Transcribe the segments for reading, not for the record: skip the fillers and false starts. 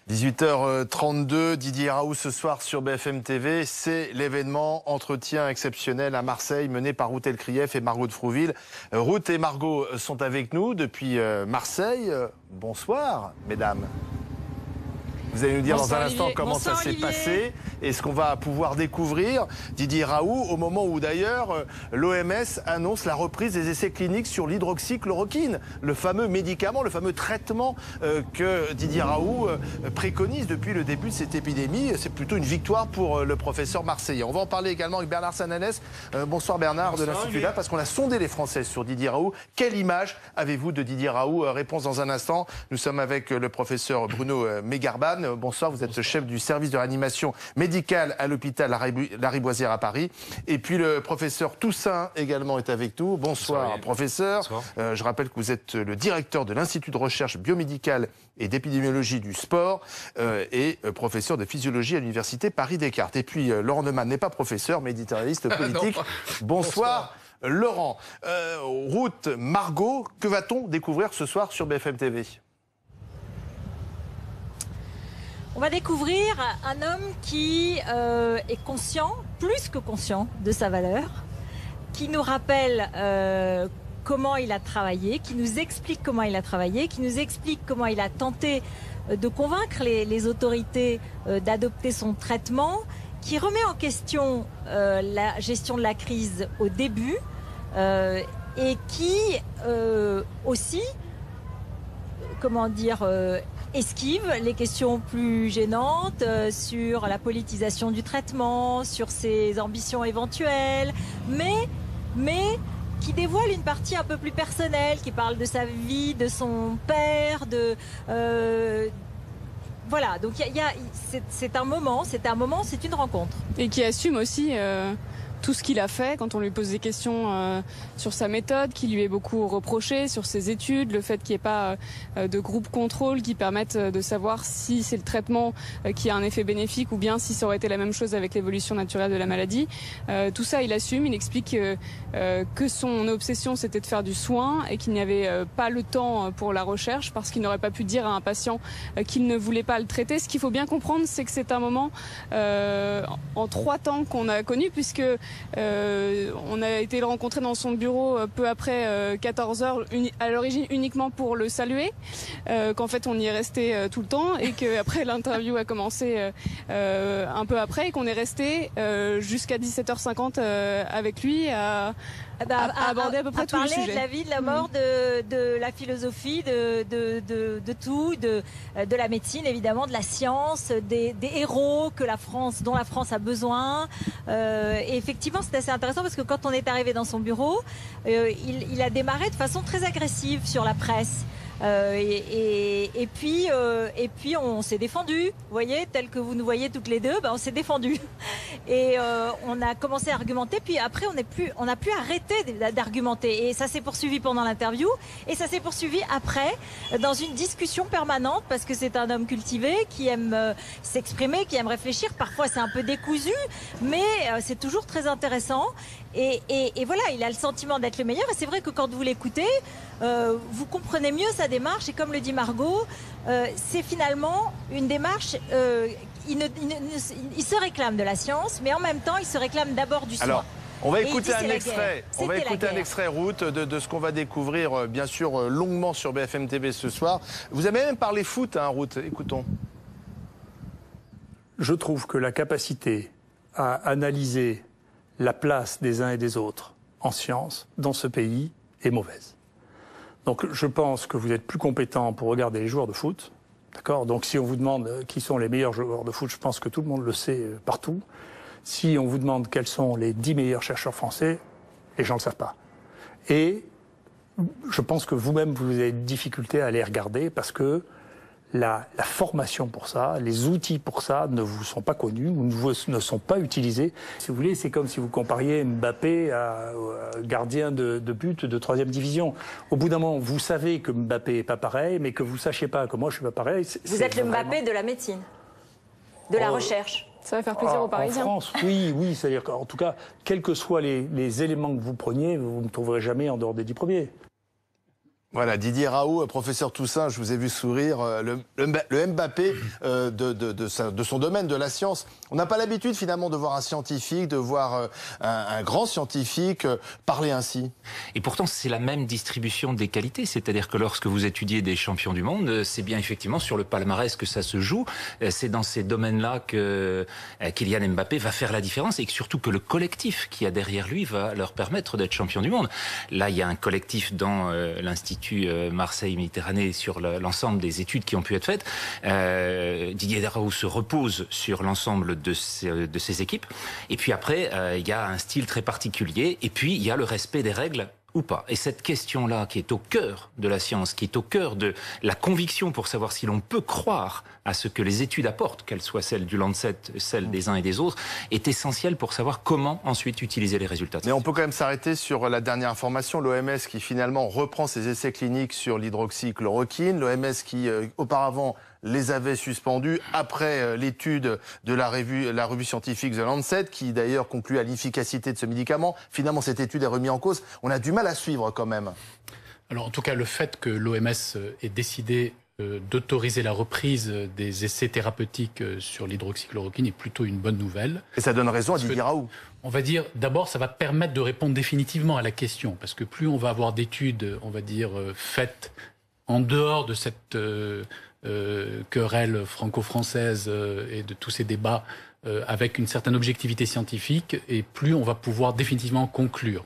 18h32, Didier Raoult ce soir sur BFM TV, c'est l'événement entretien exceptionnel à Marseille mené par Ruth Elkrief et Margot de Frouville. Ruth et Margot sont avec nous depuis Marseille. Bonsoir mesdames. Vous allez nous dire dans un instant comment ça s'est passé et ce qu'on va pouvoir découvrir. Didier Raoult, au moment où d'ailleurs l'OMS annonce la reprise des essais cliniques sur l'hydroxychloroquine, le fameux médicament, le fameux traitement que Didier Raoult préconise depuis le début de cette épidémie. C'est plutôt une victoire pour le professeur marseillais. On va en parler également avec Bernard Sananès. Bonsoir Bernard de l'Institut là, parce qu'on a sondé les Français sur Didier Raoult. Quelle image avez-vous de Didier Raoult? Réponse dans un instant. Nous sommes avec le professeur Bruno Megarban. Bonsoir, vous êtes chef du service de réanimation médicale à l'hôpital Lariboisière à Paris. Et puis le professeur Toussaint également est avec nous. Bonsoir professeur. Bonsoir. Je rappelle que vous êtes le directeur de l'Institut de recherche biomédicale et d'épidémiologie du sport et professeur de physiologie à l'université Paris-Descartes. Et puis Laurent Neumann n'est pas professeur mais éditorialiste politique. Bonsoir. Laurent, Ruth, Margot, que va-t-on découvrir ce soir sur BFM TV? On va découvrir un homme qui est conscient, plus que conscient, de sa valeur, qui nous rappelle comment il a travaillé, qui nous explique comment il a travaillé, qui nous explique comment il a tenté de convaincre les autorités d'adopter son traitement, qui remet en question la gestion de la crise au début et qui aussi, comment dire, esquive les questions plus gênantes sur la politisation du traitement, sur ses ambitions éventuelles, mais qui dévoile une partie un peu plus personnelle, qui parle de sa vie, de son père, voilà, donc c'est un moment, c'est une rencontre. Et qui assume aussi tout ce qu'il a fait quand on lui pose des questions sur sa méthode, qui lui est beaucoup reproché, sur ses études, le fait qu'il n'y ait pas de groupe contrôle qui permette de savoir si c'est le traitement qui a un effet bénéfique ou bien si ça aurait été la même chose avec l'évolution naturelle de la maladie. Tout ça, il assume, il explique que son obsession c'était de faire du soin et qu'il n'y avait pas le temps pour la recherche parce qu'il n'aurait pas pu dire à un patient qu'il ne voulait pas le traiter. Ce qu'il faut bien comprendre, c'est que c'est un moment en 3 temps qu'on a connu puisque on a été le rencontrer dans son bureau peu après 14 heures, à l'origine uniquement pour le saluer, qu'en fait on y est resté tout le temps et qu'après l'interview a commencé un peu après et qu'on est resté jusqu'à 17h50 avec lui à aborder à peu près tous les sujets. Parler de la vie, de la mort, de la philosophie, de tout, de la médecine évidemment, de la science, des héros dont la France a besoin. Et effectivement, c'est assez intéressant parce que quand on est arrivé dans son bureau, il a démarré de façon très agressive sur la presse. Et puis on s'est défendu, vous voyez, tel que vous nous voyez toutes les deux, on s'est défendu et on a commencé à argumenter. Puis après on n'a plus arrêté d'argumenter et ça s'est poursuivi pendant l'interview et ça s'est poursuivi après dans une discussion permanente parce que c'est un homme cultivé qui aime s'exprimer, qui aime réfléchir. Parfois c'est un peu décousu, mais c'est toujours très intéressant. Et voilà, il a le sentiment d'être le meilleur. Et c'est vrai que quand vous l'écoutez, vous comprenez mieux sa démarche. Et comme le dit Margot, c'est finalement une démarche... il se réclame de la science, mais en même temps, il se réclame d'abord du soin. Alors, on va écouter un extrait. On va écouter un extrait, Ruth, de ce qu'on va découvrir, bien sûr, longuement sur BFM TV ce soir. Vous avez même parlé foot, hein, Ruth. Écoutons. Je trouve que la capacité à analyser la place des uns et des autres en science dans ce pays est mauvaise. Donc je pense que vous êtes plus compétent pour regarder les joueurs de foot. D'accord ? Donc si on vous demande qui sont les meilleurs joueurs de foot, je pense que tout le monde le sait partout. Si on vous demande quels sont les 10 meilleurs chercheurs français, les gens ne le savent pas. Et je pense que vous-même, vous avez des difficultés à les regarder parce que la formation pour ça, les outils pour ça ne vous sont pas connus ou ne sont pas utilisés. Si vous voulez, c'est comme si vous compariez Mbappé à gardien de but de 3e division. Au bout d'un moment, vous savez que Mbappé n'est pas pareil, mais que vous ne sachiez pas que moi je ne suis pas pareil. Vous êtes le Mbappé de la médecine, de la recherche. Ça va faire plaisir aux Parisiens. En France, oui. C'est-à-dire qu'en tout cas, quels que soient les éléments que vous preniez, vous ne me trouverez jamais en dehors des 10 premiers. Voilà, Didier Raoult, professeur Toussaint, je vous ai vu sourire, le Mbappé de son domaine, de la science. On n'a pas l'habitude finalement de voir un scientifique, de voir un grand scientifique parler ainsi. Et pourtant, c'est la même distribution des qualités, c'est-à-dire que lorsque vous étudiez des champions du monde, c'est bien effectivement sur le palmarès que ça se joue. C'est dans ces domaines-là que Kylian Mbappé va faire la différence et que surtout que le collectif qu'il y a derrière lui va leur permettre d'être champion du monde. Là, il y a un collectif dans l'Institut Marseille-Méditerranée sur l'ensemble des études qui ont pu être faites. Didier Raoult se repose sur l'ensemble de ces équipes. Et puis après, il y a un style très particulier. Et puis, il y a le respect des règles ou pas. Et cette question-là, qui est au cœur de la science, qui est au cœur de la conviction pour savoir si l'on peut croire à ce que les études apportent, qu'elles soient celles du Lancet, celles des uns et des autres, est essentielle pour savoir comment ensuite utiliser les résultats. Mais on peut quand même s'arrêter sur la dernière information, l'OMS qui finalement reprend ses essais cliniques sur l'hydroxychloroquine, l'OMS qui auparavant les avait suspendus après l'étude de la revue scientifique The Lancet, qui d'ailleurs conclut à l'efficacité de ce médicament. Finalement, cette étude est remise en cause. On a du mal à suivre quand même. Alors en tout cas, le fait que l'OMS ait décidé d'autoriser la reprise des essais thérapeutiques sur l'hydroxychloroquine est plutôt une bonne nouvelle. Et ça donne raison à Didier Raoult. On va dire, d'abord, ça va permettre de répondre définitivement à la question, parce que plus on va avoir d'études, on va dire, faites en dehors de cette querelle franco-française et de tous ces débats avec une certaine objectivité scientifique, et plus on va pouvoir définitivement conclure.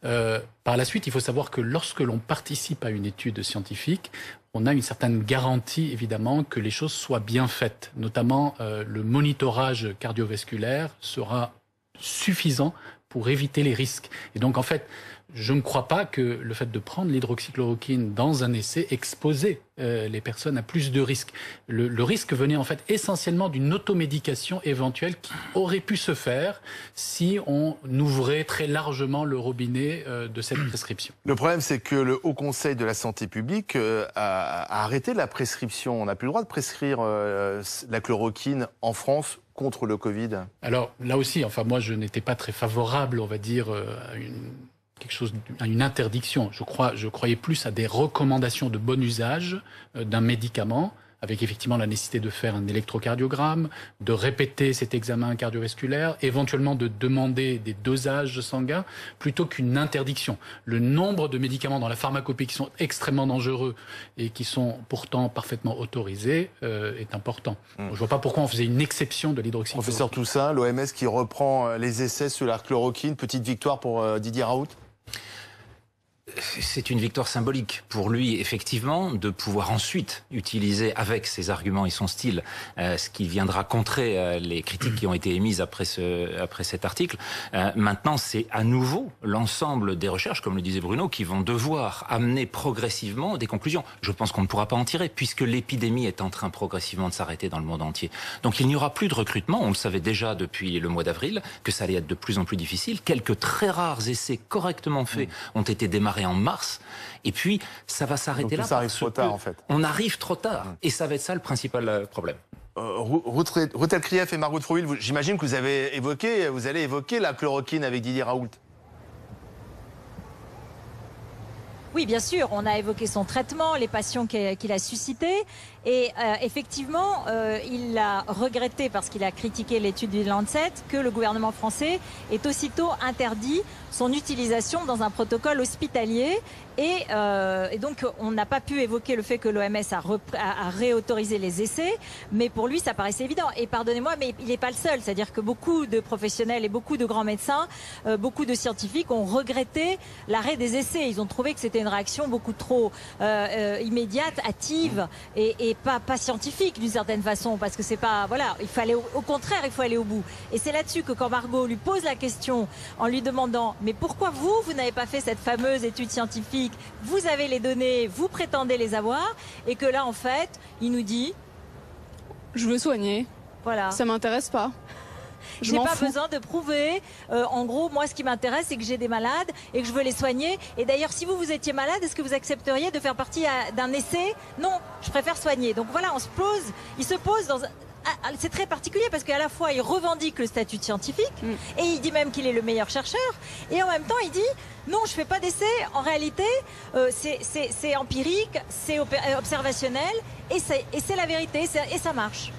Par la suite, il faut savoir que lorsque l'on participe à une étude scientifique, on a une certaine garantie, évidemment, que les choses soient bien faites. Notamment, le monitorage cardiovasculaire sera suffisant pour éviter les risques. Et donc, en fait, je ne crois pas que le fait de prendre l'hydroxychloroquine dans un essai exposait les personnes à plus de risques. Le risque venait en fait essentiellement d'une automédication éventuelle qui aurait pu se faire si on ouvrait très largement le robinet de cette prescription. Le problème, c'est que le Haut Conseil de la Santé publique a arrêté la prescription. On n'a plus le droit de prescrire la chloroquine en France contre le Covid. Alors là aussi, enfin moi je n'étais pas très favorable, on va dire, à une interdiction. Je croyais plus à des recommandations de bon usage d'un médicament, avec effectivement la nécessité de faire un électrocardiogramme, de répéter cet examen cardiovasculaire, éventuellement de demander des dosages sanguins, plutôt qu'une interdiction. Le nombre de médicaments dans la pharmacopée qui sont extrêmement dangereux et qui sont pourtant parfaitement autorisés est important. Je ne vois pas pourquoi on faisait une exception de l'hydroxychloroquine. Professeur Toussaint, l'OMS qui reprend les essais sur la chloroquine, petite victoire pour Didier Raoult? C'est une victoire symbolique pour lui, effectivement, de pouvoir ensuite utiliser avec ses arguments et son style ce qui viendra contrer les critiques qui ont été émises après cet article. Maintenant, c'est à nouveau l'ensemble des recherches, comme le disait Bruno, qui vont devoir amener progressivement des conclusions. Je pense qu'on ne pourra pas en tirer, puisque l'épidémie est en train progressivement de s'arrêter dans le monde entier. Donc il n'y aura plus de recrutement. On le savait déjà depuis le mois d'avril, que ça allait être de plus en plus difficile. Quelques très rares essais correctement faits ont été démarrés en mars, et puis ça va s'arrêter là. Ça arrive trop tard en fait. On arrive trop tard, et ça va être ça le principal problème. Ruth El-Krief et Margot de Frouville, j'imagine que vous allez évoquer la chloroquine avec Didier Raoult. Oui, bien sûr, on a évoqué son traitement, les passions qu'il a suscitées. Et effectivement, il a regretté, parce qu'il a critiqué l'étude du Lancet, que le gouvernement français ait aussitôt interdit son utilisation dans un protocole hospitalier. Et donc, on n'a pas pu évoquer le fait que l'OMS a réautorisé les essais, mais pour lui, ça paraissait évident. Et pardonnez-moi, mais il n'est pas le seul. C'est-à-dire que beaucoup de professionnels et beaucoup de grands médecins, beaucoup de scientifiques ont regretté l'arrêt des essais. Ils ont trouvé que c'était une réaction beaucoup trop immédiate, hâtive et pas scientifique d'une certaine façon, parce que c'est pas, voilà, il fallait au contraire, il faut aller au bout. Et c'est là-dessus que quand Margot lui pose la question en lui demandant, mais pourquoi vous n'avez pas fait cette fameuse étude scientifique, vous avez les données, vous prétendez les avoir, et que là en fait, il nous dit, je veux soigner. Voilà. Ça m'intéresse pas. J'ai pas besoin de prouver. En gros, moi, ce qui m'intéresse, c'est que j'ai des malades et que je veux les soigner. Et d'ailleurs, si vous étiez malade, est-ce que vous accepteriez de faire partie d'un essai? Non, je préfère soigner. Donc voilà, il se pose c'est très particulier parce qu'à la fois il revendique le statut de scientifique et il dit même qu'il est le meilleur chercheur et en même temps il dit non, je fais pas d'essai. En réalité, c'est empirique, c'est observationnel et c'est la vérité et ça marche.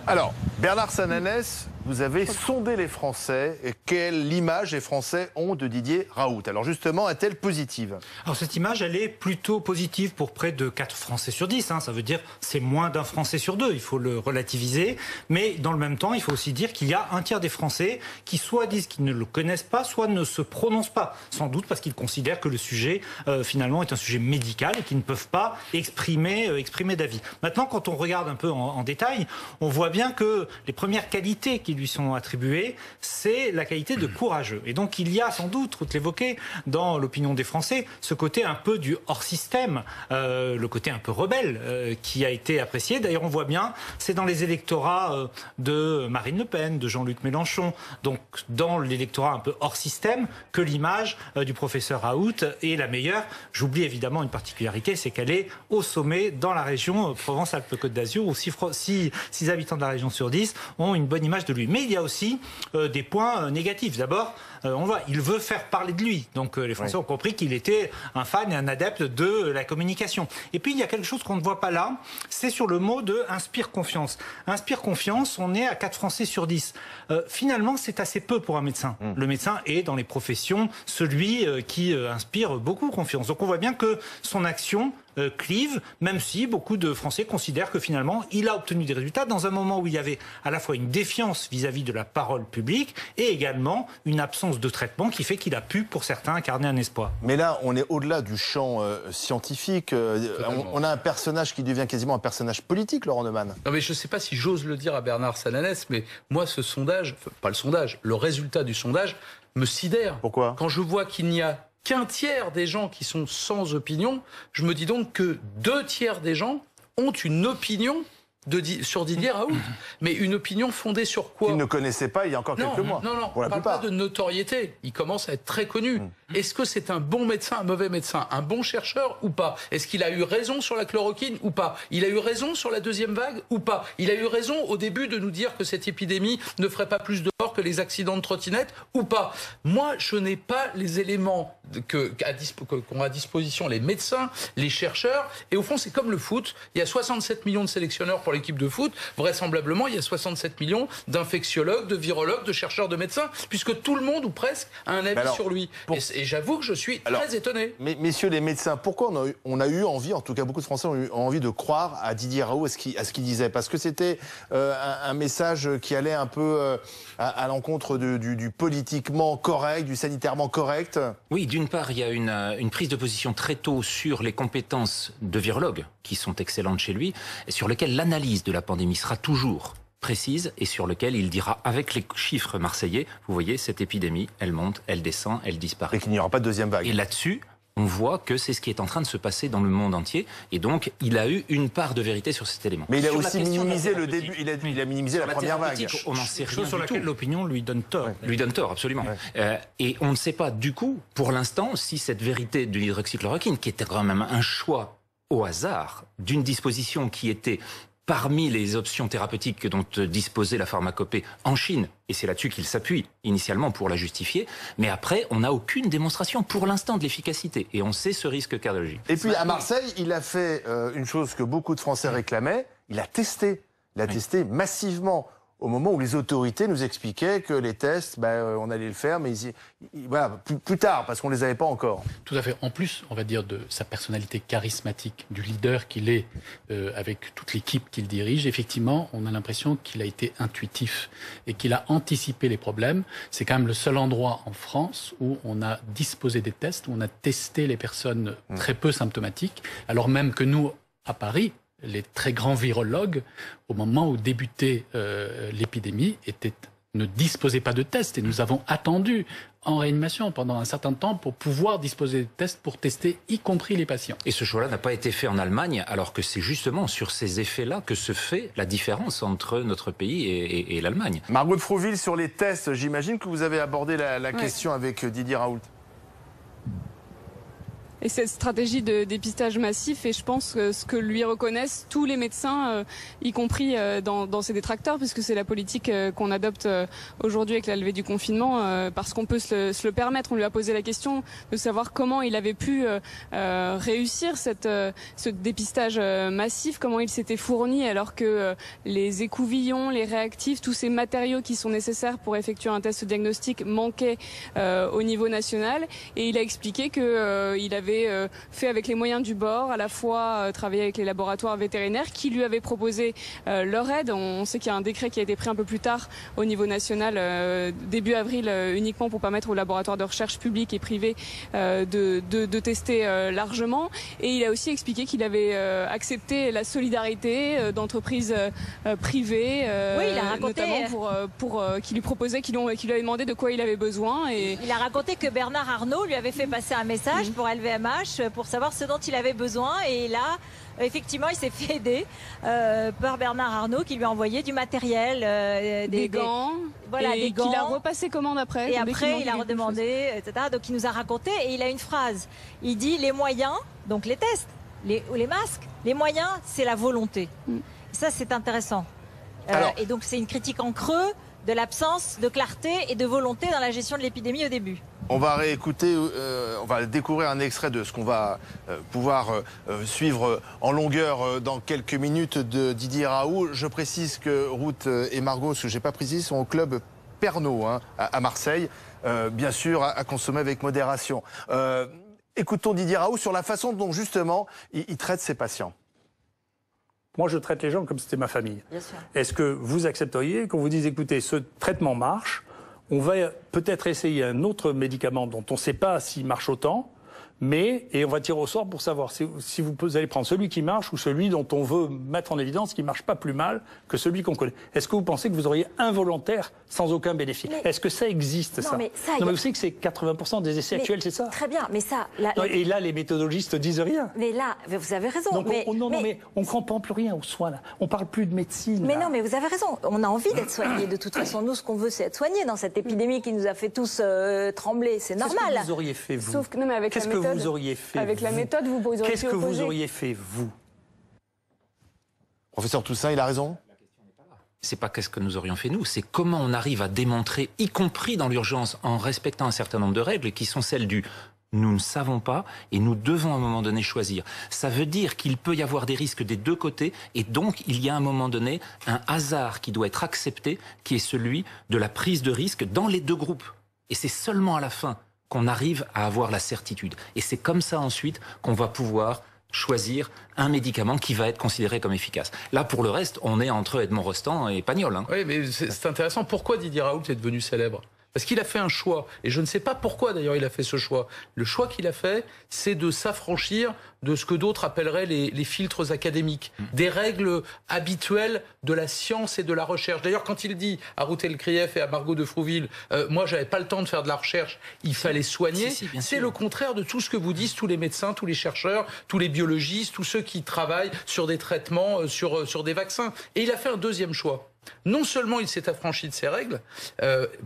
Alors, Bernard Sananès, vous avez sondé les Français. Et quelle image les Français ont de Didier Raoult? Alors justement, est-elle positive? Alors cette image, elle est plutôt positive pour près de 4 Français sur 10. Ça veut dire c'est moins d'un Français sur 2. Il faut le relativiser. Mais dans le même temps, il faut aussi dire qu'il y a un tiers des Français qui soit disent qu'ils ne le connaissent pas, soit ne se prononcent pas. Sans doute parce qu'ils considèrent que le sujet, finalement, est un sujet médical et qu'ils ne peuvent pas exprimer d'avis. Maintenant, quand on regarde un peu en détail, on voit bien que les premières qualités qui lui sont attribuées, c'est la qualité de courageux. Et donc il y a sans doute, Ruth l'évoquait, dans l'opinion des Français, ce côté un peu du hors-système, le côté un peu rebelle qui a été apprécié. D'ailleurs on voit bien, c'est dans les électorats de Marine Le Pen, de Jean-Luc Mélenchon, donc dans l'électorat un peu hors-système, que l'image du professeur Raoult est la meilleure. J'oublie évidemment une particularité, c'est qu'elle est au sommet dans la région Provence-Alpes-Côte d'Azur, où 6 habitants de la région sur 10 ont une bonne image de lui. Mais il y a aussi des points négatifs. D'abord, on voit, il veut faire parler de lui. Donc les Français ont compris qu'il était un fan et un adepte de la communication. Et puis il y a quelque chose qu'on ne voit pas là, c'est sur le mot de inspire confiance. Inspire confiance, on est à 4 Français sur 10. Finalement, c'est assez peu pour un médecin. Le médecin est dans les professions celui qui inspire beaucoup confiance. Donc on voit bien que son action clive, même si beaucoup de Français considèrent que finalement il a obtenu des résultats dans un moment où il y avait à la fois une défiance vis-à-on de la parole publique et également une absence de traitement qui fait qu'il a pu, pour certains, incarner un espoir. Mais là, on est au-delà du champ scientifique. On a un personnage qui devient quasiment un personnage politique, Laurent Neumann. Non mais je ne sais pas si j'ose le dire à Bernard Sananès, mais moi ce sondage, pas le sondage, le résultat du sondage me sidère. Pourquoi? Quand je vois qu'il n'y a qu'un tiers des gens qui sont sans opinion, je me dis donc que 2 tiers des gens ont une opinion sur Didier Raoult. Mais une opinion fondée sur quoi? Ils ne connaissaient pas il y a encore quelques mois. Non, on ne parle pas de notoriété. Il commence à être très connu. Est-ce que c'est un bon médecin, un mauvais médecin, un bon chercheur ou pas? Est-ce qu'il a eu raison sur la chloroquine ou pas? Il a eu raison sur la deuxième vague ou pas? Il a eu raison au début de nous dire que cette épidémie ne ferait pas plus de morts que les accidents de trottinette ou pas? Moi, je n'ai pas les éléments qu'ont à disposition les médecins, les chercheurs. Et au fond, c'est comme le foot. Il y a 67 millions de sélectionneurs pour l'équipe de foot. Vraisemblablement, il y a 67 millions d'infectiologues, de virologues, de chercheurs, de médecins, puisque tout le monde ou presque a un avis sur lui. Et j'avoue que je suis très étonné. Mais messieurs les médecins, pourquoi on a eu envie, en tout cas beaucoup de Français ont eu envie de croire à Didier Raoult, à ce qu'il disait? Parce que c'était un message qui allait un peu à l'encontre du politiquement correct, du sanitairement correct. Oui, d'une part, il y a une prise de position très tôt sur les compétences de virologue, qui sont excellentes chez lui, et sur lesquelles l'analyse de la pandémie sera toujours précise et sur lequel il dira avec les chiffres marseillais, vous voyez, cette épidémie, elle monte, elle descend, elle disparaît. Et qu'il n'y aura pas de deuxième vague. Et là-dessus, on voit que c'est ce qui est en train de se passer dans le monde entier. Et donc, il a eu une part de vérité sur cet élément. Mais il a aussi minimisé le début, il a minimisé la première vague. On n'en sait rien sur laquelle l'opinion lui donne tort. Lui donne tort, absolument. Et on ne sait pas du coup, pour l'instant, si cette vérité de l'hydroxychloroquine, qui était quand même un choix au hasard, d'une disposition qui était parmi les options thérapeutiques dont disposait la pharmacopée en Chine, et c'est là-dessus qu'il s'appuie initialement pour la justifier, mais après, on n'a aucune démonstration pour l'instant de l'efficacité, et on sait ce risque cardiologique. Et puis à Marseille, il a fait une chose que beaucoup de Français réclamaient, il a testé. Il a testé massivement. Au moment où les autorités nous expliquaient que les tests, on allait le faire, mais voilà, plus tard, parce qu'on ne les avait pas encore. Tout à fait. En plus, on va dire, de sa personnalité charismatique, du leader qu'il est, avec toute l'équipe qu'il dirige, effectivement, on a l'impression qu'il a été intuitif et qu'il a anticipé les problèmes. C'est quand même le seul endroit en France où on a disposé des tests, où on a testé les personnes très peu symptomatiques, alors même que nous, à Paris, les très grands virologues, au moment où débutait l'épidémie, ne disposaient pas de tests. Et nous avons attendu en réanimation pendant un certain temps pour pouvoir disposer de tests pour tester, y compris les patients. Et ce choix-là n'a pas été fait en Allemagne, alors que c'est justement sur ces effets-là que se fait la différence entre notre pays et l'Allemagne. Margot de Frouville, sur les tests, j'imagine que vous avez abordé la question avec Didier Raoult. et cette stratégie de dépistage massif. Et je pense que ce que lui reconnaissent tous les médecins, y compris dans ses détracteurs, puisque c'est la politique qu'on adopte aujourd'hui avec la levée du confinement, parce qu'on peut se le permettre. On lui a posé la question de savoir comment il avait pu réussir ce dépistage massif, comment il s'était fourni alors que les écouvillons, les réactifs, tous ces matériaux qui sont nécessaires pour effectuer un test diagnostic manquaient au niveau national. Et il a expliqué qu'il avait fait avec les moyens du bord, à la fois travailler avec les laboratoires vétérinaires qui lui avaient proposé leur aide. On sait qu'il y a un décret qui a été pris un peu plus tard au niveau national, début avril, uniquement pour permettre aux laboratoires de recherche publics et privés de tester largement. Et il a aussi expliqué qu'il avait accepté la solidarité d'entreprises privées, oui, il a raconté, notamment qui lui proposaient, qui lui avaient demandé de quoi il avait besoin. Et il a raconté que Bernard Arnault lui avait fait passer un message pour LVMH pour savoir ce dont il avait besoin. Et là, effectivement, il s'est fait aider par Bernard Arnault qui lui a envoyé du matériel, des gants, voilà, des gants. Qu'il a repassé commande après. Et après, il a redemandé, etc. Donc, il nous a raconté et il a une phrase. Il dit les moyens, donc les tests, les masques, les moyens, c'est la volonté. Ça, c'est intéressant. Et donc, c'est une critique en creux de l'absence de clarté et de volonté dans la gestion de l'épidémie au début. On va réécouter, on va découvrir un extrait de ce qu'on va pouvoir suivre en longueur dans quelques minutes de Didier Raoult. Je précise que Ruth et Margot, ce que je n'ai pas précisé, sont au club Pernod à Marseille, bien sûr à consommer avec modération. Écoutons Didier Raoult sur la façon dont justement il traite ses patients. Moi, je traite les gens comme si c'était ma famille. Est-ce que vous accepteriez qu'on vous dise, écoutez, ce traitement marche, on va peut-être essayer un autre médicament dont on ne sait pas s'il marche autant, et on va tirer au sort pour savoir si vous allez prendre celui qui marche ou celui dont on veut mettre en évidence qu'il ne marche pas plus mal que celui qu'on connaît. Est-ce que vous pensez que vous auriez involontaire sans aucun bénéfice? Est-ce que ça existe, ça? Mais vous savez que c'est 80% des essais actuels, c'est ça? Très bien, mais ça... Et là, les méthodologistes disent rien. Mais là, vous avez raison. Donc, mais on ne comprend plus rien aux soins, là. On ne parle plus de médecine. Mais non, mais vous avez raison. On a envie d'être soignés. De toute façon, nous, ce qu'on veut, c'est être soignés dans cette épidémie qui nous a fait tous trembler. C'est normal. Qu'est-ce que vous auriez fait, vous? Sauf que, non, mais avec Qu'est-ce que vous auriez fait? Avec la méthode, vous auriez Qu'est-ce que vous auriez fait, vous? Professeur Toussaint, il a raison? C'est pas qu'est-ce que nous aurions fait nous, c'est comment on arrive à démontrer, y compris dans l'urgence, en respectant un certain nombre de règles qui sont celles du nous ne savons pas et nous devons à un moment donné choisir. Ça veut dire qu'il peut y avoir des risques des deux côtés et donc il y a à un moment donné un hasard qui doit être accepté, qui est celui de la prise de risque dans les deux groupes. Et c'est seulement à la fin qu'on arrive à avoir la certitude. Et c'est comme ça ensuite qu'on va pouvoir choisir un médicament qui va être considéré comme efficace. Là, pour le reste, on est entre Edmond Rostand et Pagnol. Oui, mais c'est intéressant. Pourquoi Didier Raoult est devenu célèbre? Parce qu'il a fait un choix, et je ne sais pas pourquoi d'ailleurs il a fait ce choix. Le choix qu'il a fait, c'est de s'affranchir de ce que d'autres appelleraient les filtres académiques, des règles habituelles de la science et de la recherche. D'ailleurs, quand il dit à Ruth Elkrief et à Margot de Frouville, moi j'avais pas le temps de faire de la recherche, il fallait soigner, c'est le contraire de tout ce que vous disent tous les médecins, tous les chercheurs, tous les biologistes, tous ceux qui travaillent sur des traitements, sur des vaccins. Et il a fait un deuxième choix. Non seulement il s'est affranchi de ces règles,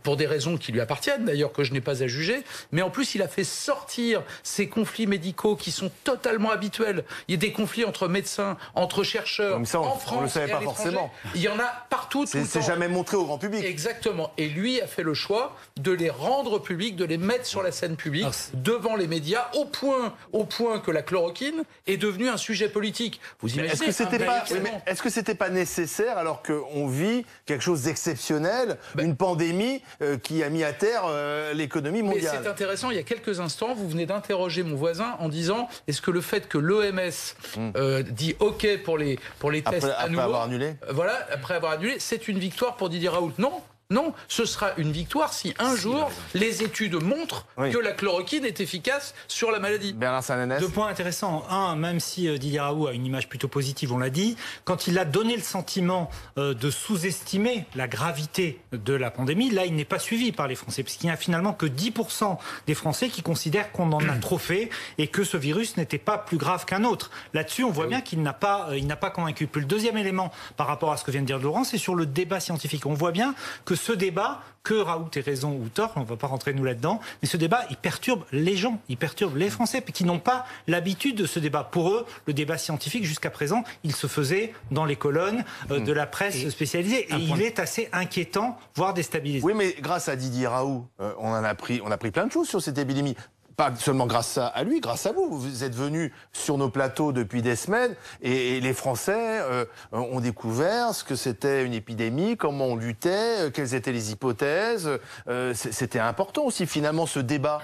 pour des raisons qui lui appartiennent d'ailleurs, que je n'ai pas à juger, mais en plus il a fait sortir ces conflits médicaux qui sont totalement habituels. Il y a des conflits entre médecins, entre chercheurs, ça, en France, on le savait pas forcément. Il y en a partout, tout le temps. C'est jamais montré au grand public. Exactement. Et lui a fait le choix de les rendre publics, de les mettre sur la scène publique, devant les médias, au point que la chloroquine est devenue un sujet politique. Vous imaginez? Est-ce que c'était pas nécessaire alors qu'on vit quelque chose d'exceptionnel, une pandémie qui a mis à terre l'économie mondiale? Mais c'est intéressant, il y a quelques instants, vous venez d'interroger mon voisin en disant est-ce que le fait que l'OMS dit OK pour les tests à nouveau, après avoir annulé, c'est une victoire pour Didier Raoult? Non, ce sera une victoire si un jour les études montrent que la chloroquine est efficace sur la maladie. Bernard Sananès. Deux points intéressants. Un, même si Didier Raoult a une image plutôt positive, on l'a dit, quand il a donné le sentiment de sous-estimer la gravité de la pandémie, là il n'est pas suivi par les Français, puisqu'il n'y a finalement que 10% des Français qui considèrent qu'on en a trop fait et que ce virus n'était pas plus grave qu'un autre. Là-dessus, on voit bien qu'il n'a pas convaincu. Puis le deuxième élément par rapport à ce que vient de dire Laurent, c'est sur le débat scientifique. On voit bien que ce débat, que Raoult ait raison ou tort, on ne va pas rentrer nous là-dedans, mais ce débat, il perturbe les gens, il perturbe les Français qui n'ont pas l'habitude de ce débat. Pour eux, le débat scientifique, jusqu'à présent, il se faisait dans les colonnes de la presse spécialisée. Et il est assez inquiétant, voire déstabilisant. Oui, mais grâce à Didier Raoult, on a appris plein de choses sur cette épidémie. Pas seulement grâce à lui, grâce à vous. Vous êtes venus sur nos plateaux depuis des semaines et les Français ont découvert ce que c'était une épidémie, comment on luttait, quelles étaient les hypothèses. C'était important aussi finalement ce débat.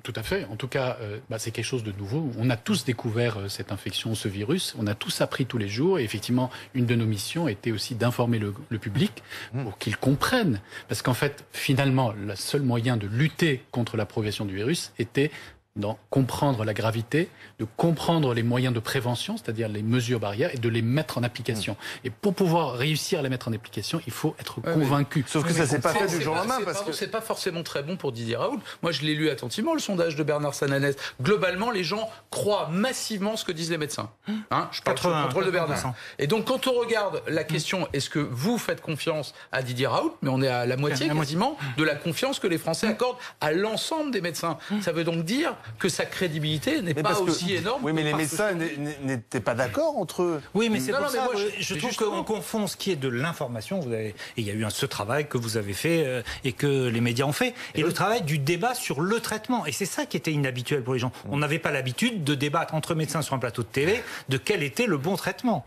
Tout à fait. En tout cas, c'est quelque chose de nouveau. On a tous découvert cette infection, ce virus. On a tous appris tous les jours. Et effectivement, une de nos missions était aussi d'informer le public pour qu'il comprenne. Parce qu'en fait, finalement, le seul moyen de lutter contre la progression du virus était d'en comprendre la gravité, de comprendre les moyens de prévention, c'est-à-dire les mesures barrières, et de les mettre en application. Et pour pouvoir réussir à les mettre en application, il faut être convaincu. Sauf que ça s'est pas fait du jour au lendemain. Parce que c'est pas forcément très bon pour Didier Raoult. Moi, je l'ai lu attentivement, le sondage de Bernard Sananès. Globalement, les gens croient massivement ce que disent les médecins. Je parle sous le contrôle de Bernard. Et donc, quand on regarde la question, est-ce que vous faites confiance à Didier Raoult, mais on est à la moitié quasiment de la confiance que les Français accordent à l'ensemble des médecins. Ça veut donc dire que sa crédibilité n'est pas aussi énorme. Oui, mais les médecins n'étaient pas d'accord entre eux. Oui, mais c'est pour ça je trouve qu'on confond ce qui est de l'information. Et il y a eu ce travail que vous avez fait et que les médias ont fait, et le travail du débat sur le traitement. Et c'est ça qui était inhabituel pour les gens. On n'avait pas l'habitude de débattre entre médecins sur un plateau de télé de quel était le bon traitement.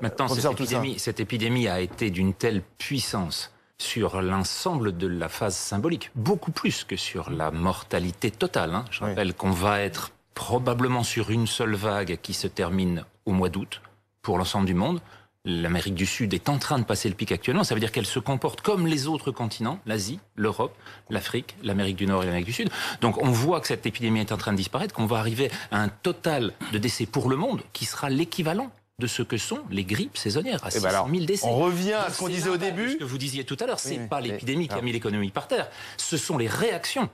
Maintenant, cette épidémie a été d'une telle puissance sur l'ensemble de la phase symbolique, beaucoup plus que sur la mortalité totale. Je rappelle qu'on va être probablement sur une seule vague qui se termine au mois d'août pour l'ensemble du monde. L'Amérique du Sud est en train de passer le pic actuellement. Ça veut dire qu'elle se comporte comme les autres continents, l'Asie, l'Europe, l'Afrique, l'Amérique du Nord et l'Amérique du Sud. Donc on voit que cette épidémie est en train de disparaître, qu'on va arriver à un total de décès pour le monde qui sera l'équivalent de ce que sont les grippes saisonnières, à 600 000 décès. On revient à ce qu'on disait au début. Ce que vous disiez tout à l'heure, c'est pas l'épidémie qui a mis l'économie par terre, ce sont les réactions.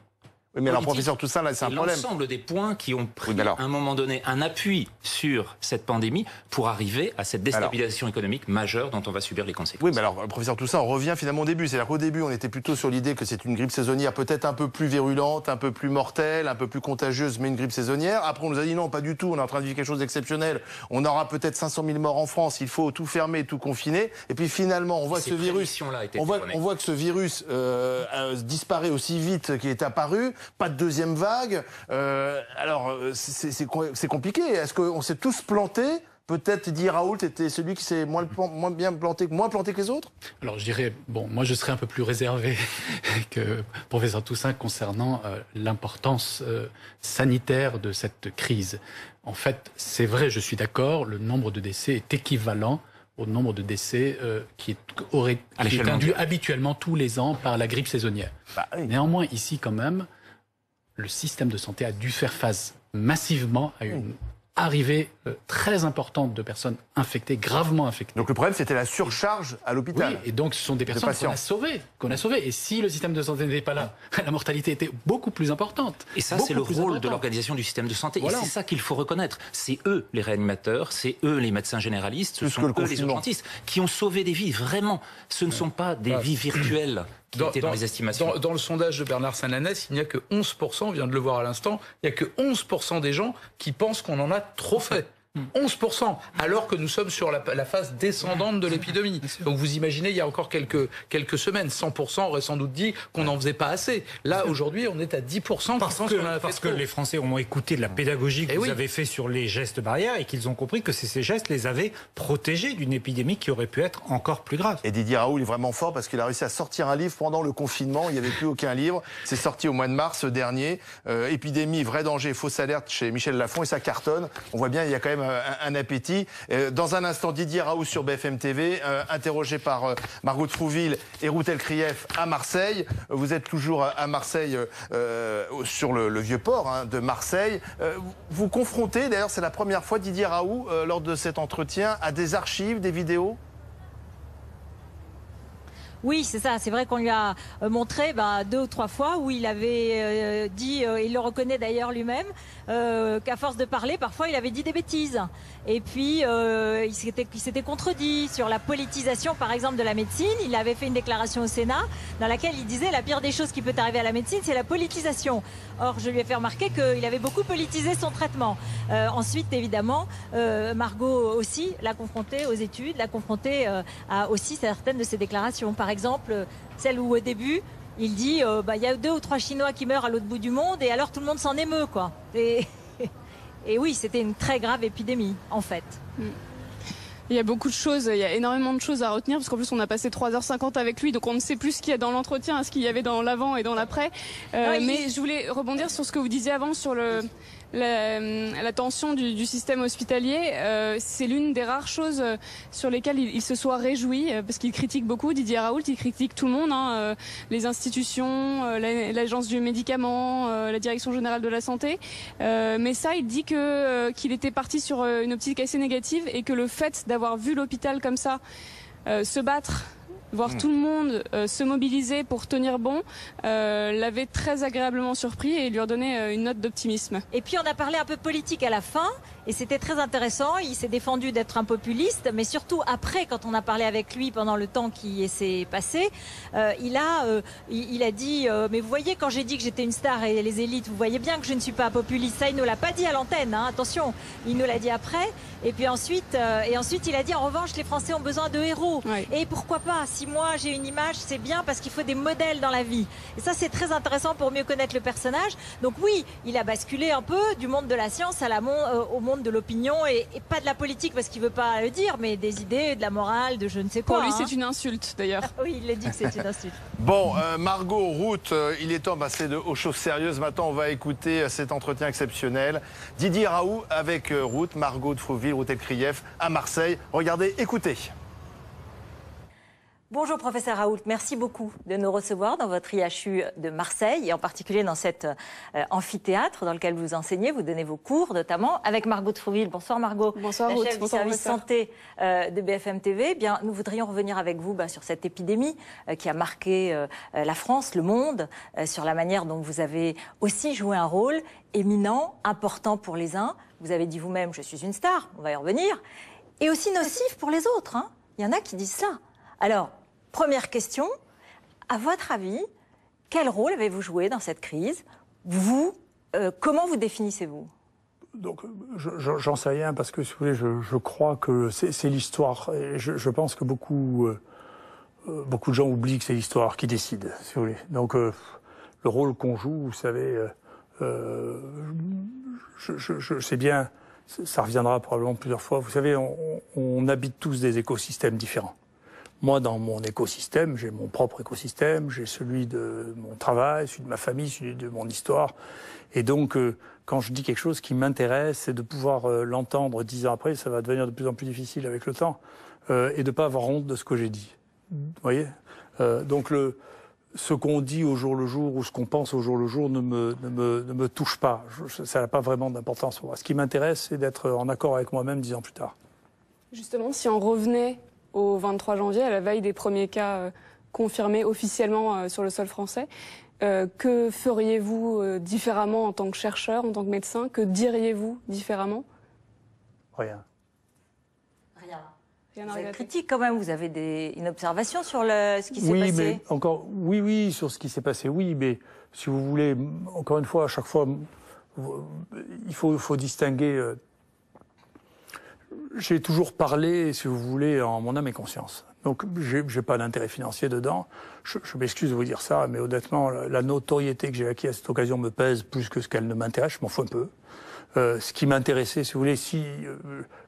Oui, mais alors, professeur Toussaint, là, c'est un problème. L'ensemble des points qui ont pris, à un moment donné, un appui sur cette pandémie pour arriver à cette déstabilisation économique majeure dont on va subir les conséquences. Oui, mais alors, professeur Toussaint, on revient finalement au début. C'est-à-dire qu'au début, on était plutôt sur l'idée que c'est une grippe saisonnière peut-être un peu plus virulente, un peu plus mortelle, un peu plus contagieuse, mais une grippe saisonnière. Après, on nous a dit non, pas du tout, on est en train de vivre quelque chose d'exceptionnel. On aura peut-être 500 000 morts en France, il faut tout fermer, tout confiner. Et puis finalement, on voit ce virus, on voit que ce virus disparaît aussi vite qu'il est apparu. Pas de deuxième vague. Alors, c'est compliqué. Est-ce qu'on s'est tous plantés? Peut-être Didier Raoult était celui qui s'est moins planté que les autres? Alors je dirais, moi je serais un peu plus réservé que professeur Toussaint concernant l'importance sanitaire de cette crise. En fait, c'est vrai, je suis d'accord, le nombre de décès est équivalent au nombre de décès qui est induit habituellement tous les ans par la grippe saisonnière. Néanmoins, ici quand même, le système de santé a dû faire face massivement à une arrivée très importante de personnes infectées, gravement infectées. Donc le problème, c'était la surcharge à l'hôpital. Oui, et donc ce sont des personnes qu'on a sauvées. Et si le système de santé n'était pas là, la mortalité était beaucoup plus importante. Et ça, c'est le rôle de l'organisation du système de santé. Voilà. Et c'est ça qu'il faut reconnaître. C'est eux les réanimateurs, c'est eux les médecins généralistes, ce sont eux les urgentistes qui ont sauvé des vies, vraiment. Ce ne sont pas des vies virtuelles. Dans les estimations. Dans le sondage de Bernard Sananès, il n'y a que 11%, on vient de le voir à l'instant, il n'y a que 11% des gens qui pensent qu'on en a trop fait. 11%, alors que nous sommes sur la phase descendante de l'épidémie. Donc vous imaginez, il y a encore quelques semaines, 100% aurait sans doute dit qu'on n'en faisait pas assez. Là, aujourd'hui, on est à 10%. Parce que les Français ont écouté de la pédagogie que vous avez fait sur les gestes barrières et qu'ils ont compris que ces gestes les avaient protégés d'une épidémie qui aurait pu être encore plus grave. Et Didier Raoult est vraiment fort parce qu'il a réussi à sortir un livre pendant le confinement. Il n'y avait plus aucun livre. C'est sorti au mois de mars dernier. Épidémie, vrai danger, fausse alerte chez Michel Lafon et ça cartonne. On voit bien, il y a quand même un appétit. Dans un instant, Didier Raoult sur BFM TV, interrogé par Margot de Frouville et Routel Krief à Marseille. Vous êtes toujours à Marseille, sur le vieux port de Marseille. Vous confrontez, d'ailleurs c'est la première fois, Didier Raoult, lors de cet entretien, à des archives, des vidéos? Oui, c'est ça. C'est vrai qu'on lui a montré 2 ou 3 fois où il avait dit, il le reconnaît d'ailleurs lui-même, qu'à force de parler, parfois il avait dit des bêtises. Et puis il s'était contredit sur la politisation, par exemple, de la médecine. Il avait fait une déclaration au Sénat dans laquelle il disait la pire des choses qui peut arriver à la médecine, c'est la politisation. Or, je lui ai fait remarquer qu'il avait beaucoup politisé son traitement. Ensuite, évidemment, Margot aussi l'a confronté aux études, l'a confronté à aussi certaines de ses déclarations. Par exemple, celle où au début, il dit il y a 2 ou 3 Chinois qui meurent à l'autre bout du monde et alors tout le monde s'en émeut, quoi. Et oui, c'était une très grave épidémie, en fait. Il y a beaucoup de choses, il y a énormément de choses à retenir, parce qu'en plus on a passé 3h50 avec lui, donc on ne sait plus ce qu'il y a dans l'entretien, ce qu'il y avait dans l'avant et dans l'après. Mais je voulais rebondir sur ce que vous disiez avant, sur la tension du système hospitalier. C'est l'une des rares choses sur lesquelles il se soit réjoui, parce qu'il critique beaucoup, Didier Raoult, il critique tout le monde, les institutions, l'agence du médicament, la direction générale de la santé. Mais ça, il dit qu'il était parti sur une optique assez négative et que le fait d'avoir vu l'hôpital comme ça se battre, voir tout le monde se mobiliser pour tenir bon, l'avait très agréablement surpris et lui redonnait une note d'optimisme. Et puis on a parlé un peu politique à la fin, et c'était très intéressant. Il s'est défendu d'être un populiste, mais surtout après, quand on a parlé avec lui pendant le temps qui s'est passé, il a dit mais vous voyez, quand j'ai dit que j'étais une star et les élites, vous voyez bien que je ne suis pas populiste. Ça, il ne l'a pas dit à l'antenne, attention, il nous l'a dit après. Et puis ensuite il a dit en revanche, les Français ont besoin de héros. Oui. Et pourquoi pas, si moi j'ai une image, c'est bien, parce qu'il faut des modèles dans la vie. Et ça, c'est très intéressant pour mieux connaître le personnage. Donc oui, il a basculé un peu du monde de la science au monde de l'opinion, et pas de la politique parce qu'il veut pas le dire, mais des idées, de la morale, de je ne sais quoi. Pour lui, c'est une insulte d'ailleurs. Oui, il l'a dit que c'est une insulte. Bon, Margot, Ruth, il est temps de passer aux choses sérieuses. Maintenant, on va écouter cet entretien exceptionnel. Didier Raoult avec Ruth, Margot de Frouville, Ruth Elkrief à Marseille. Regardez, écoutez. Bonjour professeur Raoult, merci beaucoup de nous recevoir dans votre IHU de Marseille et en particulier dans cet amphithéâtre dans lequel vous enseignez, vous donnez vos cours notamment avec Margot de Frouville. Bonsoir Margot. Bonsoir Ruth. Chef du service santé de BFM TV. Bien, nous voudrions revenir avec vous sur cette épidémie qui a marqué la France, le monde, sur la manière dont vous avez aussi joué un rôle éminent, important pour les uns. Vous avez dit vous-même, je suis une star, on va y revenir, et aussi nocif pour les autres. Il y en a qui disent ça. Alors, première question, à votre avis, quel rôle avez-vous joué dans cette crise? Vous, comment vous définissez-vous? Donc, j'en sais rien, parce que si vous voulez, je crois que c'est l'histoire. Et je pense que beaucoup de gens oublient que c'est l'histoire qui décide, si vous voulez. Donc, le rôle qu'on joue, vous savez, je sais bien, ça reviendra probablement plusieurs fois. Vous savez, on habite tous des écosystèmes différents. Moi, dans mon écosystème, j'ai mon propre écosystème, j'ai celui de mon travail, celui de ma famille, celui de mon histoire. Et donc, quand je dis quelque chose qui m'intéresse, c'est de pouvoir l'entendre 10 ans après, ça va devenir de plus en plus difficile avec le temps, et de pas avoir honte de ce que j'ai dit. Vous voyez, donc ce qu'on dit au jour le jour ou ce qu'on pense au jour le jour ne me touche pas. Ça n'a pas vraiment d'importance pour moi. Ce qui m'intéresse, c'est d'être en accord avec moi-même 10 ans plus tard. Justement, si on revenait au 23 janvier, à la veille des premiers cas confirmés officiellement sur le sol français, que feriez-vous différemment en tant que chercheur, en tant que médecin? Que diriez-vous différemment? Rien. Vous êtes critique quand même, vous avez une observation sur ce qui s'est passé? Mais encore, oui, sur ce qui s'est passé, oui, mais si vous voulez, encore une fois, à chaque fois, il faut distinguer. J'ai toujours parlé, si vous voulez, en mon âme et conscience. Donc, j'ai pas d'intérêt financier dedans. Je m'excuse de vous dire ça, mais honnêtement, la notoriété que j'ai acquise à cette occasion me pèse plus que ce qu'elle ne m'intéresse. Je m'en fous un peu. Ce qui m'intéressait, si vous voulez,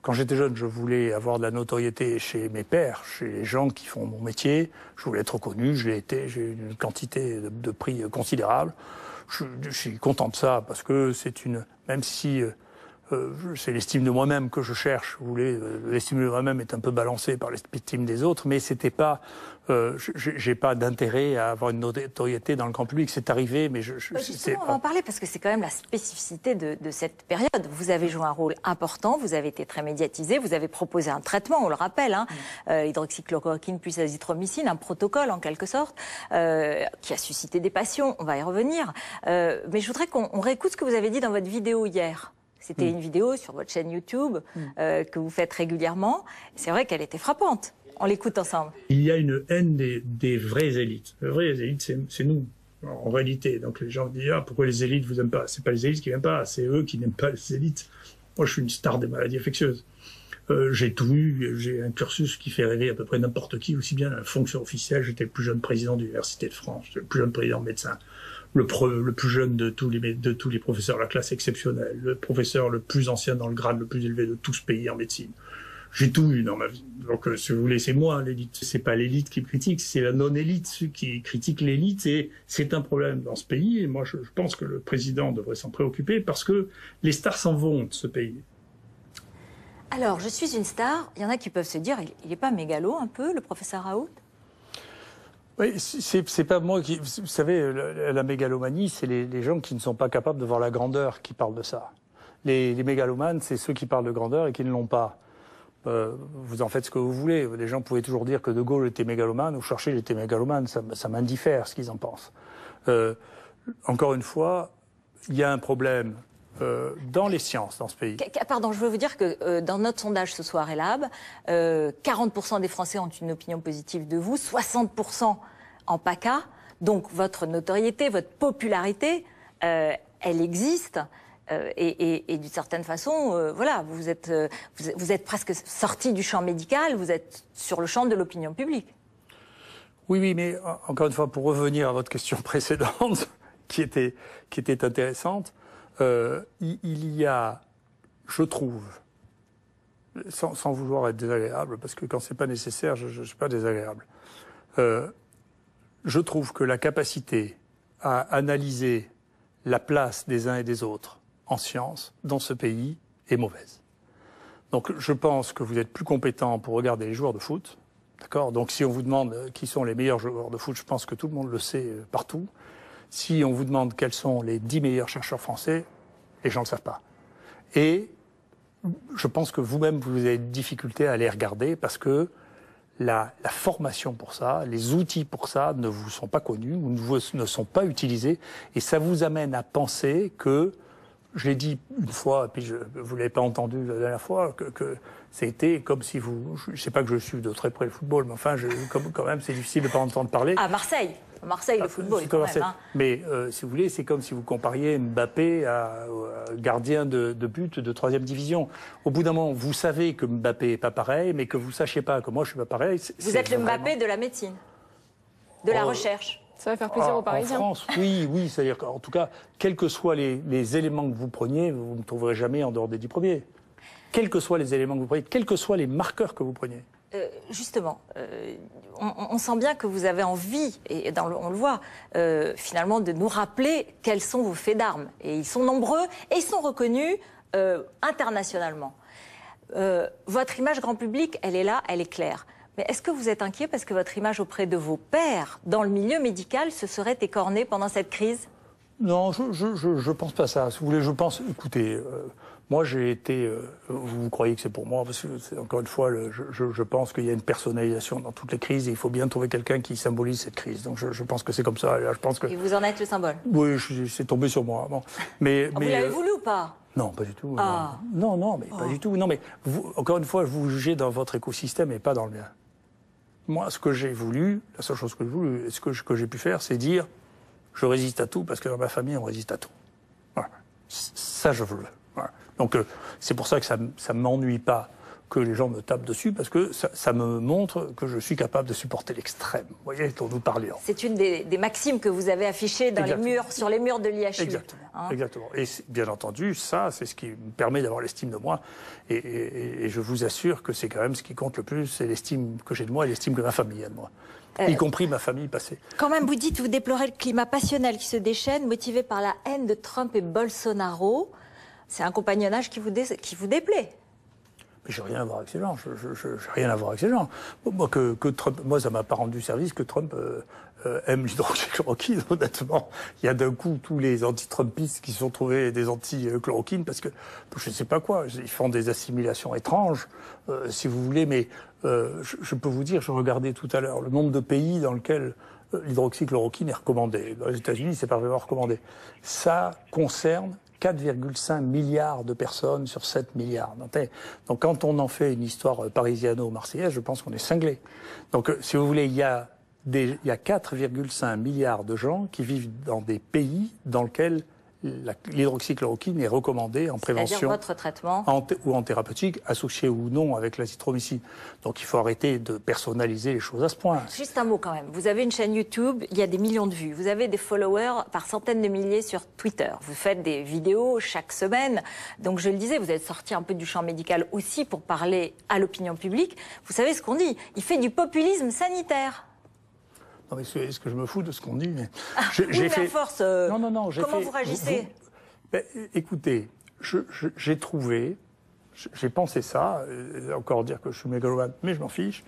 quand j'étais jeune, je voulais avoir de la notoriété chez mes pairs, chez les gens qui font mon métier. Je voulais être reconnu, je l'ai été, j'ai eu une quantité de prix considérable. Je suis content de ça, parce que c'est même si c'est l'estime de moi-même que je cherche. Vous voulez, l'estime de moi-même est un peu balancée par l'estime des autres, mais c'était pas. J'ai pas d'intérêt à avoir une notoriété dans le grand public. C'est arrivé, mais justement, on va en parler parce que c'est quand même la spécificité de cette période. Vous avez joué un rôle important, vous avez été très médiatisé, vous avez proposé un traitement, on le rappelle, hydroxychloroquine plus azithromycine, un protocole en quelque sorte, qui a suscité des passions. On va y revenir. Mais je voudrais qu'on réécoute ce que vous avez dit dans votre vidéo hier. C'était une vidéo sur votre chaîne YouTube que vous faites régulièrement. C'est vrai qu'elle était frappante. On l'écoute ensemble. Il y a une haine des vraies élites. Les vraies élites, c'est nous, en réalité. Donc les gens disent pourquoi les élites vous aiment pas? C'est pas les élites qui n'aiment pas, c'est eux qui n'aiment pas les élites. Moi, je suis une star des maladies infectieuses. J'ai tout eu, j'ai un cursus qui fait rêver à peu près n'importe qui, aussi bien la fonction officielle. J'étais le plus jeune président de l'Université de France, le plus jeune président médecin, le plus jeune de tous les professeurs de la classe exceptionnelle, le professeur le plus ancien dans le grade le plus élevé de tout ce pays en médecine. J'ai tout eu dans ma vie. Donc, si vous voulez, c'est moi l'élite. C'est pas l'élite qui me critique, c'est la non-élite, ceux qui critiquent l'élite. Et c'est un problème dans ce pays. Et moi, je pense que le président devrait s'en préoccuper parce que les stars s'en vont de ce pays. Alors, je suis une star. Il y en a qui peuvent se dire, il n'est pas mégalo un peu, le professeur Raoult? Oui, c'est pas moi qui... Vous savez, la mégalomanie, c'est les gens qui ne sont pas capables de voir la grandeur qui parlent de ça. Les mégalomanes, c'est ceux qui parlent de grandeur et qui ne l'ont pas. Vous en faites ce que vous voulez. Les gens pouvaient toujours dire que De Gaulle était mégalomane ou Churchill était mégalomane. Ça m'indiffère ce qu'ils en pensent. Encore une fois, il y a un problème dans les sciences dans ce pays. Pardon, je veux vous dire que dans notre sondage ce soir Elab, 40% des Français ont une opinion positive de vous, 60% en PACA. Donc votre notoriété, votre popularité, elle existe. Et d'une certaine façon, voilà, vous êtes presque sorti du champ médical, vous êtes sur le champ de l'opinion publique. Oui, mais encore une fois, pour revenir à votre question précédente, qui était intéressante, il y a, je trouve, sans vouloir être désagréable, parce que quand c'est pas nécessaire, je ne suis pas désagréable, je trouve que la capacité à analyser la place des uns et des autres en sciences dans ce pays est mauvaise. Donc je pense que vous êtes plus compétent pour regarder les joueurs de foot, d'accord? Donc si on vous demande qui sont les meilleurs joueurs de foot, je pense que tout le monde le sait partout. Si on vous demande quels sont les 10 meilleurs chercheurs français, les gens ne le savent pas. Et je pense que vous-même, vous avez des difficultés à les regarder parce que la formation pour ça, les outils pour ça ne vous sont pas connus ou ne sont pas utilisés. Et ça vous amène à penser que, je l'ai dit une fois, et puis vous ne l'avez pas entendu la dernière fois, que c'était comme si vous... Je ne sais pas que je suis de très près le football, mais enfin, quand même, c'est difficile de ne pas entendre parler. À Marseille, le football, quand même. Hein. Mais si vous voulez, c'est comme si vous compariez Mbappé à gardien de but de 3e division. Au bout d'un moment, vous savez que Mbappé n'est pas pareil, mais que vous ne sachiez pas que moi, je ne suis pas pareil. Vous êtes le Mbappé de la médecine, de la recherche. Ça va faire plaisir aux Parisiens. En France, oui. C'est-à-dire qu'en tout cas, quels que soient les éléments que vous preniez, vous ne me trouverez jamais en dehors des 10 premiers. Quels que soient les éléments que vous preniez, quels que soient les marqueurs que vous preniez. Justement, on sent bien que vous avez envie, et on le voit, finalement, de nous rappeler quels sont vos faits d'armes. Et ils sont nombreux et ils sont reconnus internationalement. Votre image grand public, elle est là, elle est claire. Mais est-ce que vous êtes inquiet parce que votre image auprès de vos pairs dans le milieu médical se serait écornée pendant cette crise? Non, je pense pas ça. Si vous voulez, je pense... Écoutez, moi j'ai été... vous croyez que c'est pour moi, parce que, encore une fois, je pense qu'il y a une personnalisation dans toutes les crises et il faut bien trouver quelqu'un qui symbolise cette crise. Donc je pense que c'est comme ça. Là, je pense que... Et vous en êtes le symbole? Oui, c'est tombé sur moi. Bon. Mais vous l'avez voulu ou pas? Non, pas du tout. Ah. Non, mais pas du tout. Non, mais vous, encore une fois, vous jugez dans votre écosystème et pas dans le mien. Moi, ce que j'ai voulu, la seule chose que j'ai voulu, ce que j'ai pu faire, c'est dire je résiste à tout parce que dans ma famille, on résiste à tout. Voilà. Ça, je veux. Voilà. Donc, c'est pour ça que ça ne m'ennuie pas que les gens me tapent dessus, parce que ça me montre que je suis capable de supporter l'extrême. Vous voyez, dont nous parlions. C'est une des maximes que vous avez affichées dans les murs, sur les murs de l'IHU. Exactement. Hein. Exactement. Et bien entendu, ça, c'est ce qui me permet d'avoir l'estime de moi. Et je vous assure que c'est quand même ce qui compte le plus, c'est l'estime que j'ai de moi et l'estime que ma famille a de moi. Y compris ma famille passée. Quand même, vous déplorez le climat passionnel qui se déchaîne, motivé par la haine de Trump et Bolsonaro. C'est un compagnonnage qui vous déplaît. Mais j'ai rien à voir avec ces gens. J'ai rien à voir avec ces gens. Moi, moi, ça m'a pas rendu service que Trump aime l'hydroxychloroquine. Honnêtement, il y a d'un coup tous les anti-Trumpistes qui se sont trouvés des anti-chloroquine parce que je ne sais pas quoi. Ils font des assimilations étranges, si vous voulez. Mais je peux vous dire, je regardais tout à l'heure le nombre de pays dans lesquels l'hydroxychloroquine est recommandée. Dans les États-Unis, c'est pas vraiment recommandé. Ça concerne 4,5 milliards de personnes sur 7 milliards. Donc quand on en fait une histoire parisiano-marseillaise, je pense qu'on est cinglé. Donc si vous voulez, il y a 4,5 milliards de gens qui vivent dans des pays dans lesquels l'hydroxychloroquine est recommandée en prévention. C'est-à-dire votre traitement ou en thérapeutique, associé ou non avec l'azithromycine. Donc il faut arrêter de personnaliser les choses à ce point. Juste un mot quand même. Vous avez une chaîne YouTube, il y a des millions de vues. Vous avez des followers par centaines de milliers sur Twitter. Vous faites des vidéos chaque semaine. Donc je le disais, vous êtes sorti un peu du champ médical aussi pour parler à l'opinion publique. Vous savez ce qu'on dit? Il fait du populisme sanitaire. Non, mais est-ce que je me fous de ce qu'on dit? Mais oui, mais à force, comment vous réagissez? Écoutez, j'ai trouvé, j'ai pensé ça, encore dire que je suis mégalomane, mais je m'en fiche.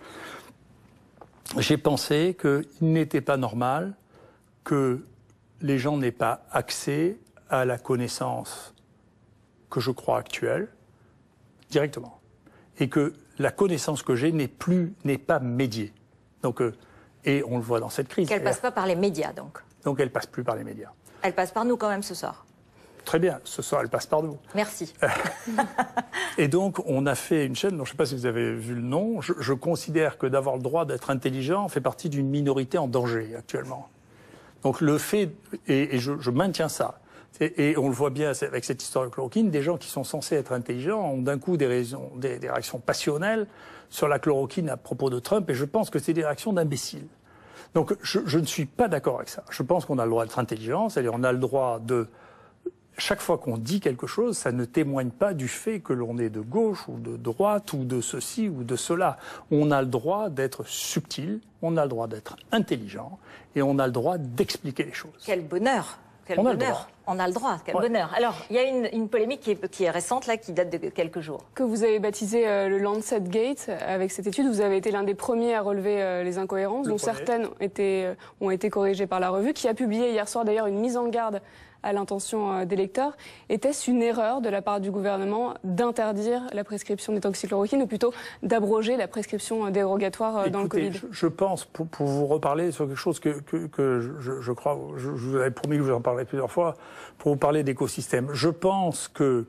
J'ai pensé qu'il n'était pas normal que les gens n'aient pas accès à la connaissance que je crois actuelle, directement. Et que la connaissance que j'ai n'est pas médiée. Donc, et on le voit dans cette crise. Qu'elle ne passe pas par les médias, donc. Donc elle ne passe plus par les médias. Elle passe par nous quand même ce soir. Très bien, ce soir elle passe par nous. Merci. Et donc on a fait une chaîne, dont je ne sais pas si vous avez vu le nom, je considère que d'avoir le droit d'être intelligent fait partie d'une minorité en danger actuellement. Donc le fait, et je maintiens ça, et on le voit bien avec cette histoire de chloroquine, des gens qui sont censés être intelligents ont d'un coup des réactions passionnelles sur la chloroquine à propos de Trump, et je pense que c'est des réactions d'imbéciles. Donc je ne suis pas d'accord avec ça. Je pense qu'on a le droit d'être intelligent, c'est-à-dire on a le droit de... Chaque fois qu'on dit quelque chose, ça ne témoigne pas du fait que l'on est de gauche ou de droite ou de ceci ou de cela. On a le droit d'être subtil, on a le droit d'être intelligent et on a le droit d'expliquer les choses. Quel bonheur! Quel bonheur. On a le droit, quel bonheur. Alors, il y a une polémique qui est récente, là, qui date de quelques jours. Que vous avez baptisé le Lancet Gate. Avec cette étude, vous avez été l'un des premiers à relever les incohérences, dont certaines ont été corrigées par la revue, qui a publié hier soir d'ailleurs une mise en garde à l'intention des lecteurs. Était-ce une erreur de la part du gouvernement d'interdire la prescription d'hydroxychloroquine ou plutôt d'abroger la prescription dérogatoire dans le Covid? Je pense, pour vous reparler sur quelque chose que je crois, je vous avais promis que je vous en parlerai plusieurs fois, pour vous parler d'écosystème. Je pense que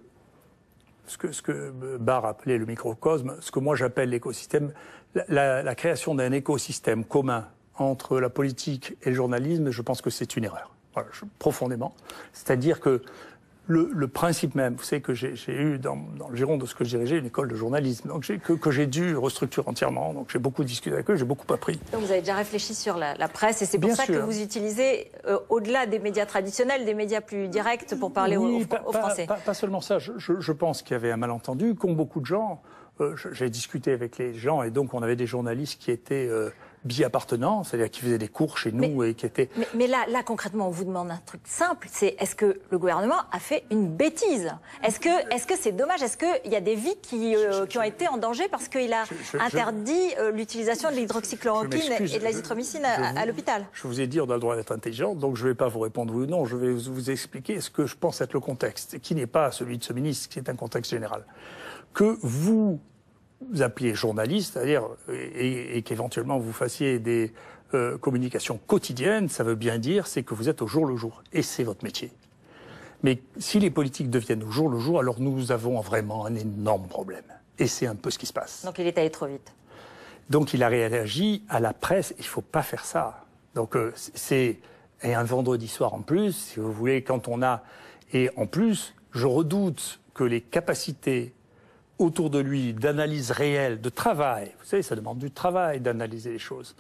ce que Barr appelait le microcosme, ce que moi j'appelle l'écosystème, la création d'un écosystème commun entre la politique et le journalisme, je pense que c'est une erreur. Voilà, profondément. C'est-à-dire que le principe même, vous savez que j'ai eu dans le giron de ce que je dirigeais une école de journalisme, donc que j'ai dû restructurer entièrement, donc j'ai beaucoup discuté avec eux, j'ai beaucoup appris. Donc vous avez déjà réfléchi sur la presse et c'est pour ça que vous utilisez, au-delà des médias traditionnels, des médias plus directs pour parler aux Français. Pas seulement ça, je pense qu'il y avait un malentendu, qu'ont beaucoup de gens. J'ai discuté avec les gens et donc on avait des journalistes qui étaient bi-appartenants, c'est-à-dire qui faisaient des cours chez nous et qui étaient... Mais là, concrètement, on vous demande un truc simple, c'est est-ce que le gouvernement a fait une bêtise? Est-ce que c'est dommage? Est-ce qu'il y a des vies qui ont été en danger parce qu'il a interdit l'utilisation de l'hydroxychloroquine et de l'azithromycine à l'hôpital? Je vous ai dit, on a le droit d'être intelligent, donc je ne vais pas vous répondre oui ou non, je vais vous expliquer ce que je pense être le contexte, qui n'est pas celui de ce ministre, qui est un contexte général. Que vous appeliez journaliste, c'est-à-dire, et qu'éventuellement vous fassiez des communications quotidiennes, ça veut bien dire c'est que vous êtes au jour le jour. Et c'est votre métier. Mais si les politiques deviennent au jour le jour, alors nous avons vraiment un énorme problème. Et c'est un peu ce qui se passe. Donc il est allé trop vite. Donc il a réagi à la presse. Il ne faut pas faire ça. Donc c'est un vendredi soir en plus, si vous voulez, quand on a... Et en plus, je redoute que les capacités autour de lui d'analyse réelle, de travail. Vous savez, ça demande du travail d'analyser les choses.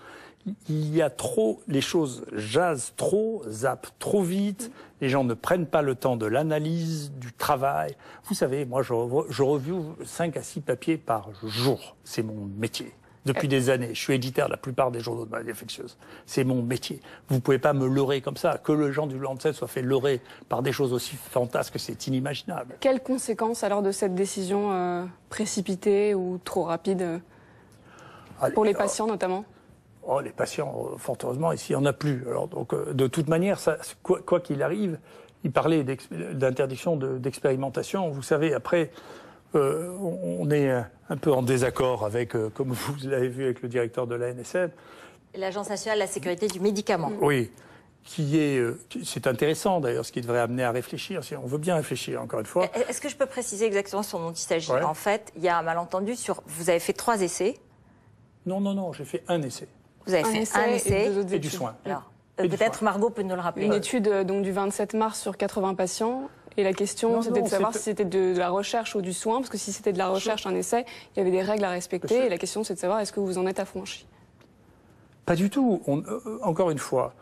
Il y a trop, les choses jasent trop, zappent trop vite, les gens ne prennent pas le temps de l'analyse, du travail. Vous savez, moi je review 5 à 6 papiers par jour, c'est mon métier. depuis des années. Je suis éditeur de la plupart des journaux de maladies infectieuses. C'est mon métier. Vous ne pouvez pas me leurrer comme ça. Que les gens du Lancet soient fait leurrer par des choses aussi fantasques, c'est inimaginable. Quelles conséquences alors de cette décision précipitée ou trop rapide pour les patients notamment? Les patients, fort heureusement, ici, il n'y en a plus. Alors, donc, de toute manière, quoi qu'il arrive, il parlait d'interdiction d'expérimentation. Vous savez, après, on est un peu en désaccord avec, comme vous l'avez vu avec le directeur de l'ANSM. L'Agence nationale de la sécurité du médicament. Oui, c'est intéressant d'ailleurs, ce qui devrait amener à réfléchir, si on veut bien réfléchir, encore une fois. Est-ce que je peux préciser exactement ce dont il s'agit? Ouais. En fait, il y a un malentendu sur... Vous avez fait 3 essais. Non, j'ai fait un essai. Vous avez fait un essai et du soin. Alors, peut-être Margot peut nous le rappeler. Une étude donc, du 27 mars sur 80 patients. Et la question, c'était de savoir si c'était de la recherche ou du soin. Parce que si c'était de la recherche, un essai, il y avait des règles à respecter. Et la question, c'est de savoir est-ce que vous en êtes affranchi? Pas du tout. Encore une fois,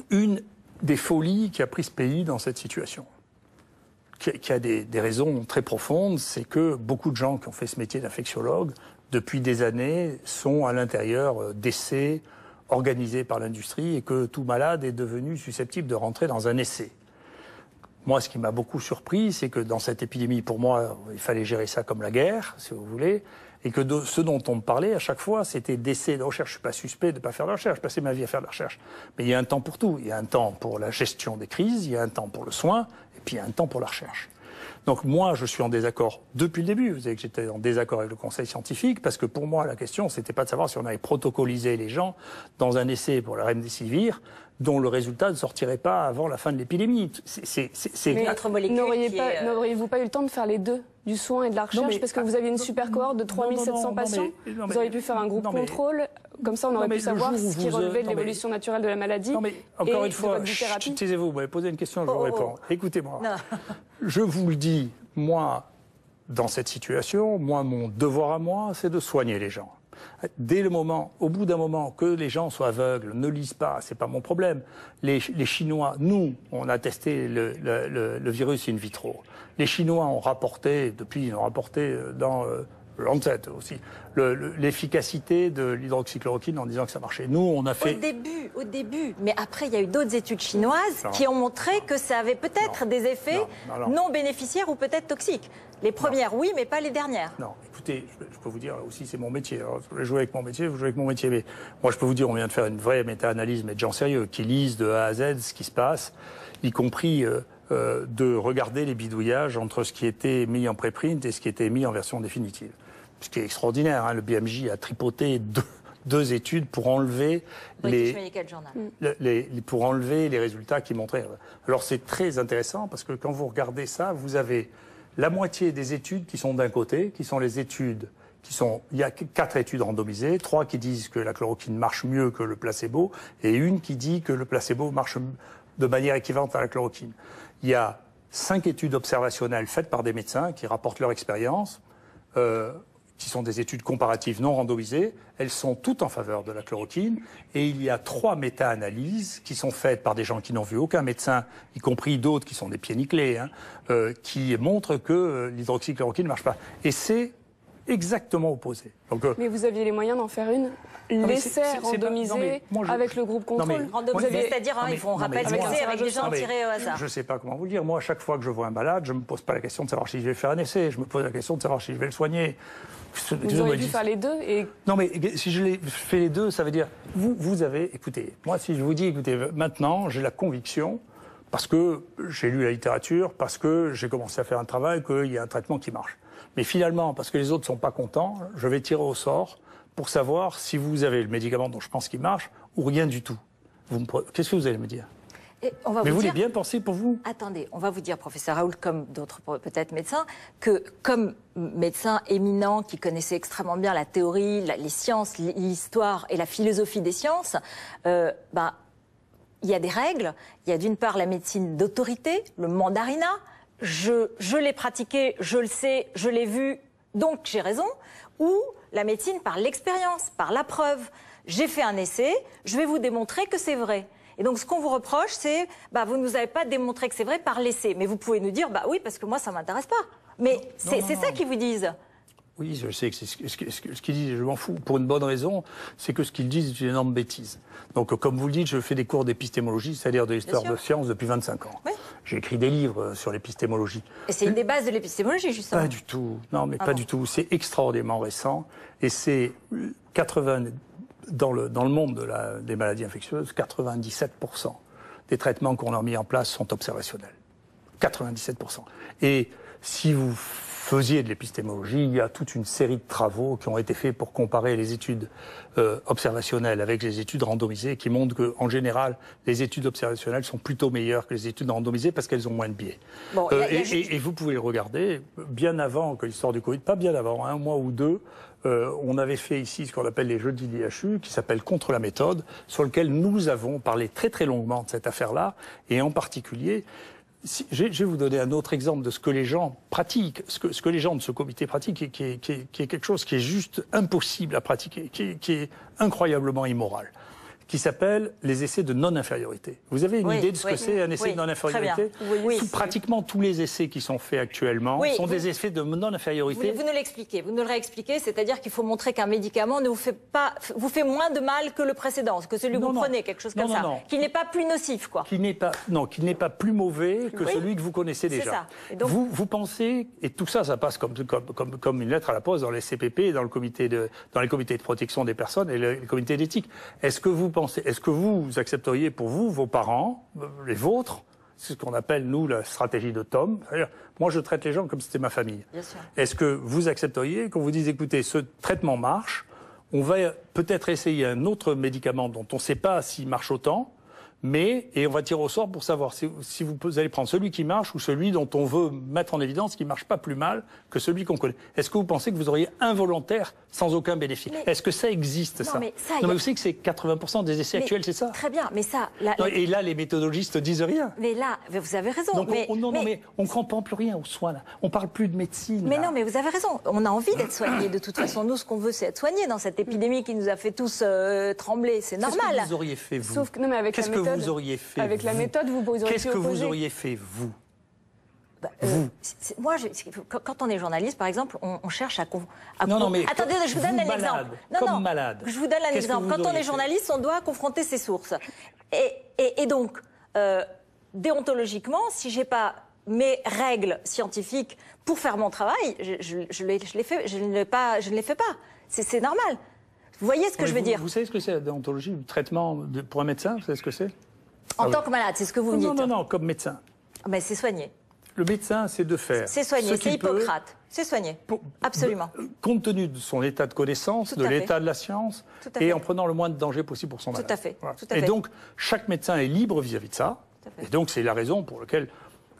une des folies qui a pris ce pays dans cette situation, qui a des raisons très profondes, c'est que beaucoup de gens qui ont fait ce métier d'infectiologue, depuis des années, sont à l'intérieur d'essais organisés par l'industrie et que tout malade est devenu susceptible de rentrer dans un essai. Moi, ce qui m'a beaucoup surpris, c'est que dans cette épidémie, pour moi, il fallait gérer ça comme la guerre, si vous voulez, et que ce dont on me parlait à chaque fois, c'était d'essais de recherche. Je ne suis pas suspect de ne pas faire de recherche, je passais ma vie à faire de la recherche. Mais il y a un temps pour tout. Il y a un temps pour la gestion des crises, il y a un temps pour le soin, et puis il y a un temps pour la recherche. Donc moi, je suis en désaccord depuis le début. Vous savez que j'étais en désaccord avec le Conseil scientifique, parce que pour moi, la question, c'était pas de savoir si on avait protocolisé les gens dans un essai pour la remdesivir, dont le résultat ne sortirait pas avant la fin de l'épidémie. Mais notre molécule n'auriez-vous pas eu le temps de faire les deux, du soin et de la recherche, parce que vous aviez une super cohorte de 3700 patients. Vous auriez pu faire un groupe contrôle, comme ça on aurait pu savoir ce qui relevait de l'évolution naturelle de la maladie. Non mais encore une fois, taisez-vous, vous m'avez posé une question, je vous réponds. Écoutez-moi, je vous le dis, moi, dans cette situation, mon devoir à moi, c'est de soigner les gens. Dès le moment, au bout d'un moment, que les gens soient aveugles, ne lisent pas, c'est pas mon problème. Les Chinois, nous, on a testé le virus in vitro. Les Chinois ont rapporté, ils ont rapporté dans Lancet aussi, l'efficacité de l'hydroxychloroquine en disant que ça marchait. Nous, on a fait... Au début, mais après, il y a eu d'autres études chinoises qui ont montré que ça avait peut-être des effets non bénéficiaires ou peut-être toxiques. Les premières, oui, mais pas les dernières. Non, écoutez, je peux vous dire aussi, c'est mon métier. Alors, je voulais jouer avec mon métier, vous jouez avec mon métier. Mais moi, je peux vous dire, on vient de faire une vraie méta-analyse, mais de gens sérieux, qui lisent de A à Z ce qui se passe, y compris de regarder les bidouillages entre ce qui était mis en préprint et ce qui était mis en version définitive. Ce qui est extraordinaire, hein, le BMJ a tripoté deux études pour enlever pour enlever les résultats qui montraient. Alors c'est très intéressant parce que quand vous regardez ça, vous avez la moitié des études qui sont d'un côté, qui sont les études il y a 4 études randomisées, 3 qui disent que la chloroquine marche mieux que le placebo et une qui dit que le placebo marche de manière équivalente à la chloroquine. Il y a 5 études observationnelles faites par des médecins qui rapportent leur expérience, qui sont des études comparatives non randomisées. Elles sont toutes en faveur de la chloroquine. Et il y a 3 méta-analyses qui sont faites par des gens qui n'ont vu aucun médecin, y compris d'autres qui sont des pieds nickelés, qui montrent que l'hydroxychloroquine ne marche pas. Et c'est exactement opposé. Donc, mais vous aviez les moyens d'en faire une l'essai randomisé avec le groupe contrôle. Randomisé, c'est-à-dire, on rappelle ce que c'est avec des gens tirés au hasard. Je ne sais pas comment vous le dire. Moi, à chaque fois que je vois un malade, je ne me pose pas la question de savoir si je vais faire un essai. Je me pose la question de savoir si je vais le soigner. Vous auriez dû faire les deux et... Non, mais si je fais les deux, ça veut dire... Vous avez... Écoutez, moi, si je vous dis, écoutez, maintenant, j'ai la conviction, parce que j'ai lu la littérature, parce que j'ai commencé à faire un travail, qu'il y a un traitement qui marche. Mais finalement, parce que les autres ne sont pas contents, je vais tirer au sort pour savoir si vous avez le médicament dont je pense qu'il marche ou rien du tout. Qu'est-ce que vous allez me dire? Mais vous l'avez bien pensé pour vous? Attendez, on va vous dire, professeur Raoult, comme d'autres peut-être médecins, que comme médecin éminent qui connaissait extrêmement bien la théorie, les sciences, l'histoire et la philosophie des sciences, il y a des règles. Il y a d'une part la médecine d'autorité, le mandarinat. Je l'ai pratiqué, je le sais, je l'ai vu, donc j'ai raison. Ou la médecine par l'expérience, par la preuve. J'ai fait un essai, je vais vous démontrer que c'est vrai. Et donc ce qu'on vous reproche, c'est vous ne nous avez pas démontré que c'est vrai par l'essai. Mais vous pouvez nous dire, oui, parce que moi, ça ne m'intéresse pas. Mais c'est ça qu'ils vous disent. Oui, je sais que c'est ce qu'ils disent, je m'en fous. Pour une bonne raison, c'est que ce qu'ils disent est une énorme bêtise. Donc, comme vous le dites, je fais des cours d'épistémologie, c'est-à-dire de l'histoire de science depuis 25 ans. Oui. J'ai écrit des livres sur l'épistémologie. Et c'est une des bases de l'épistémologie, justement. Pas du tout. Non, mais pas du tout. C'est extraordinairement récent. Et c'est 80, dans le monde des maladies infectieuses, 97% des traitements qu'on a mis en place sont observationnels. 97%. Et si vous faisiez de l'épistémologie, il y a toute une série de travaux qui ont été faits pour comparer les études observationnelles avec les études randomisées, qui montrent qu'en général, les études observationnelles sont plutôt meilleures que les études randomisées parce qu'elles ont moins de biais. Bon, et vous pouvez le regarder, bien avant que l'histoire du Covid, pas bien avant, un mois ou deux, on avait fait ici ce qu'on appelle les Jeux de l'IHU, qui s'appelle Contre la méthode, sur lequel nous avons parlé très très longuement de cette affaire-là, et en particulier... Je vais vous donner un autre exemple de ce que les gens pratiquent, ce que les gens de ce comité pratiquent, qui est quelque chose qui est juste impossible à pratiquer, qui est incroyablement immoral, qui s'appelle les essais de non-infériorité. Vous avez une idée de ce que c'est un essai de non-infériorité ? Pratiquement tous les essais qui sont faits actuellement sont des essais de non-infériorité. Vous nous l'expliquez, vous nous le réexpliquez, c'est-à-dire qu'il faut montrer qu'un médicament ne vous fait moins de mal que le précédent, que celui que vous prenez, quelque chose comme ça, qu'il n'est pas plus nocif, quoi. Qu'il n'est pas plus mauvais que celui que vous connaissez déjà. Ça. Et donc... vous pensez, et tout ça, ça passe comme une lettre à la poste dans les CPP, dans les comités de protection des personnes et les comités d'éthique. Est-ce que vous accepteriez pour vous, vos parents, les vôtres, c'est ce qu'on appelle, nous, la stratégie de Tom. C'est-à-dire, moi, je traite les gens comme si c'était ma famille. Est-ce que vous accepteriez qu'on vous dise, écoutez, ce traitement marche, on va peut-être essayer un autre médicament dont on ne sait pas s'il marche autant, et on va tirer au sort pour savoir si vous allez prendre celui qui marche ou celui dont on veut mettre en évidence qu'il ne marche pas plus mal que celui qu'on connaît. Est-ce que vous pensez que vous auriez involontaire sans aucun bénéfice ? Est-ce que ça existe, ça ? Mais vous savez que c'est 80% des essais actuels, c'est ça ? Très bien, mais ça... Et là, les méthodologistes disent rien. Mais là, vous avez raison. Donc, mais on ne comprend plus rien aux soins, là. On ne parle plus de médecine. Mais non, mais vous avez raison. On a envie d'être soignés. De toute façon, nous, ce qu'on veut, c'est être soignés dans cette épidémie qui nous a fait tous trembler. C'est normal. Qu'est-ce que vous auriez fait, vous ? Sauf que, non, mais avec vous auriez fait avec la méthode, vous auriez Qu'est-ce que vous auriez fait, vous ? Moi, quand on est journaliste, par exemple, on cherche à... Non, mais... Attendez, je vous donne un exemple. Malade. Je vous donne un exemple. Quand on est journaliste, on doit confronter ses sources. Et donc, déontologiquement, si je n'ai pas mes règles scientifiques pour faire mon travail, je ne les fais pas. C'est normal. Vous voyez ce que je veux dire ? Vous savez ce que c'est la déontologie, le traitement pour un médecin ? Vous savez ce que c'est ? En tant que malade, c'est ce que vous me dites. Non, comme médecin. Mais c'est soigné. Le médecin, c'est de faire. C'est soigné, c'est Hippocrate. C'est soigné. Absolument. Compte tenu de son état de connaissance, de l'état de la science, et en prenant le moins de danger possible pour son malade. Tout à fait. Voilà. Et donc, chaque médecin est libre vis-à-vis de ça. Et donc, c'est la raison pour laquelle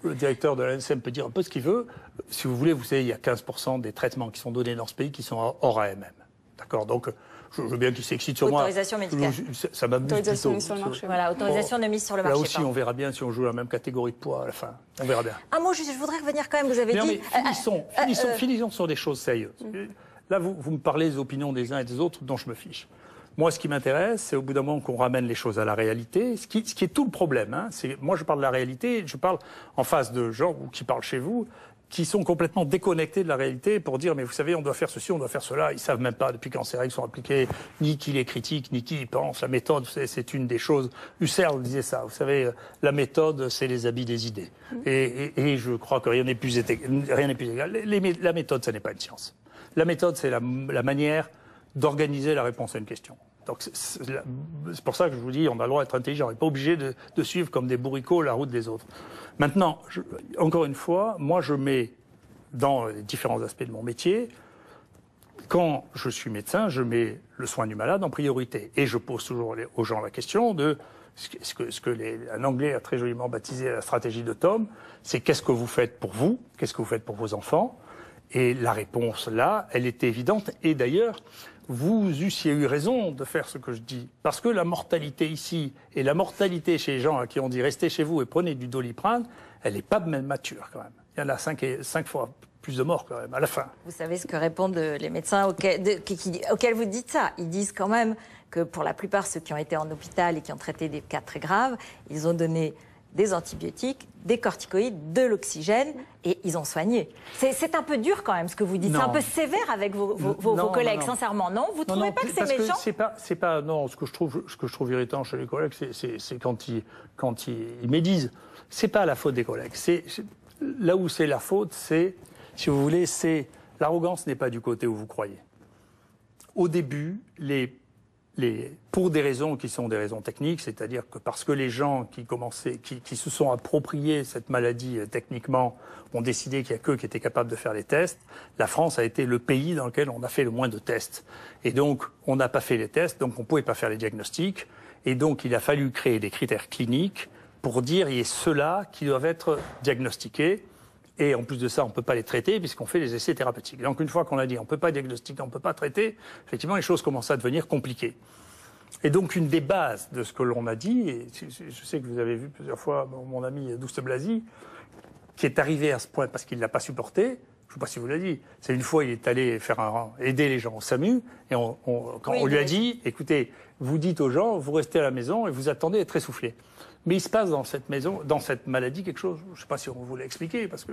le directeur de l'ANSM peut dire un peu ce qu'il veut. Si vous voulez, vous savez, il y a 15% des traitements qui sont donnés dans ce pays qui sont hors AMM. D'accord ? Donc, je veux bien qu'il s'excite sur moi. Autorisation médicale. Ça m'amuse plutôt. Autorisation de mise sur le marché. Voilà, autorisation de mise sur le marché. Là aussi, on verra bien si on joue la même catégorie de poids à la fin. On verra bien. Un mot, je voudrais revenir quand même, vous avez dit... Finissons sur des choses sérieuses. Là, vous me parlez des opinions des uns et des autres dont je me fiche. Moi, ce qui m'intéresse, c'est au bout d'un moment qu'on ramène les choses à la réalité. Ce qui est tout le problème. Moi, je parle de la réalité, je parle en face de gens qui parlent chez vous, qui sont complètement déconnectés de la réalité pour dire, mais vous savez, on doit faire ceci, on doit faire cela. Ils ne savent même pas, depuis quand ces règles sont appliquées, ni qui les critique, ni qui y pense. La méthode, c'est une des choses. Husserl disait ça. Vous savez, la méthode, c'est les habits des idées. Et je crois que rien n'est plus égal. La méthode, ça n'est pas une science. La méthode, c'est la manière d'organiser la réponse à une question. Donc c'est pour ça que je vous dis, on a le droit d'être intelligent. On n'est pas obligé de suivre comme des bourricots la route des autres. Maintenant, encore une fois, moi je mets dans les différents aspects de mon métier, quand je suis médecin, je mets le soin du malade en priorité. Et je pose toujours aux gens la question de ce que un Anglais a très joliment baptisé la stratégie de Tom, c'est qu'est-ce que vous faites pour vous, qu'est-ce que vous faites pour vos enfants. Et la réponse là, elle était évidente. Et d'ailleurs, vous eussiez eu raison de faire ce que je dis. Parce que la mortalité ici et la mortalité chez les gens à qui on dit restez chez vous et prenez du Doliprane, elle n'est pas même mature quand même. Il y en a 5 fois plus de morts quand même à la fin. Vous savez ce que répondent les médecins auxquels vous dites ça. Ils disent quand même que pour la plupart, ceux qui ont été en hôpital et qui ont traité des cas très graves, ils ont donné des antibiotiques, des corticoïdes, de l'oxygène, et ils ont soigné. C'est un peu dur quand même ce que vous dites. C'est un peu sévère avec vos collègues, sincèrement. Non, vous ne trouvez pas que c'est méchant? C'est pas non. Ce que je trouve irritant chez les collègues, c'est quand ils médisent. C'est pas la faute des collègues. Là où c'est la faute, c'est, si vous voulez, c'est l'arrogance n'est pas du côté où vous croyez. Au début, pour des raisons qui sont des raisons techniques, c'est-à-dire que parce que les gens qui se sont appropriés cette maladie techniquement ont décidé qu'il n'y a qu'eux qui étaient capables de faire les tests, la France a été le pays dans lequel on a fait le moins de tests. Et donc, on n'a pas fait les tests, donc on ne pouvait pas faire les diagnostics. Et donc, il a fallu créer des critères cliniques pour dire il y a ceux-là qui doivent être diagnostiqués. Et en plus de ça, on ne peut pas les traiter puisqu'on fait les essais thérapeutiques. Donc une fois qu'on a dit on ne peut pas diagnostiquer, on ne peut pas traiter, effectivement les choses commencent à devenir compliquées. Et donc une des bases de ce que l'on a dit, et je sais que vous avez vu plusieurs fois mon ami Douste Blazy, qui est arrivé à ce point parce qu'il ne l'a pas supporté, je ne sais pas si vous l'avez dit, c'est une fois il est allé aider les gens au SAMU, et quand on lui a dit, écoutez, vous dites aux gens, vous restez à la maison et vous attendez à être essoufflé. Mais il se passe dans cette maladie, quelque chose, je ne sais pas si on vous l'a expliqué, parce que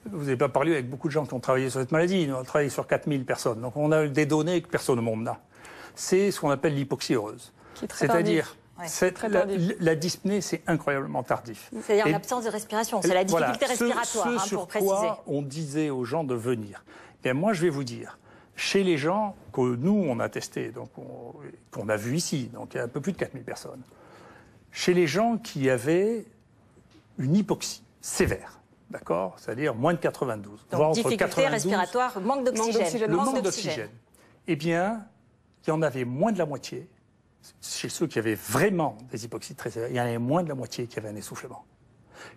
vous n'avez pas parlé avec beaucoup de gens qui ont travaillé sur cette maladie. Nous, on a travaillé sur 4000 personnes. Donc on a des données que personne au monde n'a. C'est ce qu'on appelle l'hypoxie heureuse. C'est-à-dire, la dyspnée, c'est incroyablement tardif. C'est-à-dire l'absence de respiration, c'est la difficulté respiratoire, pour préciser. Quoi on disait aux gens de venir. Bien, moi, je vais vous dire, chez les gens que nous, on a testés, donc qu'on a vu ici, donc il y a un peu plus de 4000 personnes, chez les gens qui avaient une hypoxie sévère, d'accord, c'est-à-dire moins de 92, donc, voire difficulté respiratoire, manque d'oxygène. Le manque d'oxygène. Eh bien, il y en avait moins de la moitié, chez ceux qui avaient vraiment des hypoxies très sévères, il y en avait moins de la moitié qui avaient un essoufflement.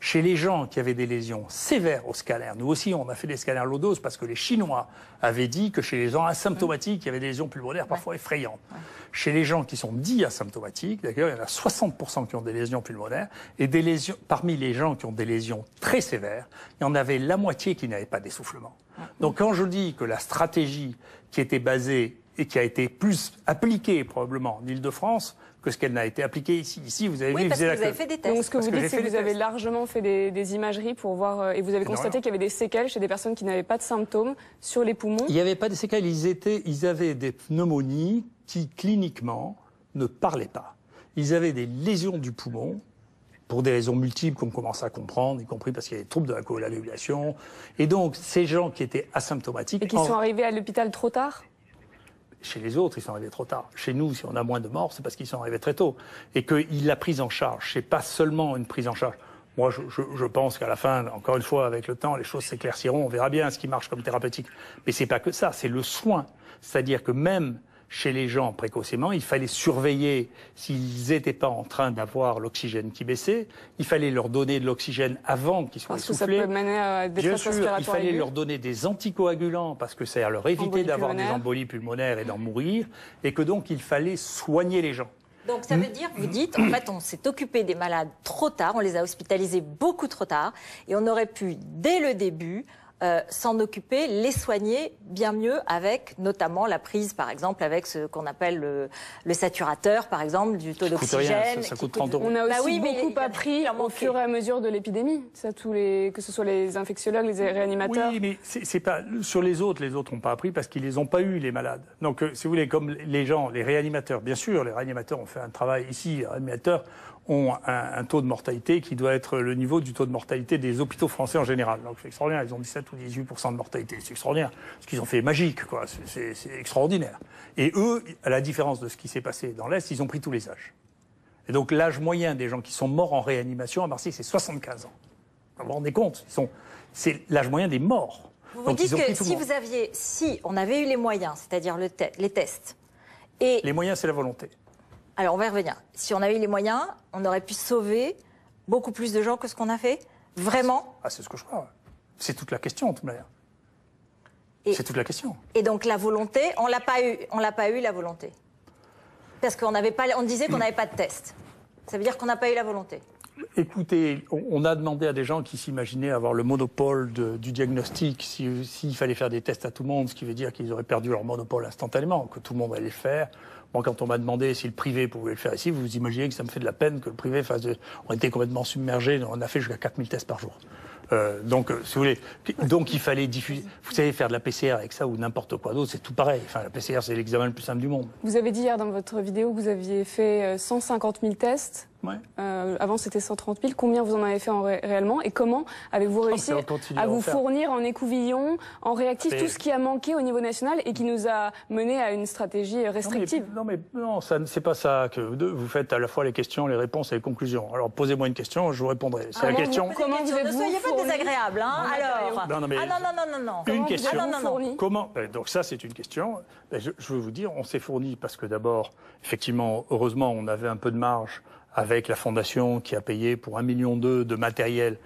Chez les gens qui avaient des lésions sévères au scalaire, nous aussi on a fait des scalaires low dose parce que les Chinois avaient dit que chez les gens asymptomatiques, il y avait des lésions pulmonaires parfois effrayantes. Chez les gens qui sont dits asymptomatiques, d'ailleurs, il y en a 60% qui ont des lésions pulmonaires, et parmi les gens qui ont des lésions très sévères, il y en avait la moitié qui n'avaient pas d'essoufflement. Donc quand je dis que la stratégie qui était basée et qui a été plus appliquée probablement en Île-de-France que ce qu'elle n'a été appliquée ici. Ici, vous avez vu, parce que vous avez fait des tests. Donc ce que vous dites, c'est que vous avez largement fait des imageries pour voir, et vous avez constaté qu'il y avait des séquelles chez des personnes qui n'avaient pas de symptômes sur les poumons. Il n'y avait pas de séquelles, ils avaient des pneumonies qui, cliniquement, ne parlaient pas. Ils avaient des lésions du poumon, pour des raisons multiples qu'on commence à comprendre, y compris parce qu'il y a des troubles de la coagulation. Et donc, ces gens qui étaient asymptomatiques... Et qui sont arrivés à l'hôpital trop tard ? Chez les autres, ils sont arrivés trop tard. Chez nous, si on a moins de morts, c'est parce qu'ils sont arrivés très tôt. Et que la prise en charge, c'est pas seulement une prise en charge. Moi, je pense qu'à la fin, encore une fois, avec le temps, les choses s'éclairciront. On verra bien ce qui marche comme thérapeutique. Mais c'est pas que ça, c'est le soin. C'est-à-dire que même chez les gens précocement, il fallait surveiller s'ils n'étaient pas en train d'avoir l'oxygène qui baissait. Il fallait leur donner de l'oxygène avant qu'ils soient essoufflés. Parce que ça peut mener à des détresse respiratoire. Il fallait leur donner des anticoagulants parce que ça allait leur éviter d'avoir des embolies pulmonaires et d'en mourir. Et que donc, il fallait soigner les gens. Donc ça veut dire, vous dites, en fait, on s'est occupé des malades trop tard, on les a hospitalisés beaucoup trop tard, et on aurait pu, dès le début, s'en occuper, les soigner bien mieux avec notamment la prise, par exemple, avec ce qu'on appelle le saturateur, par exemple, du taux d'oxygène. Ça coûte 30 €. On a aussi beaucoup appris au fur et à mesure de l'épidémie, que ce soit les infectiologues, les réanimateurs. Oui, mais c'est pas sur les autres n'ont pas appris parce qu'ils les ont pas eu, les malades. Donc, si vous voulez, comme les gens, les réanimateurs, bien sûr, les réanimateurs ont fait un travail ici, les réanimateurs ont un taux de mortalité qui doit être le niveau du taux de mortalité des hôpitaux français en général. Donc c'est extraordinaire, ils ont 17 ou 18% de mortalité. C'est extraordinaire. Ce qu'ils ont fait est magique, quoi. C'est extraordinaire. Et eux, à la différence de ce qui s'est passé dans l'Est, ils ont pris tous les âges. Et donc l'âge moyen des gens qui sont morts en réanimation à Marseille, c'est 75 ans. Vous vous rendez compte? C'est l'âge moyen des morts. Vous vous dites que si on avait eu les moyens, c'est-à-dire les tests, et... Les moyens, c'est la volonté. Alors, on va y revenir. Si on avait eu les moyens, on aurait pu sauver beaucoup plus de gens que ce qu'on a fait? Vraiment? C'est ce que je crois. C'est toute la question, de toute manière. C'est toute la question. Et donc, la volonté, on l'a pas eu, la volonté. Parce qu'on disait qu'on n'avait pas de test. Ça veut dire qu'on n'a pas eu la volonté. Écoutez, on a demandé à des gens qui s'imaginaient avoir le monopole du diagnostic s'il fallait faire des tests à tout le monde, ce qui veut dire qu'ils auraient perdu leur monopole instantanément, que tout le monde allait le faire. Moi, quand on m'a demandé si le privé pouvait le faire ici, vous imaginez que ça me fait de la peine que le privé fasse... On était complètement submergés, on a fait jusqu'à 4000 tests par jour. Donc, si vous voulez, donc il fallait diffuser. Vous savez, faire de la PCR avec ça ou n'importe quoi d'autre, c'est tout pareil. Enfin, la PCR, c'est l'examen le plus simple du monde. Vous avez dit hier dans votre vidéo que vous aviez fait 150 000 tests. Ouais. Avant, c'était 130 000. Combien vous en avez fait réellement? Et comment avez-vous réussi à vous fournir en écouvillon, en réactif, tout ce qui a manqué au niveau national et qui nous a mené à une stratégie restrictive? Non, c'est pas ça que vous faites à la fois les questions, les réponses et les conclusions. Alors, posez-moi une question, je vous répondrai. C'est la question. Comment vous êtes-vous fourni? Ne soyez pas désagréable, hein. Alors. Non. Une question. Comment? Donc ça, c'est une question. Je veux vous dire, on s'est fourni parce que d'abord, effectivement, heureusement, on avait un peu de marge avec la Fondation qui a payé pour 1,2 million de matériel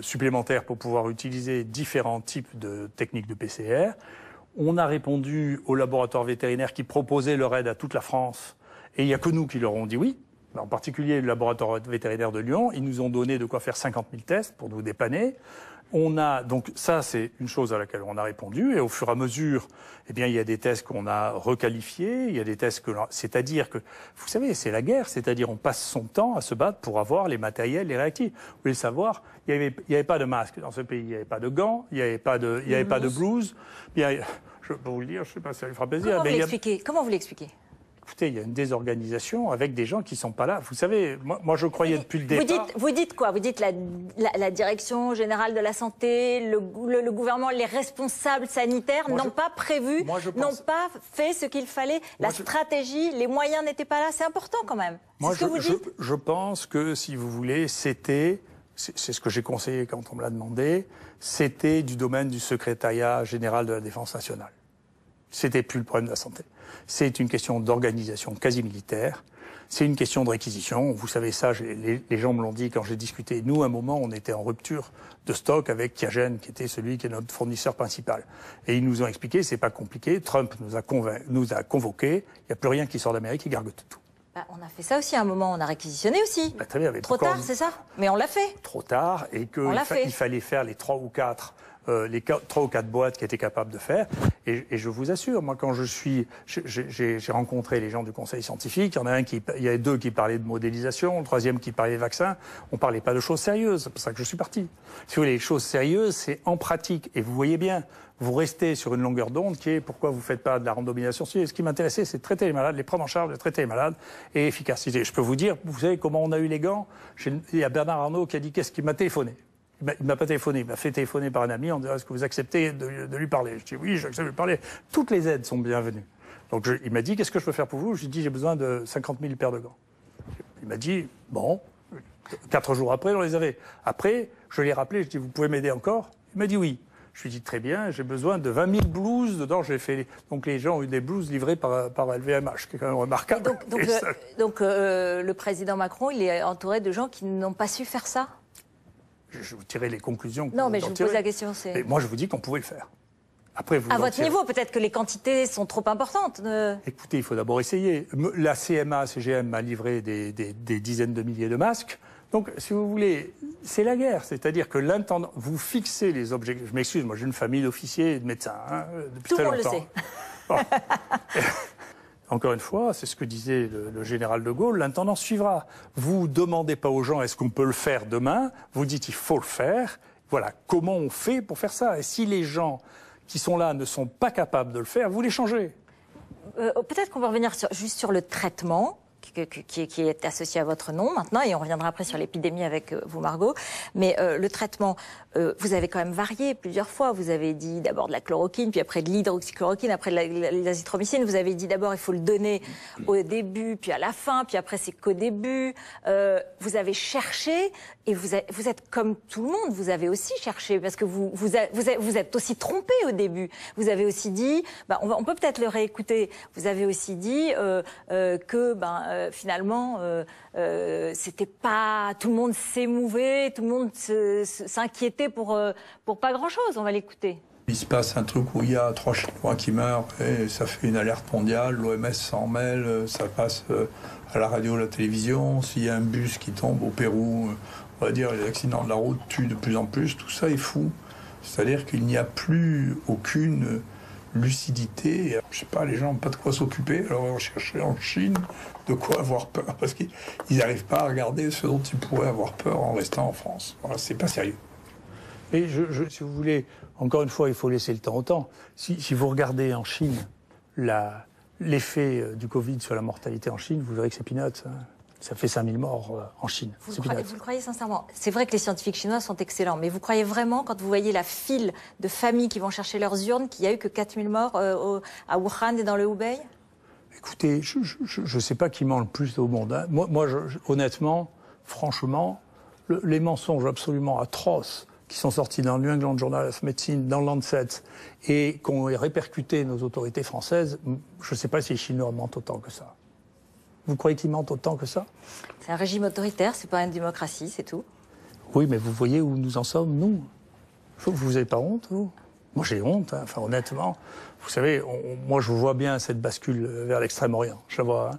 supplémentaire pour pouvoir utiliser différents types de techniques de PCR. On a répondu aux laboratoires vétérinaires qui proposaient leur aide à toute la France. Et il n'y a que nous qui leur ont dit oui. En particulier le laboratoire vétérinaire de Lyon. Ils nous ont donné de quoi faire 50 000 tests pour nous dépanner. Donc ça, c'est une chose à laquelle on a répondu. Et au fur et à mesure, eh bien, il y a des tests qu'on a requalifiés. Il y a des tests c'est-à-dire que, vous savez, c'est la guerre. C'est-à-dire, on passe son temps à se battre pour avoir les matériels, les réactifs. Vous voulez le savoir, il n'y avait pas de masque dans ce pays. Il n'y avait pas de gants. Il n'y avait pas de blouse. Je peux vous le dire, je ne sais pas si ça lui fera plaisir. Comment vous l'expliquez? Écoutez, il y a une désorganisation avec des gens qui ne sont pas là. Vous savez, moi je croyais depuis le départ... Vous dites quoi? Vous dites la Direction générale de la santé, le gouvernement, les responsables sanitaires n'ont pas prévu, n'ont pas fait ce qu'il fallait. La stratégie, les moyens n'étaient pas là. C'est important quand même. Je pense que, si vous voulez, c'est ce que j'ai conseillé quand on me l'a demandé, c'était du domaine du secrétariat général de la Défense nationale. C'était plus le problème de la santé. C'est une question d'organisation quasi militaire. C'est une question de réquisition. Vous savez ça, les gens me l'ont dit quand j'ai discuté. Nous, à un moment, on était en rupture de stock avec Qiagen, qui était celui qui est notre fournisseur principal. Et ils nous ont expliqué, c'est pas compliqué. Trump nous a convoqués. Il n'y a plus rien qui sort d'Amérique, il gargote tout. On a fait ça aussi à un moment, on a réquisitionné aussi. Très bien, trop tard, c'est ça? Mais on l'a fait. Trop tard, et qu'il fallait faire les 3 ou 4 boîtes qui étaient capables de faire. Et je vous assure, moi, quand j'ai rencontré les gens du conseil scientifique, il y avait 2 qui parlaient de modélisation, le 3e qui parlait de vaccins. On parlait pas de choses sérieuses. C'est pour ça que je suis parti. Si vous voulez, les choses sérieuses, c'est en pratique. Et vous voyez bien, vous restez sur une longueur d'onde qui est pourquoi vous faites pas de la randomisation. Ce qui m'intéressait, c'est de traiter les malades, les prendre en charge, de traiter les malades et efficacité. Je peux vous dire, vous savez comment on a eu les gants? Il y a Bernard Arnault qui a dit qu'est-ce qu'il m'a téléphoné. Il m'a pas téléphoné, il m'a fait téléphoner par un ami en disant est-ce que vous acceptez de lui parler? Je dis oui, j'accepte de lui parler. Toutes les aides sont bienvenues. Donc il m'a dit qu'est-ce que je peux faire pour vous? Je lui ai dit j'ai besoin de 50 000 paires de gants. Il m'a dit bon, 4 jours après on les avait. Après je l'ai rappelé, je lui ai dit vous pouvez m'aider encore? Il m'a dit oui. Je lui ai dit très bien, j'ai besoin de 20 000 blouses. Dedans, donc les gens ont eu des blouses livrées par LVMH, ce qui est quand même remarquable. Donc le président Macron, il est entouré de gens qui n'ont pas su faire ça? Je vous tirerai les conclusions. Non, mais je vous pose la question. Mais moi, je vous dis qu'on pouvait le faire. Après, à votre niveau, peut-être que les quantités sont trop importantes. Écoutez, il faut d'abord essayer. La CGM m'a livré des dizaines de milliers de masques. Donc, si vous voulez, c'est la guerre. C'est-à-dire que l'intendant, vous fixez les objectifs. Je m'excuse, moi j'ai une famille d'officiers et de médecins depuis très longtemps. Tout le monde le sait. Bon. Encore une fois, c'est ce que disait le général de Gaulle, l'intendant suivra. Vous demandez pas aux gens est-ce qu'on peut le faire demain, vous dites il faut le faire. Voilà, comment on fait pour faire ça? Et si les gens qui sont là ne sont pas capables de le faire, vous les changez. Peut-être qu'on va revenir juste sur le traitement qui est associé à votre nom maintenant, et on reviendra après sur l'épidémie avec vous, Margot. Mais le traitement, vous avez quand même varié plusieurs fois. Vous avez dit d'abord de la chloroquine, puis après de l'hydroxychloroquine, après de l'azithromycine. Vous avez dit d'abord il faut le donner au début, puis à la fin, puis après c'est qu'au début. Vous avez cherché, et vous êtes comme tout le monde, vous avez aussi cherché, parce que vous êtes aussi trompé au début. Vous avez aussi dit, on peut peut-être le réécouter, vous avez aussi dit que finalement, c'était pas... Tout le monde s'émouvait, tout le monde s'inquiétait pour pas grand-chose. On va l'écouter. Il se passe un truc où il y a 3 Chinois qui meurent et ça fait une alerte mondiale, l'OMS s'en mêle, ça passe à la radio, à la télévision. S'il y a un bus qui tombe au Pérou, on va dire les accidents de la route tuent de plus en plus, tout ça est fou. C'est-à-dire qu'il n'y a plus aucune lucidité. Je sais pas, les gens n'ont pas de quoi s'occuper, alors on va chercher en Chine de quoi avoir peur, parce qu'ils n'arrivent pas à regarder ce dont ils pourraient avoir peur en restant en France. Voilà, c'est pas sérieux. Et si vous voulez, encore une fois, il faut laisser le temps au temps. Si vous regardez en Chine l'effet du Covid sur la mortalité en Chine, vous verrez que c'est peanuts. Ça fait 5000 morts en Chine. Vous le croyez sincèrement? C'est vrai que les scientifiques chinois sont excellents, mais vous croyez vraiment, quand vous voyez la file de familles qui vont chercher leurs urnes, qu'il n'y a eu que 4000 morts à Wuhan et dans le Hubei? Écoutez, je ne sais pas qui ment le plus au monde. Hein. Moi honnêtement, franchement, les mensonges absolument atroces qui sont sortis dans le New England Journal of Medicine, dans le Lancet, et qu'ont répercuté nos autorités françaises, je ne sais pas si les Chinois mentent autant que ça. Vous croyez qu'ils mentent autant que ça? C'est un régime autoritaire, c'est pas une démocratie, c'est tout. Oui, mais vous voyez où nous en sommes, nous. Vous n'avez pas honte, vous? Moi, j'ai honte, hein. Enfin, honnêtement. Vous savez, moi, je vois bien cette bascule vers l'Extrême-Orient, je la vois. Hein.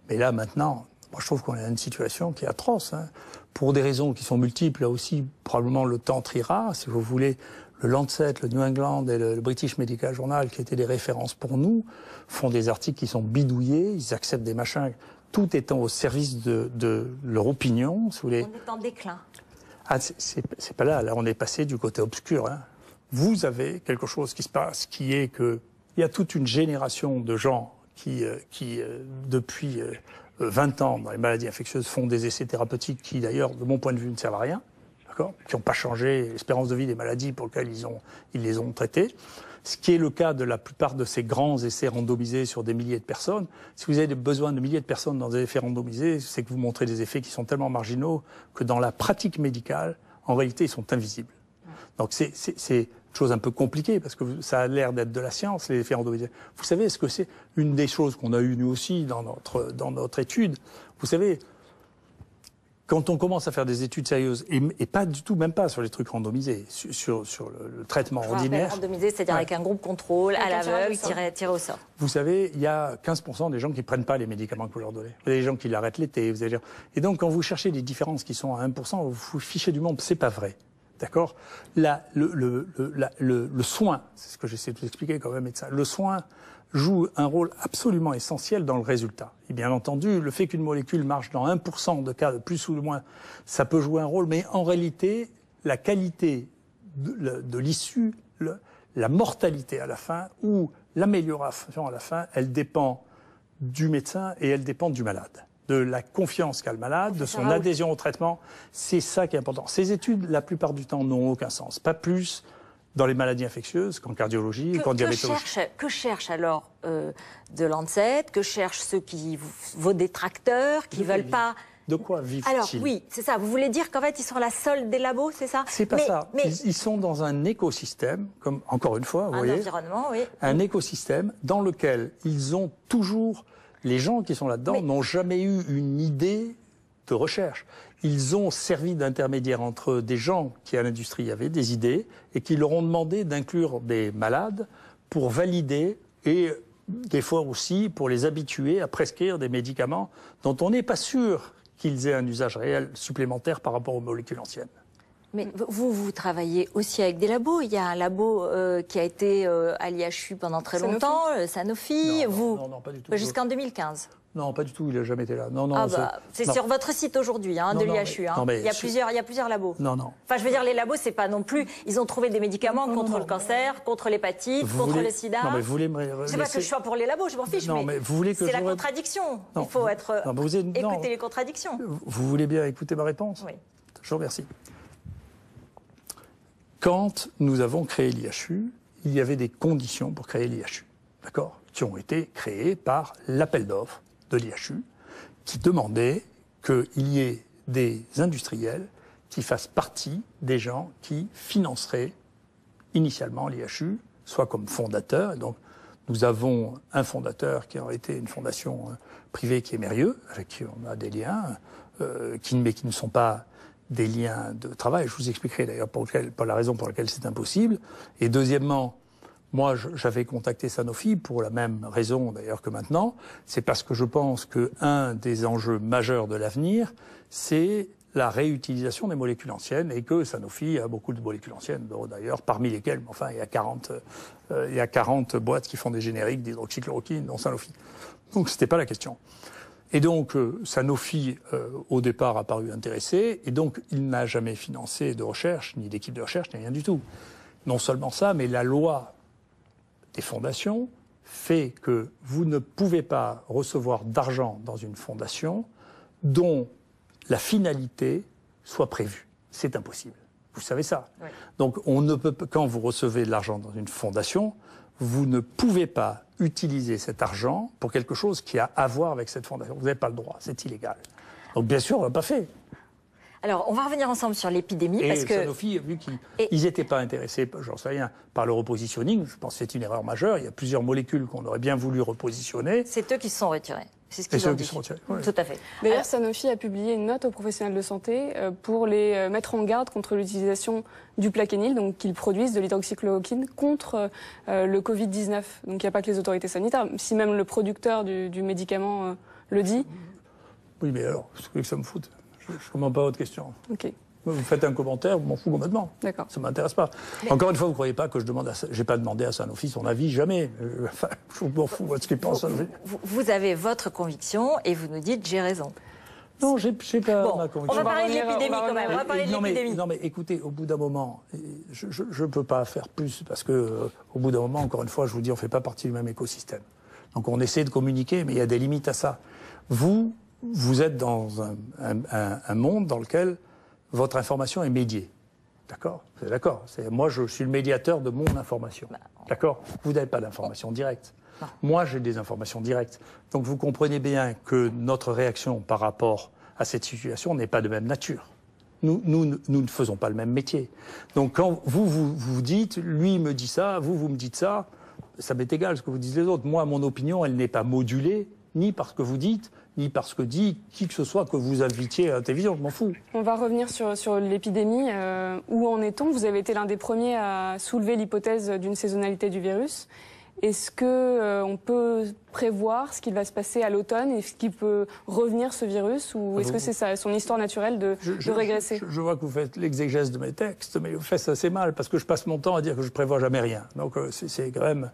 Mais là, maintenant, moi, je trouve qu'on est dans une situation qui est atroce. Hein. Pour des raisons qui sont multiples, là aussi, probablement le temps triera, si vous voulez. Le Lancet, le New England et le British Medical Journal, qui étaient des références pour nous, font des articles qui sont bidouillés, ils acceptent des machins, tout étant au service de leur opinion. Si vous voulez. On est en déclin. Ah, c'est pas là. Là, on est passé du côté obscur. Hein. Vous avez quelque chose qui se passe, qui est que il y a toute une génération de gens qui depuis 20 ans, dans les maladies infectieuses, font des essais thérapeutiques qui, d'ailleurs, de mon point de vue, ne servent à rien. Qui n'ont pas changé l'espérance de vie des maladies pour lesquelles ils les ont traitées. Ce qui est le cas de la plupart de ces grands essais randomisés sur des milliers de personnes. Si vous avez besoin de milliers de personnes dans des effets randomisés, c'est que vous montrez des effets qui sont tellement marginaux que dans la pratique médicale, en réalité, ils sont invisibles. Donc c'est une chose un peu compliquée parce que ça a l'air d'être de la science, les effets randomisés. Vous savez ce que c'est? Une des choses qu'on a eues nous aussi dans notre étude, vous savez, quand on commence à faire des études sérieuses, et pas du tout, même pas sur les trucs randomisés, sur le traitement ordinaire. Randomisé, c'est-à-dire avec un groupe contrôle, à l'aveugle, tiré au sort. Vous savez, il y a 15% des gens qui ne prennent pas les médicaments que vous leur donnez. Vous avez des gens qui l'arrêtent l'été. Et donc, quand vous cherchez des différences qui sont à 1%, vous vous fichez du monde. C'est pas vrai. D'accord? Le soin, c'est ce que j'essaie de vous expliquer quand même, médecin, le soin joue un rôle absolument essentiel dans le résultat. Et bien entendu, le fait qu'une molécule marche dans 1% de cas de plus ou de moins, ça peut jouer un rôle, mais en réalité, la qualité de l'issue, la mortalité à la fin ou l'amélioration à la fin, elle dépend du médecin et elle dépend du malade. De la confiance qu'a le malade, de son adhésion au traitement, c'est ça qui est important. Ces études, la plupart du temps, n'ont aucun sens. Pas plus dans les maladies infectieuses qu'en cardiologie, qu'en diabétologie. Que cherchent alors de Lancet, que cherchent vos détracteurs qui ne veulent pas... De quoi vivent-ils? Alors oui, c'est ça. Vous voulez dire qu'en fait, ils sont à la solde des labos, c'est ça? C'est pas ça. Mais ils sont dans un écosystème, comme encore une fois, vous voyez, environnement, oui. Un écosystème dans lequel ils ont toujours... Les gens qui sont là-dedans n'ont jamais eu une idée de recherche. Ils ont servi d'intermédiaire entre des gens qui, à l'industrie, avaient des idées et qui leur ont demandé d'inclure des malades pour valider et des fois aussi pour les habituer à prescrire des médicaments dont on n'est pas sûr qu'ils aient un usage réel supplémentaire par rapport aux molécules anciennes. Mais vous travaillez aussi avec des labos. Il y a un labo qui a été à l'IHU pendant très longtemps, Sanofi. Non, pas du tout. Jusqu'en 2015. Non, pas du tout, il n'a jamais été là. Non, c'est sur votre site aujourd'hui, de l'IHU. Il y a plusieurs labos. Non. Enfin, je veux dire, les labos, c'est pas non plus... Ils ont trouvé des médicaments contre le cancer, contre l'hépatite, contre le sida. Non, mais vous voulez me... C'est pas que je sois pour les labos, je m'en fiche, mais vous voulez que c'est la contradiction. Il faut écouter les contradictions. Vous voulez bien écouter ma réponse? Oui. Je vous remercie. Quand nous avons créé l'IHU, il y avait des conditions pour créer l'IHU, d'accord, qui ont été créées par l'appel d'offres de l'IHU, qui demandait qu'il y ait des industriels qui fassent partie des gens qui financeraient initialement l'IHU, soit comme fondateur. Et donc, nous avons un fondateur qui a été une fondation privée qui est Mérieux, avec qui on a des liens, mais qui ne sont pas des liens de travail. Je vous expliquerai d'ailleurs pour la raison pour laquelle c'est impossible. Et deuxièmement, moi, j'avais contacté Sanofi pour la même raison d'ailleurs que maintenant. C'est parce que je pense qu'un des enjeux majeurs de l'avenir, c'est la réutilisation des molécules anciennes et que Sanofi a beaucoup de molécules anciennes, d'ailleurs, parmi lesquelles, enfin, il y a 40 boîtes qui font des génériques d'hydroxychloroquine, dont Sanofi. Donc, c'était pas la question. Et donc, Sanofi, au départ, a paru intéressé, et donc, il n'a jamais financé de recherche, ni d'équipe de recherche, ni rien du tout. Non seulement ça, mais la loi des fondations fait que vous ne pouvez pas recevoir d'argent dans une fondation dont la finalité soit prévue. C'est impossible. Vous savez ça. Oui. Donc, on ne peut, quand vous recevez de l'argent dans une fondation, vous ne pouvez pas utiliser cet argent pour quelque chose qui a à voir avec cette fondation. Vous n'avez pas le droit, c'est illégal. Donc, bien sûr, on l'a pas fait. Alors, on va revenir ensemble sur l'épidémie. Et parce que Sanofi, vu qu'ils n'étaient pas intéressés, j'en sais rien, par le repositioning, je pense que c'est une erreur majeure. Il y a plusieurs molécules qu'on aurait bien voulu repositionner. C'est eux qui se sont retirés. C'est ce qu'ils ont dit. Oui. Tout à fait. D'ailleurs, Sanofi a publié une note aux professionnels de santé pour les mettre en garde contre l'utilisation du plaquenil, donc qu'ils produisent de l'hydroxychloroquine contre le Covid-19. Donc il n'y a pas que les autorités sanitaires, si même le producteur du médicament le dit. Oui, mais alors, ce que ça me fout, je ne comprends pas votre question. Ok. Vous faites un commentaire, je m'en fous complètement. D'accord. Ça ne m'intéresse pas. Mais... Encore une fois, vous ne croyez pas que je demande j'ai pas demandé à Sanofi son avis, jamais. Enfin, je m'en fous de ce qu'il pense. Vous avez votre conviction et vous nous dites j'ai raison. Non, j'ai pas ma conviction. On va parler de l'épidémie quand même. On va parler de l'épidémie. Non, mais écoutez, au bout d'un moment, je ne peux pas faire plus parce que, au bout d'un moment, encore une fois, je vous dis, on ne fait pas partie du même écosystème. Donc on essaie de communiquer, mais il y a des limites à ça. Vous êtes dans un monde dans lequel votre information est médiée. D'accord ? Vous êtes d'accord ? Moi, je suis le médiateur de mon information. D'accord ? Vous n'avez pas d'information directe. Non. Moi, j'ai des informations directes. Donc, vous comprenez bien que notre réaction par rapport à cette situation n'est pas de même nature. Nous ne faisons pas le même métier. Donc, quand vous dites, lui me dit ça, vous me dites ça, ça m'est égal ce que vous disent les autres. Moi, mon opinion, elle n'est pas modulée, ni par ce que vous dites, ni parce que dit qui que ce soit que vous invitiez à la télévision, je m'en fous. On va revenir sur l'épidémie. Où en est-on ? Vous avez été l'un des premiers à soulever l'hypothèse d'une saisonnalité du virus. Est-ce qu'on peut prévoir ce qu'il va se passer à l'automne? Est-ce qu'il peut revenir ce virus? Ou est-ce que c'est son histoire naturelle de régresser? Je vois que vous faites l'exégèse de mes textes, mais vous faites ça assez mal, parce que je passe mon temps à dire que je prévois jamais rien. Donc c'est quand même...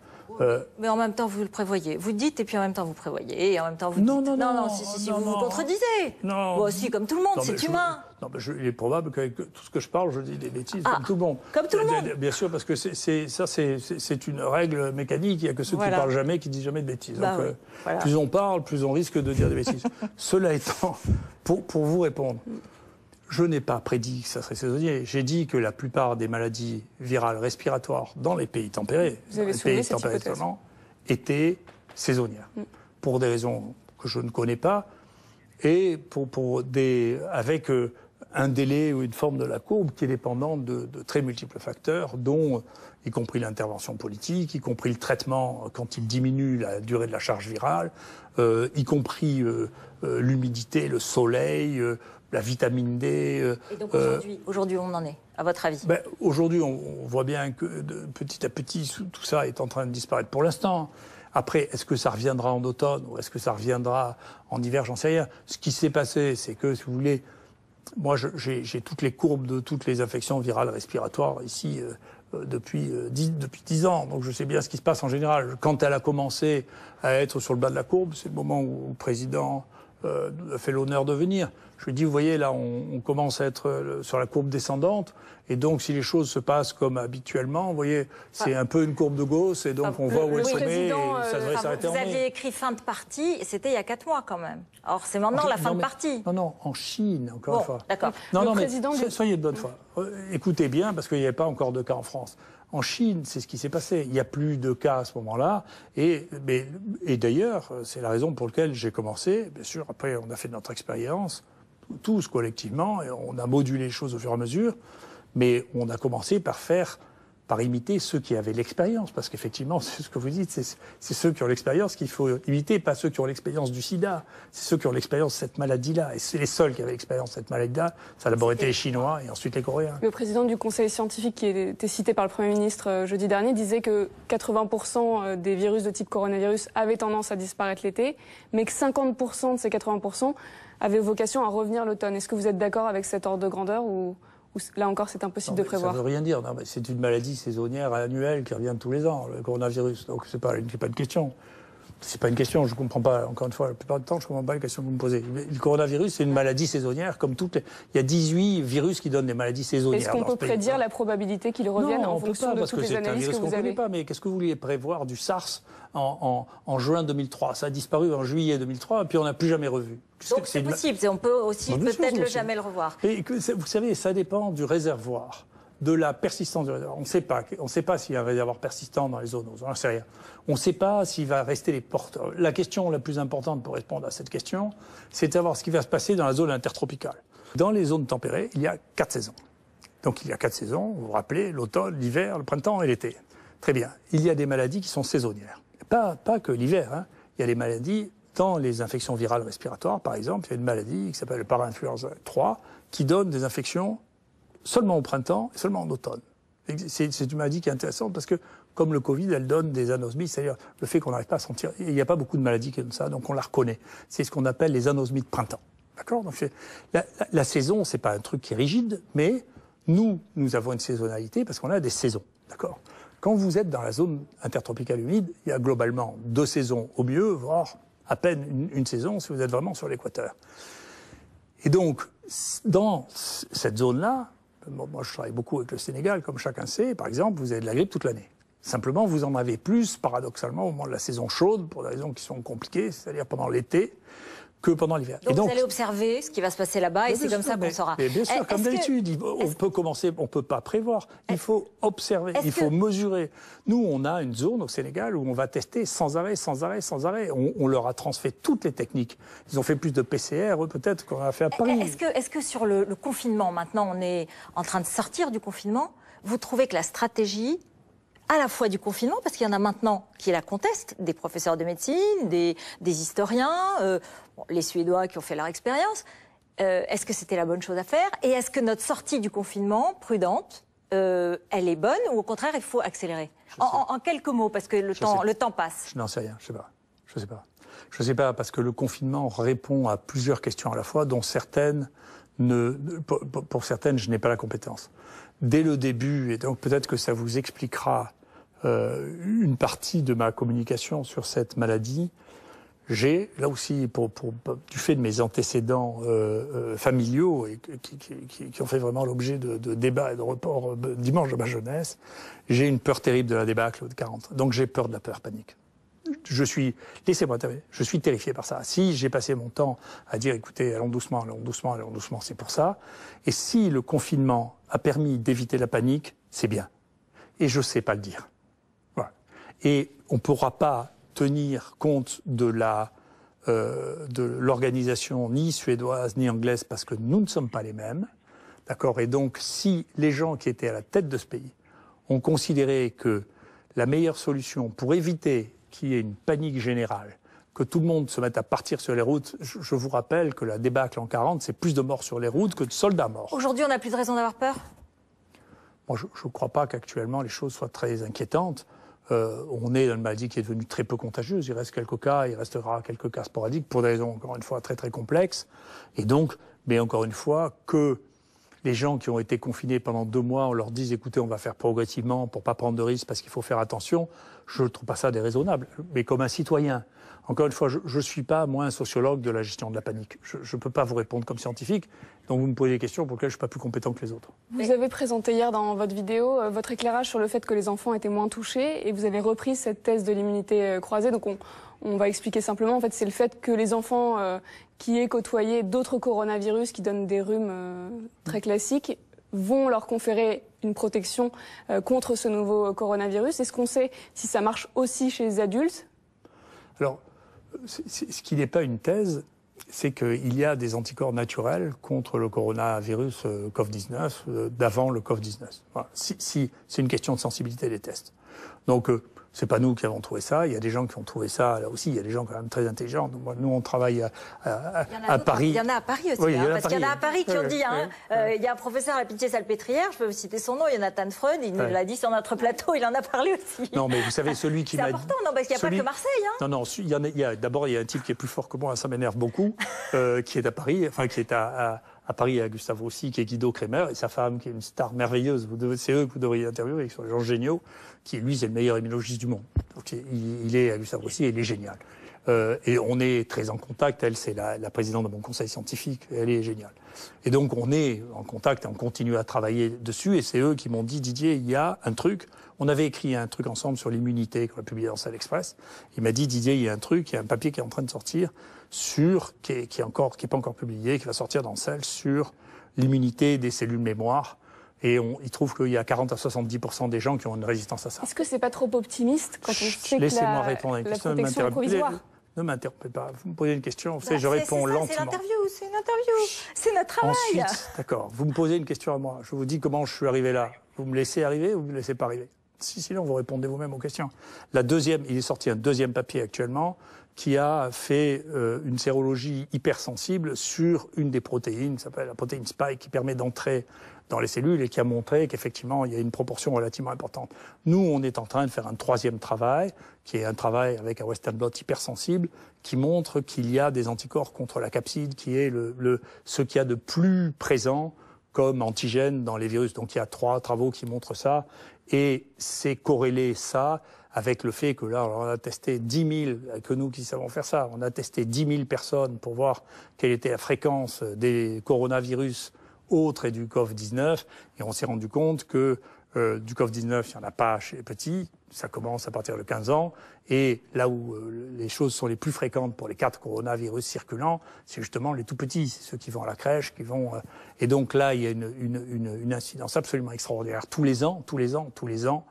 Mais en même temps, vous le prévoyez. Vous dites et puis en même temps, vous prévoyez. Et en même temps, vous dites... Non, si vous vous contredisez. Non. Bon, si, comme tout le monde, c'est humain. Non, mais il est probable qu'avec tout ce que je parle, je dis des bêtises comme tout le monde. Comme tout le monde. Bien sûr, parce que c'est une règle mécanique. Il n'y a que ceux qui parlent jamais qui disent jamais de bêtises. Bah donc, voilà. Plus on parle, plus on risque de dire des bêtises. Cela étant, pour vous répondre, je n'ai pas prédit que ça serait saisonnier. J'ai dit que la plupart des maladies virales respiratoires dans les pays tempérés, étaient saisonnières. Pour des raisons que je ne connais pas et avec un délai ou une forme de la courbe qui est dépendante de très multiples facteurs, dont y compris l'intervention politique, y compris le traitement quand il diminue la durée de la charge virale, y compris l'humidité, le soleil, la vitamine D. Et donc aujourd'hui, on en est, à votre avis? Aujourd'hui, on voit bien que petit à petit, tout ça est en train de disparaître pour l'instant. Après, est-ce que ça reviendra en automne ou est-ce que ça reviendra en hiver? J'en sais rien. Ce qui s'est passé, c'est que, si vous voulez, moi, j'ai toutes les courbes de toutes les infections virales respiratoires ici depuis 10 ans. Donc, je sais bien ce qui se passe en général. Quand elle a commencé à être sur le bas de la courbe, c'est le moment où le président a fait l'honneur de venir. Je lui dis, vous voyez, là, on commence à être sur la courbe descendante. Et donc, si les choses se passent comme habituellement, vous voyez, c'est un peu une courbe de Gauss. Et donc, on voit où est le sommet et ça devrait s'arrêter en mai. Vous aviez écrit fin de partie, et c'était il y a 4 mois quand même. Alors, c'est maintenant la fin de partie. Non, en Chine, encore une fois. D'accord. Non, mais soyez de bonne foi. Écoutez bien, parce qu'il n'y avait pas encore de cas en France. En Chine, c'est ce qui s'est passé. Il n'y a plus de cas à ce moment-là. Et d'ailleurs, c'est la raison pour laquelle j'ai commencé. Bien sûr, après, on a fait notre expérience, tous collectivement, et on a modulé les choses au fur et à mesure. Mais on a commencé par par imiter ceux qui avaient l'expérience. Parce qu'effectivement, c'est ce que vous dites, c'est ceux qui ont l'expérience qu'il faut imiter, pas ceux qui ont l'expérience du sida. C'est ceux qui ont l'expérience de cette maladie-là. Et c'est les seuls qui avaient l'expérience de cette maladie-là. Ça a d'abord été les Chinois et ensuite les Coréens. Le président du conseil scientifique qui était cité par le Premier ministre jeudi dernier disait que 80% des virus de type coronavirus avaient tendance à disparaître l'été, mais que 50% de ces 80% avaient vocation à revenir l'automne. Est-ce que vous êtes d'accord avec cet ordre de grandeur ou là encore c'est impossible de prévoir? Ça ne veut rien dire. C'est une maladie saisonnière annuelle qui revient tous les ans, le coronavirus. Donc c'est pas une question. C'est pas une question, je ne comprends pas. Encore une fois, la plupart du temps, je ne comprends pas la question que vous me posez. Le coronavirus, c'est une maladie saisonnière, comme toutes les... Il y a 18 virus qui donnent des maladies saisonnières. Est-ce qu'on peut prédire la probabilité qu'ils reviennent en fonction de toutes les analyses que vous avez? Pas, mais qu'est-ce que vous vouliez prévoir du SARS en juin 2003? Ça a disparu en juillet 2003, et puis on n'a plus jamais revu. Donc c'est possible, on peut aussi peut-être jamais le revoir. Et vous savez, ça dépend du réservoir, de la persistance du réservoir. On ne sait pas s'il y a un réservoir persistant dans les zoonoses, on n'en sait rien. On ne sait pas s'il va rester les porteurs. La question la plus importante pour répondre à cette question, c'est de savoir ce qui va se passer dans la zone intertropicale. Dans les zones tempérées, il y a 4 saisons. Donc il y a 4 saisons, vous vous rappelez, l'automne, l'hiver, le printemps et l'été. Très bien. Il y a des maladies qui sont saisonnières. Pas que l'hiver, hein. Il y a des maladies, dans les infections virales respiratoires, par exemple, il y a une maladie qui s'appelle le parainfluenza 3, qui donne des infections seulement au printemps et seulement en automne. C'est une maladie qui est intéressante parce que, comme le Covid, elle donne des anosmies, c'est-à-dire le fait qu'on n'arrive pas à sentir. Il n'y a pas beaucoup de maladies qui donnent ça, donc on la reconnaît. C'est ce qu'on appelle les anosmies de printemps. D'accord? Donc la saison, c'est pas un truc qui est rigide, mais nous avons une saisonnalité parce qu'on a des saisons. D'accord? Quand vous êtes dans la zone intertropicale humide, il y a globalement 2 saisons au mieux, voire à peine une saison si vous êtes vraiment sur l'équateur. Et donc, dans cette zone-là, moi je travaille beaucoup avec le Sénégal, comme chacun sait, par exemple, vous avez de la grippe toute l'année. Simplement, vous en avez plus, paradoxalement, au moment de la saison chaude, pour des raisons qui sont compliquées, c'est-à-dire pendant l'été, que pendant l'hiver. Donc vous allez observer ce qui va se passer là-bas et c'est comme ça qu'on saura. Mais bien sûr, comme d'habitude, on peut pas prévoir. Il faut observer, il faut mesurer. Nous, on a une zone au Sénégal où on va tester sans arrêt. On leur a transféré toutes les techniques. Ils ont fait plus de PCR, peut-être, qu'on a fait à Paris. Est-ce que sur le confinement, maintenant on est en train de sortir du confinement, vous trouvez que la stratégie à la fois du confinement, parce qu'il y en a maintenant qui la contestent, des professeurs de médecine, des historiens, les Suédois qui ont fait leur expérience. Est-ce que c'était la bonne chose à faire? Et est-ce que notre sortie du confinement, prudente, elle est bonne ou au contraire il faut accélérer? En quelques mots, parce que le temps passe. Je n'en sais rien, je ne sais pas parce que le confinement répond à plusieurs questions à la fois, dont certaines, pour certaines, je n'ai pas la compétence. Dès le début, et donc peut-être que ça vous expliquera une partie de ma communication sur cette maladie, j'ai, là aussi, du fait de mes antécédents familiaux, et qui ont fait vraiment l'objet de débats et de reports dimanche de ma jeunesse, j'ai une peur terrible de la débâcle de 40. Donc j'ai peur de la peur panique. Laissez-moi terminer, je suis terrifié par ça. Si j'ai passé mon temps à dire, écoutez, allons doucement, c'est pour ça. Et si le confinement a permis d'éviter la panique, c'est bien. Et je ne sais pas le dire. Voilà. Et on ne pourra pas tenir compte de l'organisation ni suédoise ni anglaise parce que nous ne sommes pas les mêmes. D'accord? Et donc, si les gens qui étaient à la tête de ce pays ont considéré que la meilleure solution pour éviter qu'il y ait une panique générale, que tout le monde se mette à partir sur les routes. Je vous rappelle que la débâcle en 40, c'est plus de morts sur les routes que de soldats morts. Aujourd'hui, on n'a plus de raison d'avoir peur? Moi, je ne crois pas qu'actuellement les choses soient très inquiétantes. On est dans une maladie qui est devenue très peu contagieuse. Il reste quelques cas, il restera quelques cas sporadiques pour des raisons, encore une fois, très très complexes. Et donc, mais encore une fois, que les gens qui ont été confinés pendant 2 mois, on leur dise, écoutez, on va faire progressivement pour pas prendre de risques parce qu'il faut faire attention, je ne trouve pas ça déraisonnable. Mais comme un citoyen, encore une fois, je ne suis pas, moi, un sociologue de la gestion de la panique. Je ne peux pas vous répondre comme scientifique, donc vous me posez des questions pour lesquelles je ne suis pas plus compétent que les autres. Vous avez présenté hier dans votre vidéo votre éclairage sur le fait que les enfants étaient moins touchés et vous avez repris cette thèse de l'immunité croisée. Donc on va expliquer simplement, en fait, c'est le fait que les enfants qui aient côtoyé d'autres coronavirus qui donnent des rhumes très classiques vont leur conférer une protection contre ce nouveau coronavirus. Est-ce qu'on sait si ça marche aussi chez les adultes? Alors, ce qui n'est pas une thèse, c'est qu'il y a des anticorps naturels contre le coronavirus Covid-19 d'avant le Covid-19. Voilà. C'est une question de sensibilité des tests. Donc, c'est pas nous qui avons trouvé ça. Il y a des gens qui ont trouvé ça là aussi. Il y a des gens quand même très intelligents. Nous, on travaille à Paris. Il y en a à Paris aussi, oui, parce qu'il y en a à Paris qui ont dit. Il y a un professeur à la Pitié-Salpêtrière, je peux vous citer son nom, Jonathan Freud, il nous l'a dit sur notre plateau, il en a parlé aussi. Non, mais vous savez, celui qui m'a dit... C'est important, non, parce qu'il n'y a pas que Marseille. Hein. Non, d'abord, il y a un type qui est plus fort que moi, ça m'énerve beaucoup, qui est à Paris, enfin, qui est à Paris, à Gustave Roussy, qui est Guido Kremer, et sa femme, qui est une star merveilleuse. C'est eux que vous devriez interviewer, qui sont des gens géniaux, qui, lui, c'est le meilleur immunologiste du monde. Donc, il est à Gustave Roussy et il est génial. Et on est très en contact. Elle, c'est la présidente de mon conseil scientifique. Elle est géniale. Et donc, on est en contact et on continue à travailler dessus. Et c'est eux qui m'ont dit, Didier, il y a un truc. On avait écrit un truc ensemble sur l'immunité qu'on a publié dans Cell Express. Il m'a dit, Didier, il y a un truc, il y a un papier qui est en train de sortir qui est pas encore publié, qui va sortir dans Cell sur l'immunité des cellules mémoire. Et il trouve qu'il y a 40 à 70% des gens qui ont une résistance à ça. Est-ce que c'est pas trop optimiste quand on sait que laissez-moi répondre à une la question. protection provisoire? Ne m'interrompez pas. Vous me posez une question, je réponds lentement. C'est l'interview, c'est notre travail. Ensuite, d'accord, vous me posez une question à moi. Je vous dis comment je suis arrivé là. Vous me laissez arriver ou vous me laissez pas arriver? Sinon, vous répondez vous-même aux questions. Il est sorti un deuxième papier actuellement qui a fait une sérologie hypersensible sur une des protéines, ça s'appelle la protéine Spike, qui permet d'entrer dans les cellules et qui a montré qu'effectivement, il y a une proportion relativement importante. Nous, on est en train de faire un troisième travail, qui est un travail avec un Western blot hypersensible, qui montre qu'il y a des anticorps contre la capside, qui est ce qu'il y a de plus présent comme antigène dans les virus. Donc il y a 3 travaux qui montrent ça, et c'est corrélé ça avec le fait que là, on a testé 10 000, que nous qui savons faire ça, on a testé 10 000 personnes pour voir quelle était la fréquence des coronavirus autres et du Covid-19, et on s'est rendu compte que du Covid-19, il n'y en a pas chez les petits, ça commence à partir de 15 ans, et là où les choses sont les plus fréquentes pour les 4 coronavirus circulants, c'est justement les tout petits, c'est ceux qui vont à la crèche, qui vont... et donc là, il y a une incidence absolument extraordinaire. Tous les ans,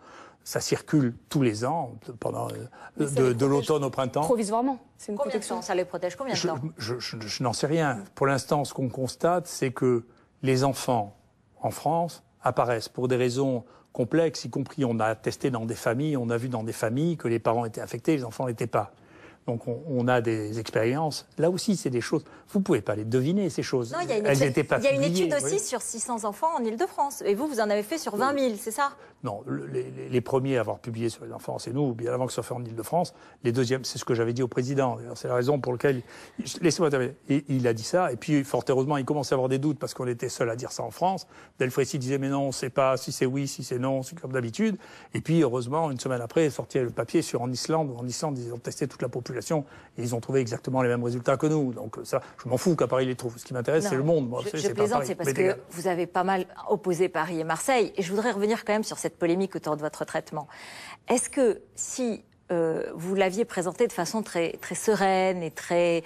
ça circule tous les ans, pendant de l'automne au printemps. Provisoirement, c'est une Combien protection. de temps ça les protège? Combien de temps? Je n'en sais rien. Pour l'instant, ce qu'on constate, c'est que les enfants en France apparaissent pour des raisons complexes, y compris on a testé dans des familles, on a vu dans des familles que les parents étaient infectés, les enfants n'étaient pas. Donc on a des expériences. Là aussi, c'est des choses. Vous ne pouvez pas les deviner, ces choses. Non, elles n'étaient pas publiées. Il y a une étude aussi sur 600 enfants en Ile-de-France. Et vous en avez fait sur 20 000, c'est ça? Non, les premiers à avoir publié sur les enfants, c'est nous, bien avant que ça soit fait en Ile-de-France. Les deuxièmes, c'est ce que j'avais dit au président. C'est la raison pour laquelle... Laissez-moi terminer. Et il a dit ça. Et puis, fort heureusement, il commençait à avoir des doutes parce qu'on était seul à dire ça en France. Delfrécy disait, mais non, on ne sait pas si c'est oui, si c'est non, c'est comme d'habitude. Et puis, heureusement, une semaine après, sortit le papier sur en Islande. En Islande, ils ont testé toute la population et ils ont trouvé exactement les mêmes résultats que nous. Donc ça, je m'en fous qu'à Paris les trouve. Ce qui m'intéresse, c'est le monde. Moi, je plaisante, c'est parce que vous avez pas mal opposé Paris et Marseille. Et je voudrais revenir quand même sur cette polémique autour de votre traitement. Est-ce que si vous l'aviez présenté de façon très, très sereine et très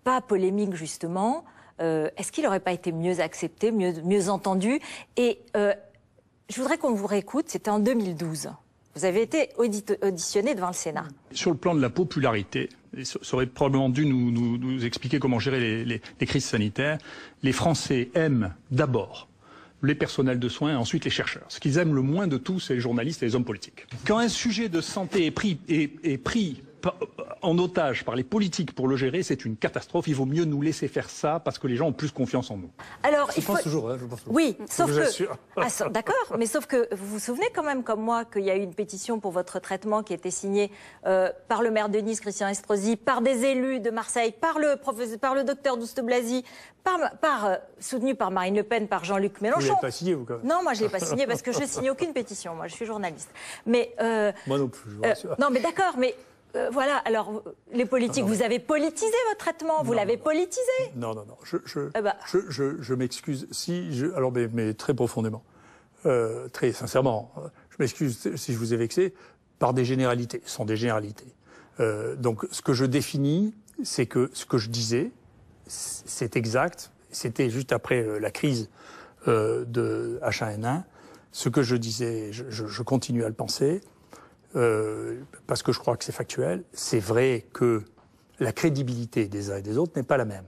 pas polémique justement, est-ce qu'il n'aurait pas été mieux accepté, mieux entendu? Et je voudrais qu'on vous réécoute, c'était en 2012. Vous avez été auditionné devant le Sénat. Sur le plan de la popularité, et ça aurait probablement dû nous expliquer comment gérer les crises sanitaires, les Français aiment d'abord les personnels de soins et ensuite les chercheurs. Ce qu'ils aiment le moins de tout, c'est les journalistes et les hommes politiques. Quand un sujet de santé est pris en otage par les politiques pour le gérer, c'est une catastrophe. Il vaut mieux nous laisser faire ça parce que les gens ont plus confiance en nous. Alors, je pense toujours. Oui, sauf que... D'accord, mais sauf que vous vous souvenez quand même, comme moi, qu'il y a eu une pétition pour votre traitement qui a été signée par le maire de Nice, Christian Estrosi, par des élus de Marseille, par le docteur Douste-Blazy, soutenu par Marine Le Pen, par Jean-Luc Mélenchon. Vous ne l'avez pas signé, vous, quand même. Non, moi, je ne l'ai pas signé parce que je ne signe aucune pétition. Moi, je suis journaliste. Mais, moi non plus, je vous rassure. Non, mais d'accord, mais... voilà, alors les politiques, vous avez politisé votre traitement, vous l'avez politisé. Non. Je m'excuse alors mais très profondément, très sincèrement, je m'excuse si je vous ai vexé par des généralités. Ce sont des généralités. Donc ce que je définis, c'est que ce que je disais, c'est exact. C'était juste après la crise de H1N1. Ce que je disais, je continue à le penser. Parce que je crois que c'est factuel. C'est vrai que la crédibilité des uns et des autres n'est pas la même.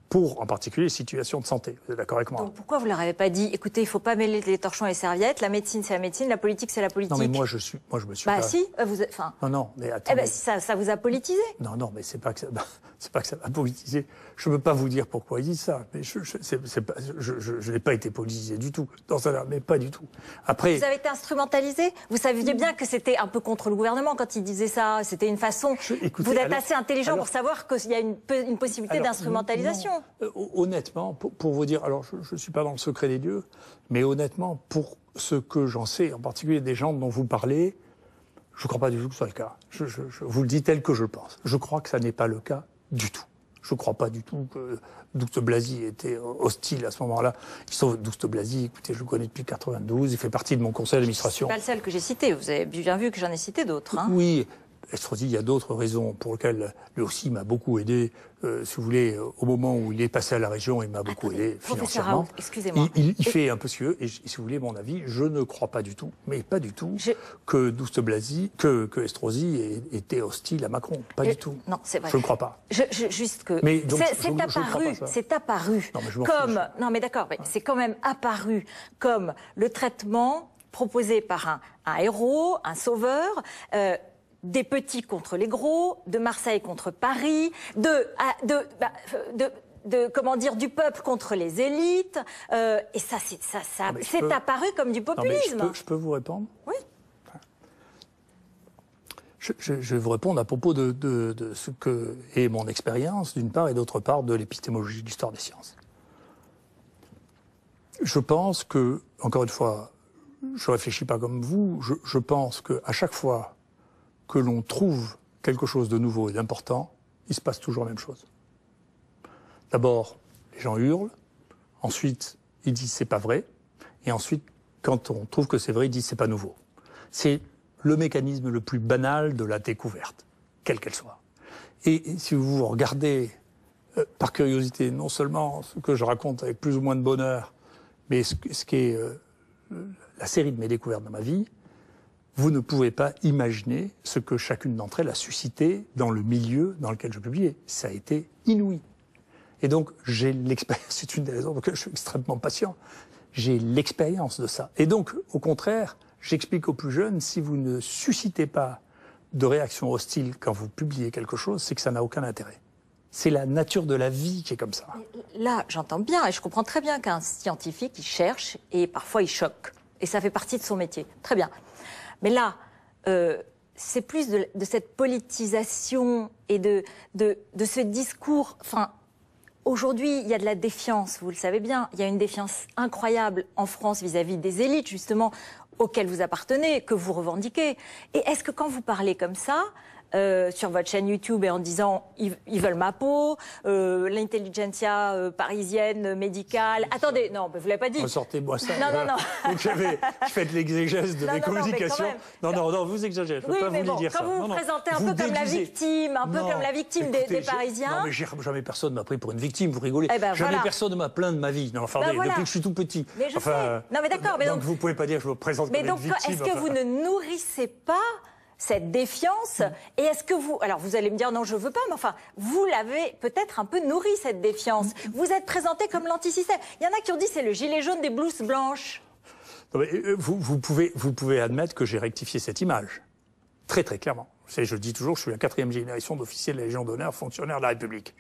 Pour, en particulier, les situations de santé. Vous êtes d'accord avec moi? Donc pourquoi vous leur avez pas dit, écoutez, il ne faut pas mêler les torchons et les serviettes, la médecine c'est la médecine, la politique c'est la politique? Non, mais moi je me suis Bah pas... si, enfin... Non, mais attendez. Eh ben, ça vous a politisé. Non, mais c'est pas que ça m'a politisé. Je ne peux pas vous dire pourquoi ils disent ça, mais je n'ai pas été politisé du tout, dans ça, mais pas du tout. Après... Vous avez été instrumentalisé? Vous saviez bien que c'était un peu contre le gouvernement quand il disait ça, c'était une façon... Écoutez, vous êtes assez intelligent pour savoir qu'il y a une possibilité d'instrumentalisation. Honnêtement, pour vous dire, alors je ne suis pas dans le secret des dieux, mais honnêtement, pour ce que j'en sais, en particulier des gens dont vous parlez, je ne crois pas du tout que ce soit le cas. Je vous le dis tel que je le pense. Je crois que ça n'est pas le cas du tout. Je ne crois pas du tout que Douste Blazy était hostile à ce moment-là. Sauf Douste Blazy, écoutez, je le connais depuis 92, il fait partie de mon conseil d'administration. C'est pas le seul que j'ai cité, vous avez bien vu que j'en ai cité d'autres. Hein. Oui, Estrosi, il y a d'autres raisons pour lesquelles lui aussi m'a beaucoup aidé. Si vous voulez, au moment où il est passé à la région, il m'a beaucoup aidé financièrement. Excusez-moi. Il fait un peu ce qu'il veut. Et si vous voulez mon avis, je ne crois pas du tout, mais pas du tout, que Douste Blazy, que Estrosi était hostile à Macron. Pas du tout. Non, c'est vrai. Je ne crois pas. Juste que c'est apparu non, comme... Non, mais d'accord, c'est quand même apparu comme le traitement proposé par un héros, un sauveur... des petits contre les gros, de Marseille contre Paris, comment dire, du peuple contre les élites. Et ça, c'est apparu comme du populisme. Non, je peux vous répondre? Oui. Je vais vous répondre à propos de ce que est mon expérience, d'une part, et d'autre part, de l'épistémologie de l'histoire des sciences. Je pense que, encore une fois, je ne réfléchis pas comme vous, je pense qu'à chaque fois que l'on trouve quelque chose de nouveau et d'important, il se passe toujours la même chose. D'abord, les gens hurlent, ensuite, ils disent c'est pas vrai, et ensuite, quand on trouve que c'est vrai, ils disent c'est pas nouveau. C'est le mécanisme le plus banal de la découverte, quelle qu'elle soit. Et si vous regardez, par curiosité, non seulement ce que je raconte avec plus ou moins de bonheur, mais ce qui est la série de mes découvertes dans ma vie, vous ne pouvez pas imaginer ce que chacune d'entre elles a suscité dans le milieu dans lequel je publiais. Ça a été inouï. Et donc, j'ai l'expérience, c'est une des raisons pour lesquelles je suis extrêmement patient, j'ai l'expérience de ça. Et donc, au contraire, j'explique aux plus jeunes, si vous ne suscitez pas de réaction hostile quand vous publiez quelque chose, c'est que ça n'a aucun intérêt. C'est la nature de la vie qui est comme ça. Là, j'entends bien, et je comprends très bien qu'un scientifique, il cherche, et parfois il choque. Et ça fait partie de son métier. Très bien. Mais là, c'est plus de cette politisation et de ce discours. Enfin, aujourd'hui, il y a de la défiance, vous le savez bien. Il y a une défiance incroyable en France vis-à-vis des élites, justement, auxquelles vous appartenez, que vous revendiquez. Et est-ce que quand vous parlez comme ça, sur votre chaîne YouTube et en disant ils veulent ma peau, l'intelligentsia parisienne, médicale. Attendez, non, vous l'avez pas dit. Ressortez-moi ça. Non. Donc je fais de l'exégèse de mes communications. Non, vous exagérez. Je ne peux pas vous dire ça. Quand vous vous présentez un peu comme la victime, des Parisiens. Non, mais jamais personne ne m'a pris pour une victime, vous rigolez. Jamais personne ne m'a plaint de ma vie. Non, depuis que je suis tout petit. Mais je sais. Non, mais d'accord. Donc vous ne pouvez pas dire que je me présente comme une victime. Mais donc, est-ce que vous ne nourrissez pas cette défiance, et est-ce que vous... Alors, vous allez me dire, non, je veux pas, mais enfin, vous l'avez peut-être un peu nourri, cette défiance. Vous êtes présenté comme l'antisystème. Il y en a qui ont dit, c'est le gilet jaune des blouses blanches. Non, mais vous pouvez admettre que j'ai rectifié cette image. Très, très clairement. Je dis toujours, je suis la 4e génération d'officiers de la Légion d'honneur, fonctionnaires de la République.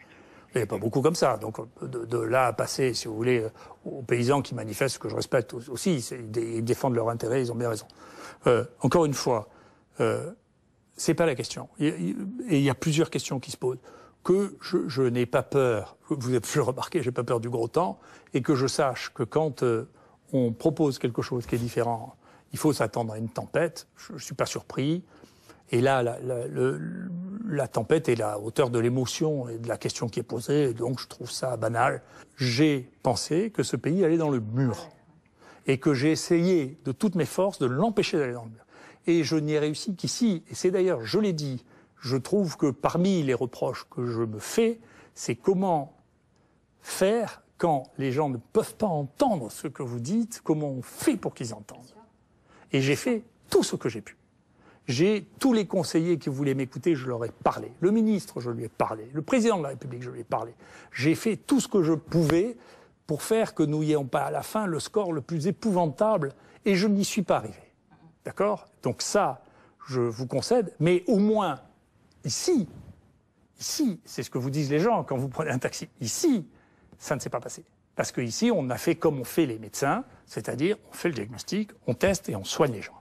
Il n'y a pas beaucoup comme ça. Donc, de là à passer, si vous voulez, aux paysans qui manifestent, que je respecte aussi, ils défendent leurs intérêts, ils ont bien raison. Encore une fois, c'est pas la question. Et il y a plusieurs questions qui se posent. Que je n'ai pas peur, vous avez pu le remarquer, j'ai pas peur du gros temps, et que je sache que quand on propose quelque chose qui est différent, il faut s'attendre à une tempête. Je suis pas surpris. Et là, la tempête est à la hauteur de l'émotion et de la question qui est posée, et donc je trouve ça banal. J'ai pensé que ce pays allait dans le mur, et que j'ai essayé de toutes mes forces de l'empêcher d'aller dans le mur. Et je n'y ai réussi qu'ici. Et c'est d'ailleurs, je l'ai dit, je trouve que parmi les reproches que je me fais, c'est comment faire quand les gens ne peuvent pas entendre ce que vous dites, comment on fait pour qu'ils entendent. Et j'ai fait tout ce que j'ai pu. J'ai tous les conseillers qui voulaient m'écouter, je leur ai parlé. Le ministre, je lui ai parlé. Le président de la République, je lui ai parlé. J'ai fait tout ce que je pouvais pour faire que nous n'ayons pas à la fin le score le plus épouvantable. Et je n'y suis pas arrivé. D'accord? Donc ça, je vous concède. Mais au moins, ici, c'est ce que vous disent les gens quand vous prenez un taxi. Ici, ça ne s'est pas passé. Parce qu'ici, on a fait comme on fait les médecins, c'est-à-dire on fait le diagnostic, on teste et on soigne les gens.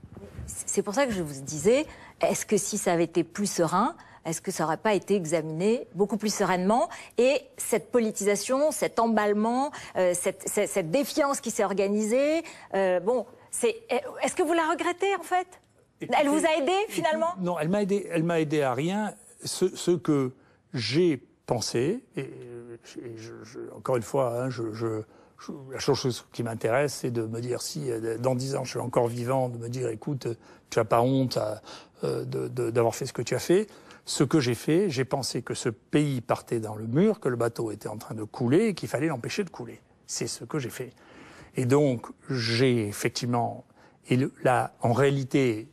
C'est pour ça que je vous disais, est-ce que si ça avait été plus serein, est-ce que ça n'aurait pas été examiné beaucoup plus sereinement? Et cette politisation, cet emballement, cette défiance qui s'est organisée, est-ce que vous la regrettez en fait? Elle vous a aidé finalement? Non, elle m'a aidé à rien. Ce que j'ai pensé, encore une fois, la chose qui m'intéresse, c'est de me dire si dans 10 ans je suis encore vivant, de me dire écoute, tu n'as pas honte d'avoir fait ce que tu as fait. Ce que j'ai fait, j'ai pensé que ce pays partait dans le mur, que le bateau était en train de couler et qu'il fallait l'empêcher de couler. C'est ce que j'ai fait. Et donc, j'ai effectivement... Et là, en réalité,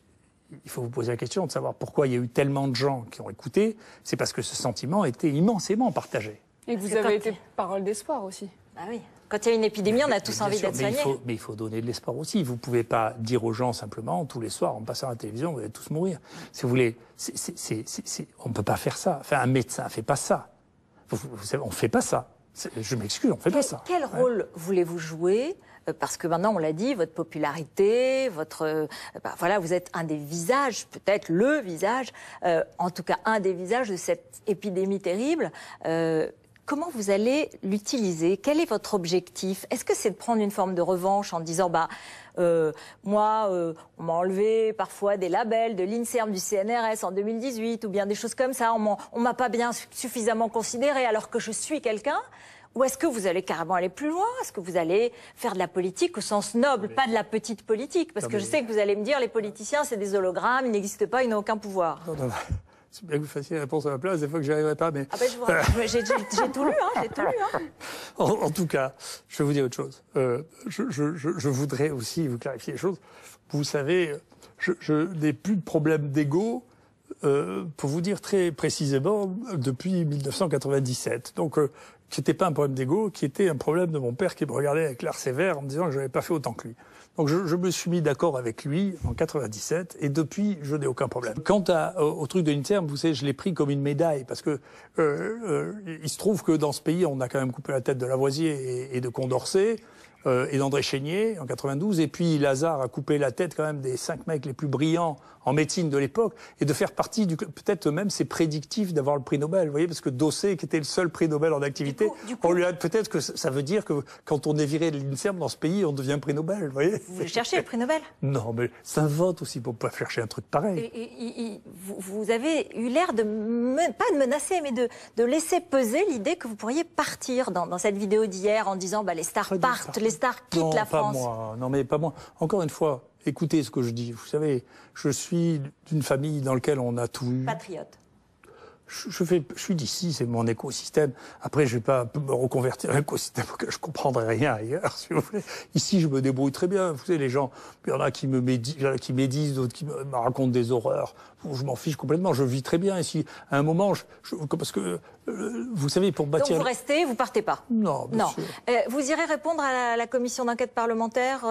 il faut vous poser la question de savoir pourquoi il y a eu tellement de gens qui ont écouté. C'est parce que ce sentiment était immensément partagé. Et que vous avez été parole d'espoir aussi. Ah oui. Quand il y a une épidémie, on a tous envie d'être soignés. Mais il faut donner de l'espoir aussi. Vous ne pouvez pas dire aux gens simplement, tous les soirs, en passant à la télévision, vous allez tous mourir. Si vous voulez, on ne peut pas faire ça. Enfin, un médecin ne fait pas ça. Vous savez, on ne fait pas ça. Je m'excuse, on ne fait pas ça. Quel rôle voulez-vous jouer? Parce que maintenant, on l'a dit, votre popularité, voilà, vous êtes un des visages, peut-être le visage, en tout cas un des visages de cette épidémie terrible. Comment vous allez l'utiliser? Quel est votre objectif? Est-ce que c'est de prendre une forme de revanche en disant moi, on m'a enlevé parfois des labels de l'INSERM, du CNRS en 2018 ou bien des choses comme ça, on m'a pas bien suffisamment considéré alors que je suis quelqu'un? Ou est-ce que vous allez carrément aller plus loin? Est-ce que vous allez faire de la politique au sens noble, pas de la petite politique? Parce que je sais que vous allez me dire les politiciens c'est des hologrammes, ils n'existent pas, ils n'ont aucun pouvoir. Non. C'est bien que vous fassiez la réponse à ma place, des fois que j'y arriverai pas, mais... Ah ben je vous raconte, j'ai tout lu, j'ai tout lu. En tout cas, je vais vous dire autre chose. Je voudrais aussi vous clarifier les choses. Vous savez, je n'ai plus de problème d'ego, pour vous dire très précisément, depuis 1997. Donc, qui n'était pas un problème d'ego, qui était un problème de mon père qui me regardait avec l'air sévère en me disant que je n'avais pas fait autant que lui. Donc je me suis mis d'accord avec lui en 97 et depuis, je n'ai aucun problème. Quant au truc de l'INSERM, vous savez, je l'ai pris comme une médaille parce que il se trouve que dans ce pays, on a quand même coupé la tête de Lavoisier et de Condorcet et d'André Chénier en 92 et puis Lazare a coupé la tête quand même des 5 mecs les plus brillants en médecine de l'époque et de faire partie peut-être même c'est prédictif d'avoir le prix Nobel, vous voyez, parce que Dossé qui était le seul prix Nobel en activité, on lui a peut-être que ça veut dire que quand on est viré de l'INSERM dans ce pays, on devient prix Nobel, vous voyez. Vous cherchez le prix Nobel? Non, mais c'est un vote aussi pour pas chercher un truc pareil. Vous avez eu l'air de pas de menacer, mais de laisser peser l'idée que vous pourriez partir dans cette vidéo d'hier en disant les stars partent, les stars quittent la France. Non, pas moi. Non, mais pas moi. Encore une fois, écoutez ce que je dis. Vous savez, je suis d'une famille dans laquelle on a tout eu. Patriote. Je suis d'ici, c'est mon écosystème. Après, je vais pas me reconvertir dans un écosystème que je comprendrai rien ailleurs, si vous voulez. Ici, je me débrouille très bien. Vous savez, les gens, il y en a qui médisent, d'autres qui me racontent des horreurs. Je m'en fiche complètement. Je vis très bien ici. À un moment, parce que, vous savez, pour bâtir... Donc vous restez, vous partez pas? Non, bien sûr. Vous irez répondre à la commission d'enquête parlementaire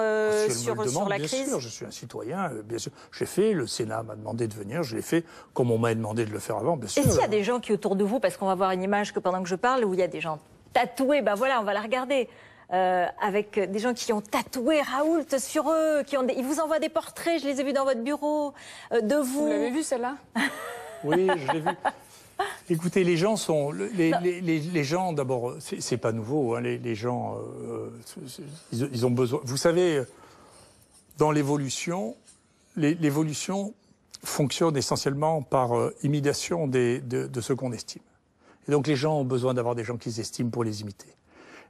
sur la crise? Bien sûr, je suis un citoyen, bien sûr. J'ai fait, le Sénat m'a demandé de venir, je l'ai fait comme on m'a demandé de le faire avant, bien sûr. Et s'il y a des gens qui autour de vous, parce qu'on va voir une image que pendant que je parle, où il y a des gens tatoués, voilà, on va la regarder, avec des gens qui ont tatoué Raoult sur eux, ils vous envoient des portraits, je les ai vus dans votre bureau, de vous. Vous l'avez vu celle-là? Oui, je l'ai vu. Écoutez, les gens sont... Les gens, d'abord, c'est pas nouveau, hein, les gens, ils ont besoin... Vous savez, dans l'évolution, l'évolution fonctionne essentiellement par imitation de ce qu'on estime. Et donc les gens ont besoin d'avoir des gens qu'ils estiment pour les imiter.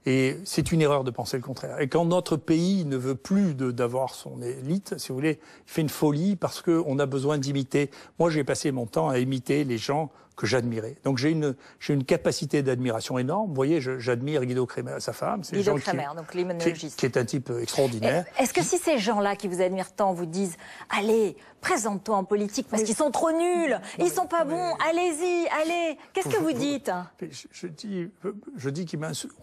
Et c'est une erreur de penser le contraire. Et quand notre pays ne veut plus d'avoir son élite, si vous voulez, il fait une folie parce qu'on a besoin d'imiter. Moi, j'ai passé mon temps à imiter les gens que j'admirais. Donc j'ai une capacité d'admiration énorme. Vous voyez, j'admire Guido Kremer, sa femme. Guido Kremer, donc l'immunologiste. Qui est un type extraordinaire. Est-ce que si ces gens-là qui vous admirent tant vous disent « Allez, présente-toi en politique parce qu'ils sont trop nuls, ils sont pas bons, allez-y, allez », qu'est-ce que vous dites? Je dis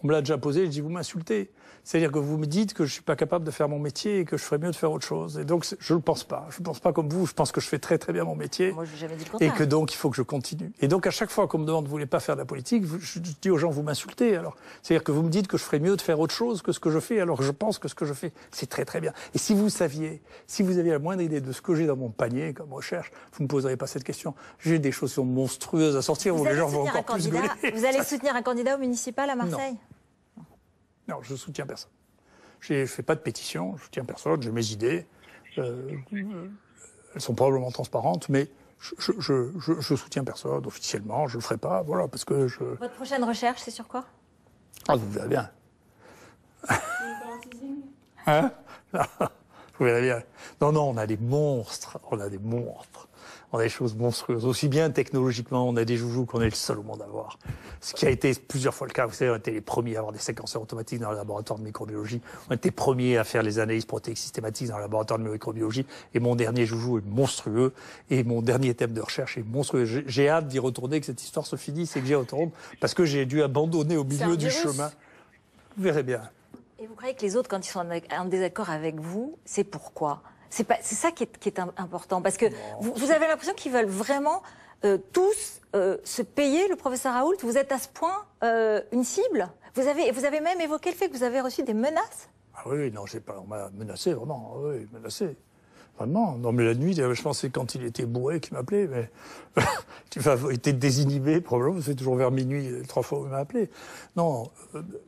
on me l'a déjà posé, je dis « Vous m'insultez ». C'est-à-dire que vous me dites que je suis pas capable de faire mon métier et que je ferais mieux de faire autre chose. Et donc, je ne le pense pas. Je ne pense pas comme vous. Je pense que je fais très très bien mon métier. Moi, j'ai jamais dit le contraire. Et que donc, il faut que je continue. Et donc, à chaque fois qu'on me demande, vous voulez pas faire de la politique, je dis aux gens, vous m'insultez. Alors, c'est-à-dire que vous me dites que je ferais mieux de faire autre chose que ce que je fais, alors que je pense que ce que je fais, c'est très très bien. Et si vous saviez, si vous aviez la moindre idée de ce que j'ai dans mon panier comme recherche, vous ne me poseriez pas cette question. J'ai des choses monstrueuses à sortir où les gens vont encore plus gueuler. Vous allez soutenir un candidat au municipal à Marseille? Non, je soutiens personne. Je ne fais pas de pétition, je soutiens personne, j'ai mes idées. Elles sont probablement transparentes, mais je soutiens personne officiellement, je ne le ferai pas, voilà, parce que je... Votre prochaine recherche, c'est sur quoi? Ah, vous verrez bien. Hein? Vous verrez bien. Non, on a des monstres, on a des choses monstrueuses. Aussi bien technologiquement, on a des joujoux qu'on est le seul au monde à avoir. Ce qui a été plusieurs fois le cas. Vous savez, on a été les premiers à avoir des séquenceurs automatiques dans le laboratoire de microbiologie. On a été les premiers à faire les analyses protéiques systématiques dans le laboratoire de microbiologie. Et mon dernier joujou est monstrueux. Et mon dernier thème de recherche est monstrueux. J'ai hâte d'y retourner, que cette histoire se finisse et que j'y retourne. Parce que j'ai dû abandonner au milieu du chemin. Vous verrez bien. Et vous croyez que les autres, quand ils sont en désaccord avec vous, c'est pourquoi? C'est ça qui est important, parce que vous avez l'impression qu'ils veulent vraiment tous se payer le professeur Raoult. Vous êtes à ce point une cible. Vous avez même évoqué le fait que vous avez reçu des menaces. Ah oui, non, on m'a menacé, vraiment. Oui, menacé. Vraiment. Non, mais la nuit, je pense que c'est quand il était bourré qu'il m'appelait, mais il était désinhibé, probablement, c'est toujours vers minuit, 3 fois où il m'a appelé. Non,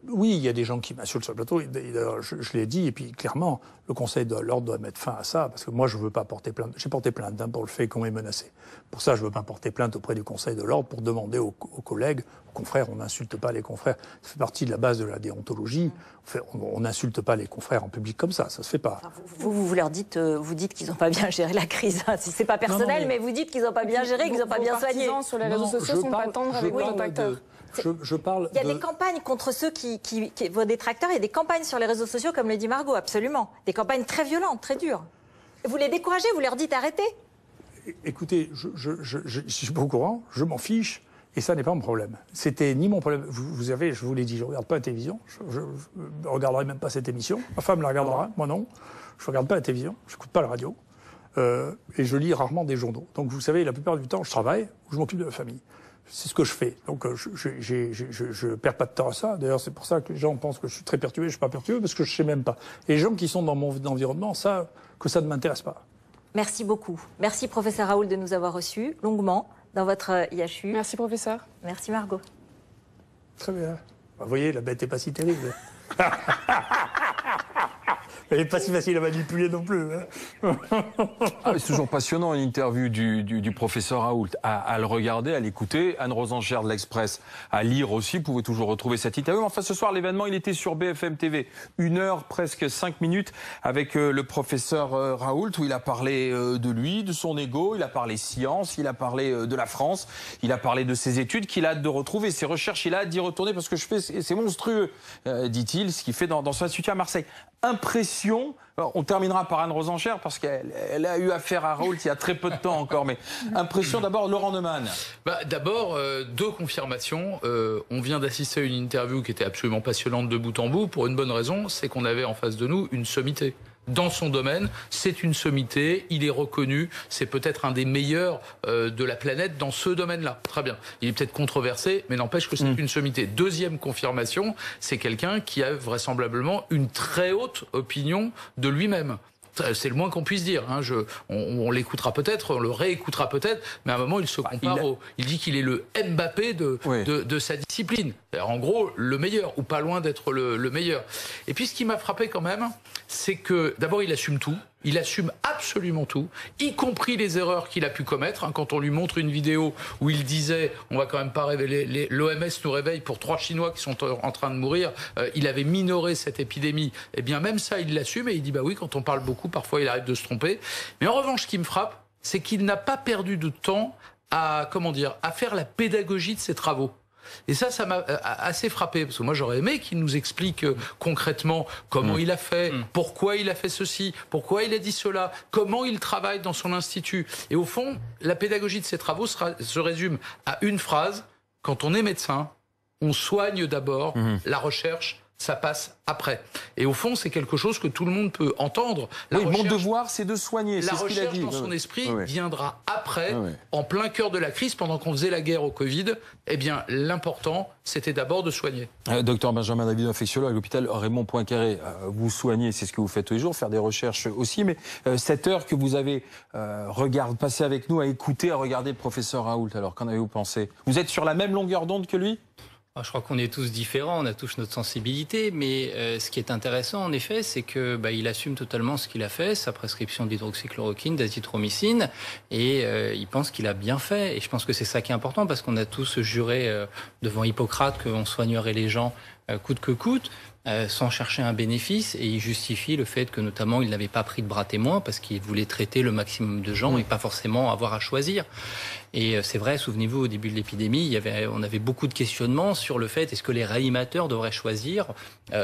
oui, il y a des gens qui m'insultent sur le plateau, je l'ai dit, et puis clairement, le Conseil de l'ordre doit mettre fin à ça, parce que moi, je veux pas porter plainte. J'ai porté plainte pour le fait qu'on m'ait menacé. Pour ça, je veux pas porter plainte auprès du Conseil de l'ordre pour demander aux collègues, aux confrères, on n'insulte pas les confrères. Ça fait partie de la base de la déontologie. On n'insulte pas les confrères en public comme ça se fait pas. Enfin, vous leur dites, vous dites qu'ils n'ont pas bien géré la crise. Si c'est pas personnel, mais vous dites qu'ils n'ont pas bien géré, qu'ils n'ont pas bien soigné. Sur les réseaux sociaux sont pas tendres avec vos détracteurs. Il y a des campagnes contre ceux vos détracteurs, il y a des campagnes sur les réseaux sociaux, comme le dit Margot, absolument. Des campagnes très violentes, très dures. Vous les découragez, vous leur dites arrêtez. Écoutez, je suis pas au courant, je m'en fiche, et ça n'est pas mon problème. C'était ni mon problème. Vous savez, je vous l'ai dit, je ne regarde pas la télévision, je ne regarderai même pas cette émission. Ma femme la regardera, moi non. Je ne regarde pas la télévision, je n'écoute pas la radio, et je lis rarement des journaux. Donc vous savez, la plupart du temps, je travaille ou je m'occupe de ma famille. C'est ce que je fais. Donc je perds pas de temps à ça. D'ailleurs, c'est pour ça que les gens pensent que je suis très perturbé. Je suis pas perturbé parce que je sais même pas. Et les gens qui sont dans mon environnement savent que ça ne m'intéresse pas. Merci beaucoup. Merci professeur Raoult de nous avoir reçus longuement dans votre IHU. Merci professeur. Merci Margot. Très bien. Vous voyez, la bête n'est pas si terrible. Elle n'est pas si facile à manipuler non plus. Hein. C'est toujours passionnant, une interview du professeur Raoult. À le regarder, à l'écouter. Anne Rosenchère de l'Express à lire aussi. Vous pouvez toujours retrouver cette interview. Enfin, ce soir, l'événement, il était sur BFM TV. 1 heure, presque 5 minutes, avec le professeur Raoult, où il a parlé de lui, de son ego, il a parlé science, il a parlé de la France, il a parlé de ses études qu'il a hâte de retrouver, ses recherches, il a hâte d'y retourner parce que c'est monstrueux, dit-il, ce qu'il fait dans son institut à Marseille. Impression, on terminera par Anne Rosenchère parce qu'elle a eu affaire à Raoult il y a très peu de temps encore, mais impression d'abord, Laurent Neumann. D'abord, 2 confirmations. On vient d'assister à une interview qui était absolument passionnante de bout en bout pour une bonne raison, c'est qu'on avait en face de nous une sommité. Dans son domaine, c'est une sommité, il est reconnu, c'est peut-être un des meilleurs de la planète dans ce domaine-là. Très bien. Il est peut-être controversé, mais n'empêche que c'est une sommité. Deuxième confirmation, c'est quelqu'un qui a vraisemblablement une très haute opinion de lui-même. C'est le moins qu'on puisse dire. Hein. On l'écoutera peut-être, on le réécoutera peut-être, mais à un moment, il se compare il dit qu'il est le Mbappé de sa discipline. En gros, le meilleur, ou pas loin d'être le meilleur. Et puis, ce qui m'a frappé quand même, c'est que, d'abord, il assume tout. Il assume absolument tout, y compris les erreurs qu'il a pu commettre. Hein, quand on lui montre une vidéo où il disait « on va quand même pas révéler, l'OMS nous réveille pour 3 Chinois qui sont en train de mourir », il avait minoré cette épidémie. Eh bien, même ça, il l'assume et il dit « bah oui, quand on parle beaucoup, parfois il arrive de se tromper ». Mais en revanche, ce qui me frappe, c'est qu'il n'a pas perdu de temps à faire la pédagogie de ses travaux. Et ça m'a assez frappé, parce que moi j'aurais aimé qu'il nous explique concrètement comment il a fait, pourquoi il a fait ceci, pourquoi il a dit cela, comment il travaille dans son institut. Et au fond, la pédagogie de ses travaux se résume à une phrase: quand on est médecin, on soigne d'abord, la recherche, ça passe après. Et au fond, c'est quelque chose que tout le monde peut entendre. Mon devoir, c'est de soigner. La recherche, dans son esprit, viendra après, en plein cœur de la crise, pendant qu'on faisait la guerre au Covid. Eh bien, l'important, c'était d'abord de soigner. Docteur Benjamin David, infectiologue à l'hôpital Raymond Poincaré. Vous soignez, c'est ce que vous faites tous les jours, faire des recherches aussi. Mais cette heure que vous avez passée avec nous à écouter, à regarder le professeur Raoult, alors qu'en avez-vous pensé? Vous êtes sur la même longueur d'onde que lui? Je crois qu'on est tous différents, on a tous notre sensibilité, mais ce qui est intéressant en effet, c'est que il assume totalement ce qu'il a fait, sa prescription d'hydroxychloroquine, d'azithromycine, et il pense qu'il a bien fait. Et je pense que c'est ça qui est important, parce qu'on a tous juré devant Hippocrate qu'on soignerait les gens coûte que coûte, sans chercher un bénéfice, et il justifie le fait que notamment il n'avait pas pris de bras témoins parce qu'il voulait traiter le maximum de gens et pas forcément avoir à choisir. Et c'est vrai, souvenez-vous, au début de l'épidémie, on avait beaucoup de questionnements sur le fait est-ce que les réanimateurs devraient choisir,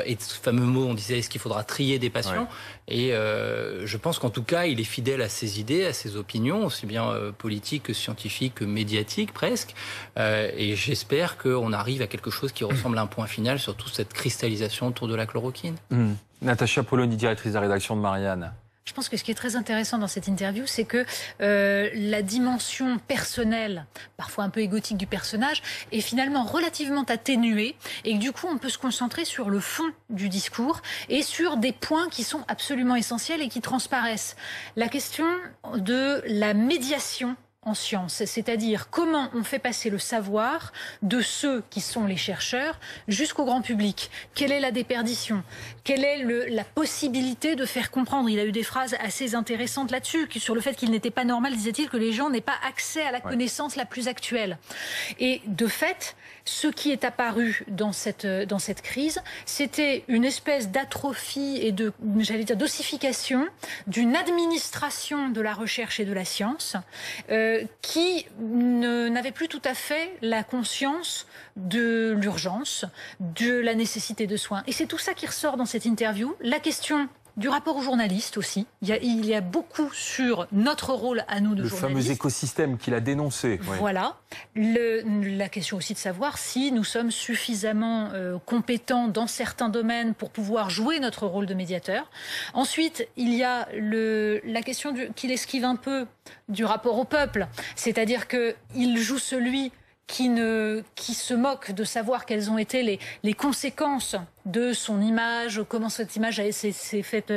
et ce fameux mot, on disait est-ce qu'il faudra trier des patients, et je pense qu'en tout cas il est fidèle à ses idées, à ses opinions, aussi bien politiques que scientifiques que médiatiques presque, et j'espère qu'on arrive à quelque chose qui ressemble à un point final sur toute cette cristallisation autour de la chloroquine. Natacha Polony, directrice de la rédaction de Marianne. Je pense que ce qui est très intéressant dans cette interview, c'est que la dimension personnelle, parfois un peu égotique du personnage, est finalement relativement atténuée, et que du coup on peut se concentrer sur le fond du discours et sur des points qui sont absolument essentiels et qui transparaissent. La question de la médiation en science, c'est-à-dire comment on fait passer le savoir de ceux qui sont les chercheurs jusqu'au grand public. Quelle est la déperdition? Quelle est la possibilité de faire comprendre? Il a eu des phrases assez intéressantes là-dessus, sur le fait qu'il n'était pas normal, disait-il, que les gens n'aient pas accès à la connaissance la plus actuelle. Et de fait, ce qui est apparu dans cette crise, c'était une espèce d'atrophie et d'ossification d'une administration de la recherche et de la science, qui n'avait plus tout à fait la conscience de l'urgence, de la nécessité de soins. Et c'est tout ça qui ressort dans cette interview. La question du rapport aux journalistes aussi. Il y a beaucoup sur notre rôle à nous de journalistes. Le fameux écosystème qu'il a dénoncé. Voilà. La question aussi de savoir si nous sommes suffisamment compétents dans certains domaines pour pouvoir jouer notre rôle de médiateur. Ensuite, il y a la question qu'il esquive un peu du rapport au peuple. C'est-à-dire qu'il joue celui qui se moque de savoir quelles ont été les conséquences de son image, comment cette image s'est faite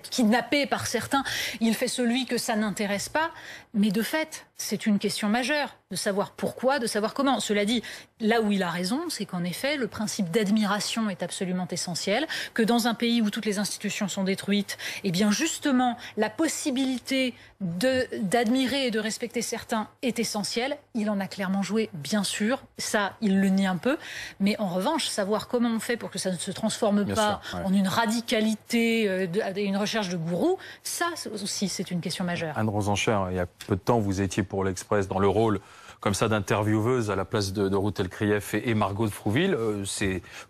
kidnapper par certains. Il fait celui que ça n'intéresse pas, mais de fait, c'est une question majeure, de savoir pourquoi, de savoir comment. Cela dit, là où il a raison, c'est qu'en effet, le principe d'admiration est absolument essentiel, que dans un pays où toutes les institutions sont détruites, eh bien justement, la possibilité d'admirer et de respecter certains est essentielle. Il en a clairement joué, bien sûr, ça, il le nie un peu, mais en revanche, savoir comment on fait pour que ça ne se transforme pas en une radicalité, une recherche de gourou, ça aussi, c'est une question majeure. Anne Rosencher, il y a peu de temps, vous étiez pour l'Express dans le rôle comme ça d'intervieweuse à la place de Routel Krief et Margot de Frouville.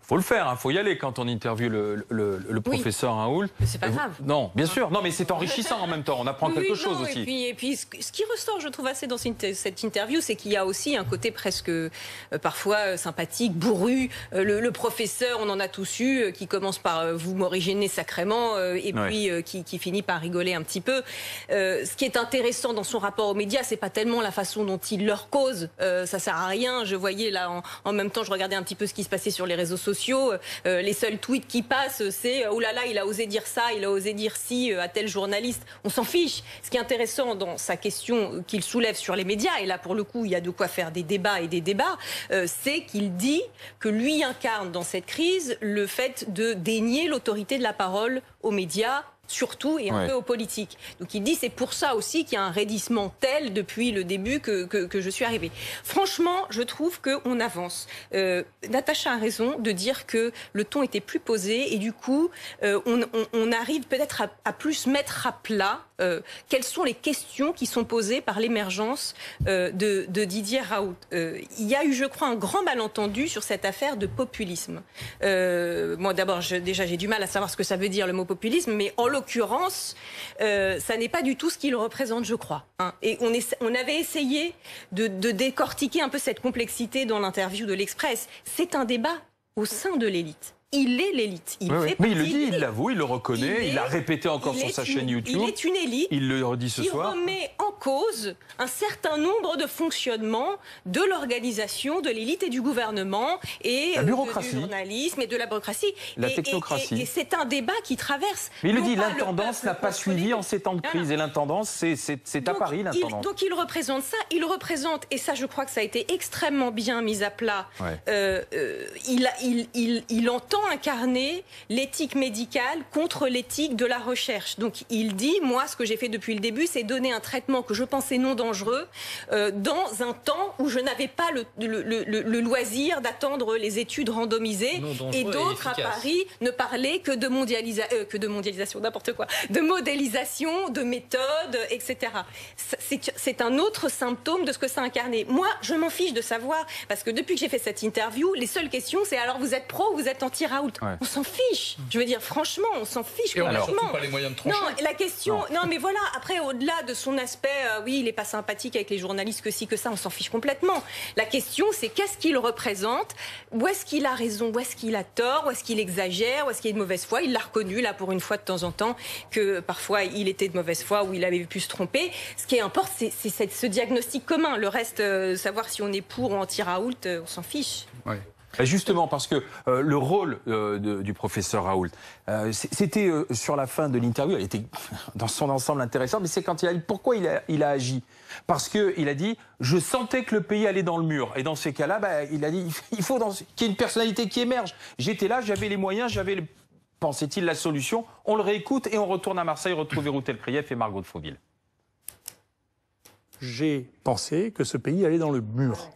Faut le faire, faut y aller quand on interviewe le professeur Raoult. C'est pas grave. Non, bien sûr. Non, mais c'est enrichissant en même temps. On apprend quelque chose aussi. Et puis, ce qui ressort, je trouve, assez dans cette interview, c'est qu'il y a aussi un côté presque parfois sympathique, bourru. Le professeur, on en a tous eu, qui commence par vous m'originer sacrément, et puis qui finit par rigoler un petit peu. Ce qui est intéressant dans son rapport aux médias, c'est pas tellement la façon dont il leur cause. Ça sert à rien. Je voyais là, en même temps, je regardais un petit peu ce qui se passait sur les réseaux sociaux. Les seuls tweets qui passent, c'est oh là là, il a osé dire ça, il a osé dire ci à tel journaliste. On s'en fiche. Ce qui est intéressant dans sa question qu'il soulève sur les médias, et là pour le coup, il y a de quoi faire des débats et des débats, c'est qu'il dit que lui incarne dans cette crise le fait de dénier l'autorité de la parole aux médias, surtout, et un peu aux politiques. Donc il dit c'est pour ça aussi qu'il y a un raidissement tel depuis le début que je suis arrivée. Franchement, je trouve qu'on avance. Natacha a raison de dire que le ton était plus posé et du coup, on arrive peut-être à plus mettre à plat quelles sont les questions qui sont posées par l'émergence de Didier Raoult. Il y a eu, je crois, un grand malentendu sur cette affaire de populisme. Moi, d'abord, déjà, j'ai du mal à savoir ce que ça veut dire le mot populisme, mais en l'occurrence, ça n'est pas du tout ce qu'il représente, je crois. Hein. Et on avait essayé de décortiquer un peu cette complexité dans l'interview de l'Express. C'est un débat au sein de l'élite. Il est l'élite. Mais il le dit, il l'avoue, il le reconnaît, il l'a répété encore sur sa chaîne YouTube. Il est une élite. Il le redit ce soir. Il remet en cause un certain nombre de fonctionnements de l'organisation, de l'élite et du gouvernement, et du journalisme et de la bureaucratie. La technocratie. Et c'est un débat qui traverse. Mais il le dit, l'intendance n'a pas suivi en ces temps de crise. Et l'intendance, c'est à Paris, l'intendance. Donc il représente ça. Il représente, et ça je crois que ça a été extrêmement bien mis à plat, il entend incarner l'éthique médicale contre l'éthique de la recherche. Donc il dit, moi ce que j'ai fait depuis le début, c'est donner un traitement que je pensais non dangereux dans un temps où je n'avais pas le loisir d'attendre les études randomisées, et d'autres à Paris ne parlaient que de mondialisation, n'importe quoi, de modélisation, de méthode, etc. C'est un autre symptôme de ce que ça a incarné. Moi, je m'en fiche de savoir, parce que depuis que j'ai fait cette interview, les seules questions, c'est alors vous êtes pro ou vous êtes anti-Raoult. On s'en fiche. Je veux dire, franchement, on s'en fiche. Et on n'a surtout pas les moyens de trancher. Non, la question... Non, mais voilà, après, au-delà de son aspect, oui, il n'est pas sympathique avec les journalistes, que si, que ça, on s'en fiche complètement. La question, c'est qu'est-ce qu'il représente? Où est-ce qu'il a raison? Où est-ce qu'il a tort? Où est-ce qu'il exagère? Où est-ce qu'il est de mauvaise foi? Il l'a reconnu, là, pour une fois, de temps en temps, que parfois, il était de mauvaise foi ou il avait pu se tromper. Ce qui importe, c'est ce diagnostic commun. Le reste, savoir si on est pour ou anti-Raoult, on s'en fiche. Ouais. Justement, parce que le rôle du professeur Raoult, c'était sur la fin de l'interview, elle était dans son ensemble intéressante, mais c'est quand il a dit pourquoi il a agi. Parce qu'il a dit, je sentais que le pays allait dans le mur. Et dans ces cas-là, il a dit, il faut qu'il y ait une personnalité qui émerge. J'étais là, j'avais les moyens, pensait-il, la solution. On le réécoute et on retourne à Marseille retrouver Routel Krief et Margot de Froville. J'ai pensé que ce pays allait dans le mur.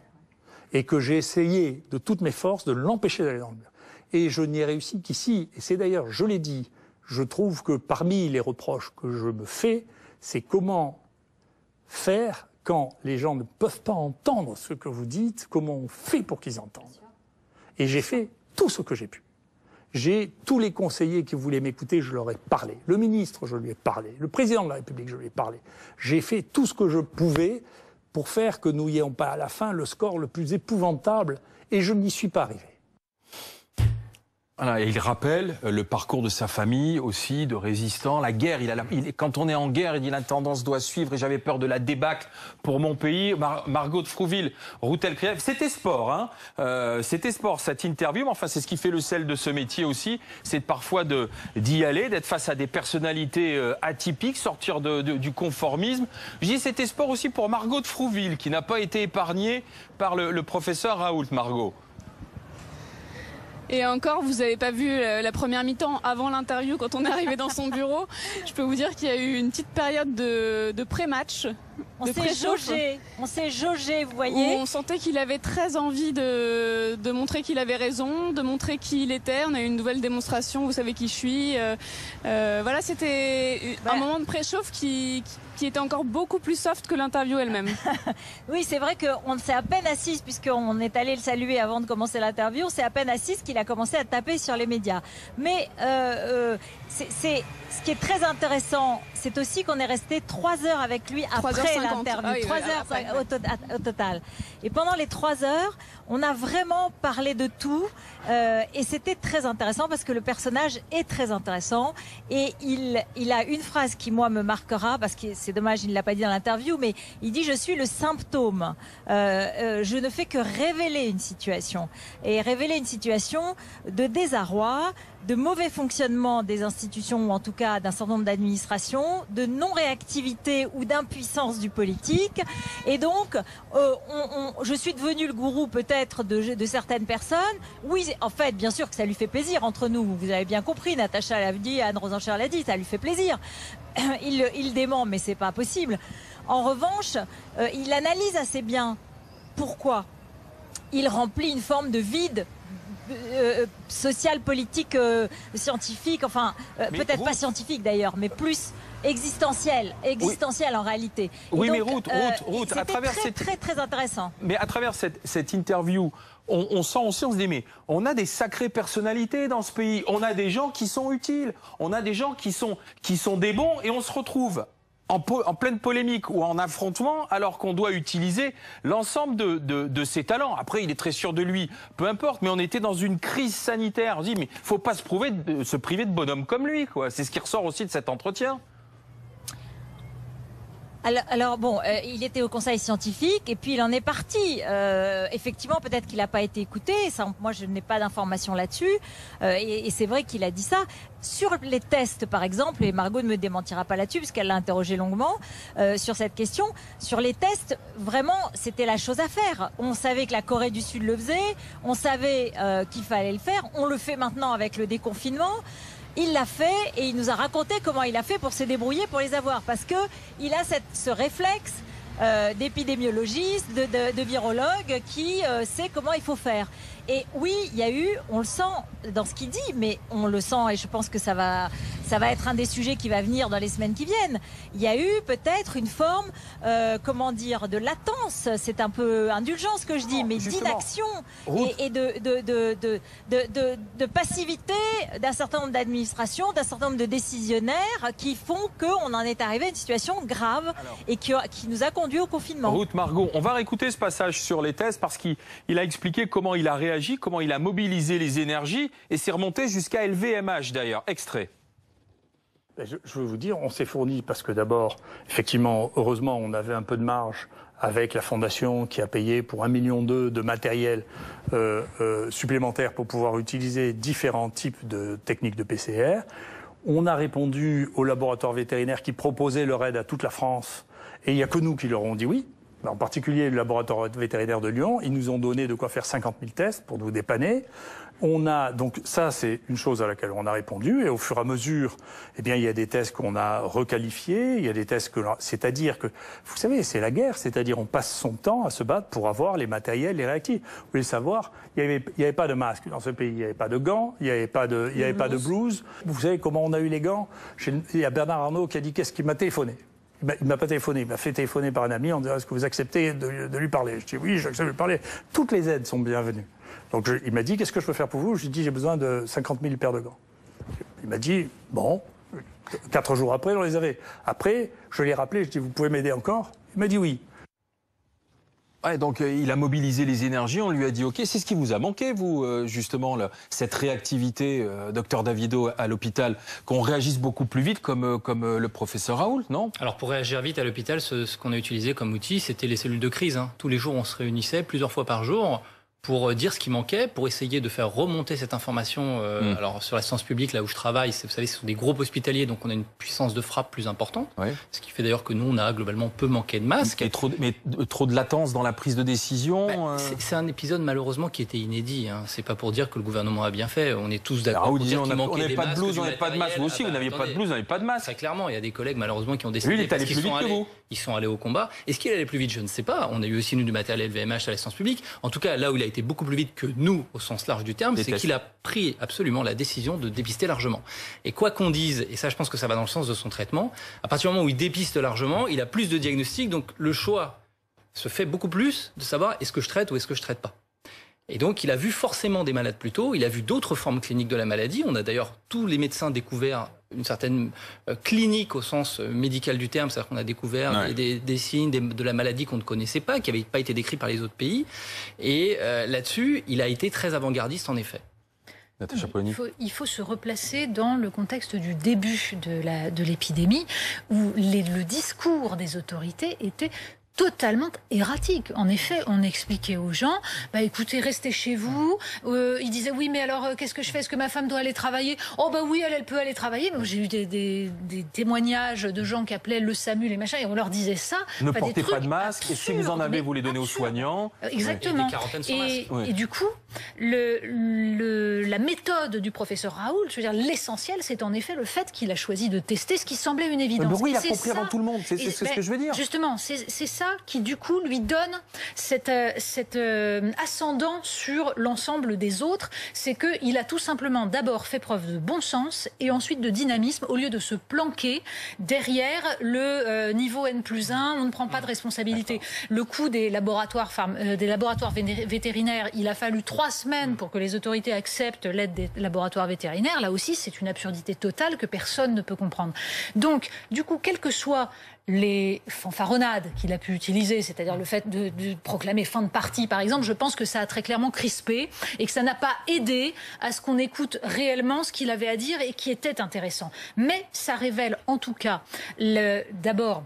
Et que j'ai essayé de toutes mes forces de l'empêcher d'aller dans le mur. Et je n'y ai réussi qu'ici. Et c'est d'ailleurs, je l'ai dit, je trouve que parmi les reproches que je me fais, c'est comment faire quand les gens ne peuvent pas entendre ce que vous dites, comment on fait pour qu'ils entendent. Et j'ai fait tout ce que j'ai pu. Tous les conseillers qui voulaient m'écouter, je leur ai parlé. Le ministre, je lui ai parlé. Le président de la République, je lui ai parlé. J'ai fait tout ce que je pouvais pour faire que nous n'ayons pas à la fin le score le plus épouvantable, et je n'y suis pas arrivé. Voilà, et il rappelle le parcours de sa famille aussi, de résistants, la guerre. Quand on est en guerre, il dit l'intendance doit suivre et j'avais peur de la débâcle pour mon pays. Margot de Frouville, Routel Krief, c'était sport, hein. C'était sport cette interview, mais enfin c'est ce qui fait le sel de ce métier aussi, c'est parfois d'y aller, d'être face à des personnalités atypiques, sortir du conformisme. Je dis c'était sport aussi pour Margot de Frouville, qui n'a pas été épargnée par le professeur Raoult, Margot. Et encore, vous n'avez pas vu la première mi-temps avant l'interview quand on est arrivé dans son bureau. Je peux vous dire qu'il y a eu une petite période de pré-match. On s'est jaugé, vous voyez. Où on sentait qu'il avait très envie de montrer qu'il avait raison, de montrer qui il était. On a eu une nouvelle démonstration, vous savez qui je suis. Voilà, c'était un moment de préchauffe qui était encore beaucoup plus soft que l'interview elle-même. Oui, c'est vrai qu'on s'est à peine assis, puisqu'on est allé le saluer avant de commencer l'interview, on s'est à peine assis qu'il a commencé à taper sur les médias. Mais ce qui est très intéressant, c'est aussi qu'on est resté 3 heures avec lui après l'interview. 3 heures au total. Et pendant les 3 heures, on a vraiment parlé de tout. Et c'était très intéressant parce que le personnage est très intéressant. Et il a une phrase qui, moi, me marquera, parce que c'est dommage, il ne l'a pas dit dans l'interview, mais il dit « Je suis le symptôme. Je ne fais que révéler une situation. » Et révéler une situation de désarroi, de mauvais fonctionnement des institutions, ou en tout cas d'un certain nombre d'administrations, de non-réactivité ou d'impuissance du politique. Et donc, je suis devenu le gourou peut-être de certaines personnes. Oui, en fait, bien sûr que ça lui fait plaisir entre nous. Vous avez bien compris, Natacha l'a dit, Anne Rosencher l'a dit, ça lui fait plaisir. Il dément, mais c'est pas possible. En revanche, il analyse assez bien pourquoi il remplit une forme de vide social, politique, scientifique, enfin peut-être pas scientifique d'ailleurs, mais plus existentielle en réalité. Oui, donc, mais Ruth, à travers très intéressant. Mais à travers cette interview, on sent aussi, on se dit, mais on a des sacrées personnalités dans ce pays. On a des gens qui sont utiles. On a des gens qui sont des bons, et on se retrouve en pleine polémique ou en affrontement, alors qu'on doit utiliser l'ensemble de ses talents. Après, il est très sûr de lui, peu importe, mais on était dans une crise sanitaire. On se dit, mais faut pas se priver de bonhommes comme lui, quoi. C'est ce qui ressort aussi de cet entretien. Alors bon, il était au conseil scientifique et puis il en est parti. Effectivement, peut-être qu'il n'a pas été écouté. Ça, moi, je n'ai pas d'informations là-dessus. Et c'est vrai qu'il a dit ça. Sur les tests, par exemple, et Margot ne me démentira pas là-dessus puisqu'elle l'a interrogé longuement sur cette question. Sur les tests, vraiment, c'était la chose à faire. On savait que la Corée du Sud le faisait. On savait qu'il fallait le faire. On le fait maintenant avec le déconfinement. Il l'a fait et il nous a raconté comment il a fait pour se débrouiller pour les avoir. Parce qu'il a ce réflexe d'épidémiologiste, de virologue qui sait comment il faut faire. Et oui, il y a eu, on le sent dans ce qu'il dit, mais on le sent et je pense que ça va être un des sujets qui va venir dans les semaines qui viennent. Il y a eu peut-être une forme, de latence. C'est un peu indulgent ce que je dis, mais d'inaction et de passivité d'un certain nombre d'administrations, d'un certain nombre de décisionnaires qui font qu'on en est arrivé à une situation grave et qui nous a conduit au confinement. Ruth, Margot, on va réécouter ce passage sur les tests parce qu'il a expliqué comment il a réagi, comment il a mobilisé les énergies et c'est remonté jusqu'à LVMH d'ailleurs. Extrait. Je veux vous dire, on s'est fourni parce que d'abord, effectivement, heureusement, on avait un peu de marge avec la fondation qui a payé pour 1,2 million de matériel supplémentaire pour pouvoir utiliser différents types de techniques de PCR. On a répondu aux laboratoires vétérinaires qui proposaient leur aide à toute la France et il n'y a que nous qui leur ont dit oui. En particulier le laboratoire vétérinaire de Lyon, ils nous ont donné de quoi faire 50 000 tests pour nous dépanner. Donc ça, c'est une chose à laquelle on a répondu. Et au fur et à mesure, eh bien, il y a des tests qu'on a requalifiés. Il y a des tests c'est-à-dire que, vous savez, c'est la guerre. C'est-à-dire, on passe son temps à se battre pour avoir les matériels, les réactifs. Vous voulez le savoir, il y avait pas de masque dans ce pays. Il n'y avait pas de gants. Il n'y avait pas de blouse. Vous savez comment on a eu les gants? Il y a Bernard Arnault qui a dit qu'est-ce qu'il m'a téléphoné. Il ne m'a pas téléphoné, il m'a fait téléphoner par un ami en disant est-ce que vous acceptez de lui parler? Je dis oui, j'accepte de lui parler. Toutes les aides sont bienvenues. Donc il m'a dit qu'est-ce que je peux faire pour vous? Je lui ai dit j'ai besoin de 50 000 paires de gants. Il m'a dit bon, 4 jours après on les avait. Après je l'ai rappelé, je lui ai dit vous pouvez m'aider encore? Il m'a dit oui. Ouais, donc il a mobilisé les énergies, on lui a dit ok, c'est ce qui vous a manqué vous justement cette réactivité, docteur Davido à l'hôpital, qu'on réagisse beaucoup plus vite comme le professeur Raoult, non? Alors pour réagir vite à l'hôpital, ce qu'on a utilisé comme outil, c'était les cellules de crise. Hein. Tous les jours on se réunissait plusieurs fois par jour pour dire ce qui manquait, pour essayer de faire remonter cette information. Alors sur la science publique, là où je travaille, vous savez, ce sont des groupes hospitaliers, donc on a une puissance de frappe plus importante. Oui. Ce qui fait d'ailleurs que nous, on a globalement peu manqué de masques. Et trop de latence dans la prise de décision. C'est un épisode malheureusement qui était inédit. Hein. C'est pas pour dire que le gouvernement a bien fait. On est tous d'accord pour dire qu'il manquait des masques. On n'avait pas de blouse, on n'avait pas de masque. Vous aussi, vous n'aviez pas de blouse, on n'avait pas de masque. Très clairement, il y a des collègues malheureusement qui ont décidé. Lui, il est allé plus vite que vous. Ils sont allés au combat. Est-ce qu'il allait plus vite? Je ne sais pas. On a eu aussi nous du matériel LVMH à la science publique. En tout cas, là où il a été beaucoup plus vite que nous, au sens large du terme, c'est qu'il a pris absolument la décision de dépister largement. Et quoi qu'on dise, et ça je pense que ça va dans le sens de son traitement, à partir du moment où il dépiste largement, il a plus de diagnostics, donc le choix se fait beaucoup plus de savoir est-ce que je traite ou est-ce que je traite pas. Et donc il a vu forcément des malades plus tôt, il a vu d'autres formes cliniques de la maladie. On a d'ailleurs tous les médecins découvert une certaine clinique au sens médical du terme, c'est-à-dire qu'on a découvert des signes de la maladie qu'on ne connaissait pas, qui n'avaient pas été décrits par les autres pays. Et là-dessus, il a été très avant-gardiste en effet. Il faut se replacer dans le contexte du début de l'épidémie, où le discours des autorités était totalement erratique. En effet, on expliquait aux gens, écoutez, restez chez vous. Ils disaient, oui, mais alors, qu'est-ce que je fais? Est-ce que ma femme doit aller travailler? Oh, oui, elle peut aller travailler. J'ai eu des témoignages de gens qui appelaient le SAMU, les machins, et on leur disait ça. Ne portez pas de masque, et si vous en avez, vous les donnez aux soignants. Exactement. Et du coup, la méthode du professeur Raoult, je veux dire, l'essentiel, c'est en effet le fait qu'il a choisi de tester ce qui semblait une évidence. Oui, il a compris avant tout le monde, c'est ce que je veux dire. Justement, c'est ça ça qui, du coup, lui donne cet ascendant sur l'ensemble des autres. C'est qu'il a tout simplement d'abord fait preuve de bon sens et ensuite de dynamisme au lieu de se planquer derrière le niveau N+1, on ne prend pas de responsabilité. Le coût des laboratoires vétérinaires, il a fallu 3 semaines pour que les autorités acceptent l'aide des laboratoires vétérinaires. Là aussi, c'est une absurdité totale que personne ne peut comprendre. Donc, du coup, quelles que soient les fanfaronnades qu'il a pu utiliser, c'est-à-dire le fait de proclamer fin de partie, par exemple, je pense que ça a très clairement crispé et que ça n'a pas aidé à ce qu'on écoute réellement ce qu'il avait à dire et qui était intéressant. Mais ça révèle en tout cas, d'abord,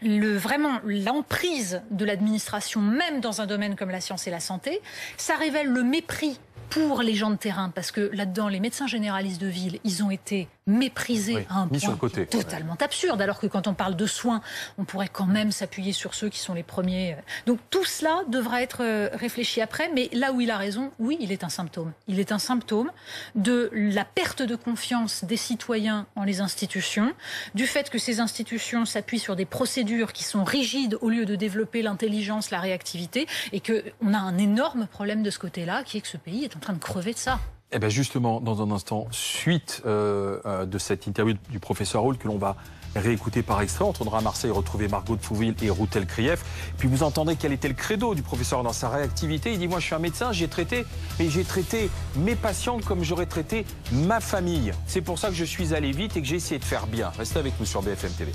vraiment l'emprise de l'administration, même dans un domaine comme la science et la santé. Ça révèle le mépris pour les gens de terrain, parce que là-dedans, les médecins généralistes de ville, ils ont été méprisés à un point totalement absurde, alors que quand on parle de soins, on pourrait quand même s'appuyer sur ceux qui sont les premiers. Donc tout cela devra être réfléchi après, mais là où il a raison, oui, il est un symptôme. Il est un symptôme de la perte de confiance des citoyens en les institutions, du fait que ces institutions s'appuient sur des procédures qui sont rigides au lieu de développer l'intelligence, la réactivité, et qu'on a un énorme problème de ce côté-là, qui est que ce pays est en train de crever de ça. Eh bien justement, dans un instant, suite de cette interview du professeur Raoult que l'on va réécouter par extrait, on retournera à Marseille retrouver Margot de Frouville et Routel Krief. Puis vous entendez quel était le credo du professeur dans sa réactivité. Il dit, moi je suis un médecin, j'ai traité mes patients comme j'aurais traité ma famille. C'est pour ça que je suis allé vite et que j'ai essayé de faire bien. Restez avec nous sur BFM TV.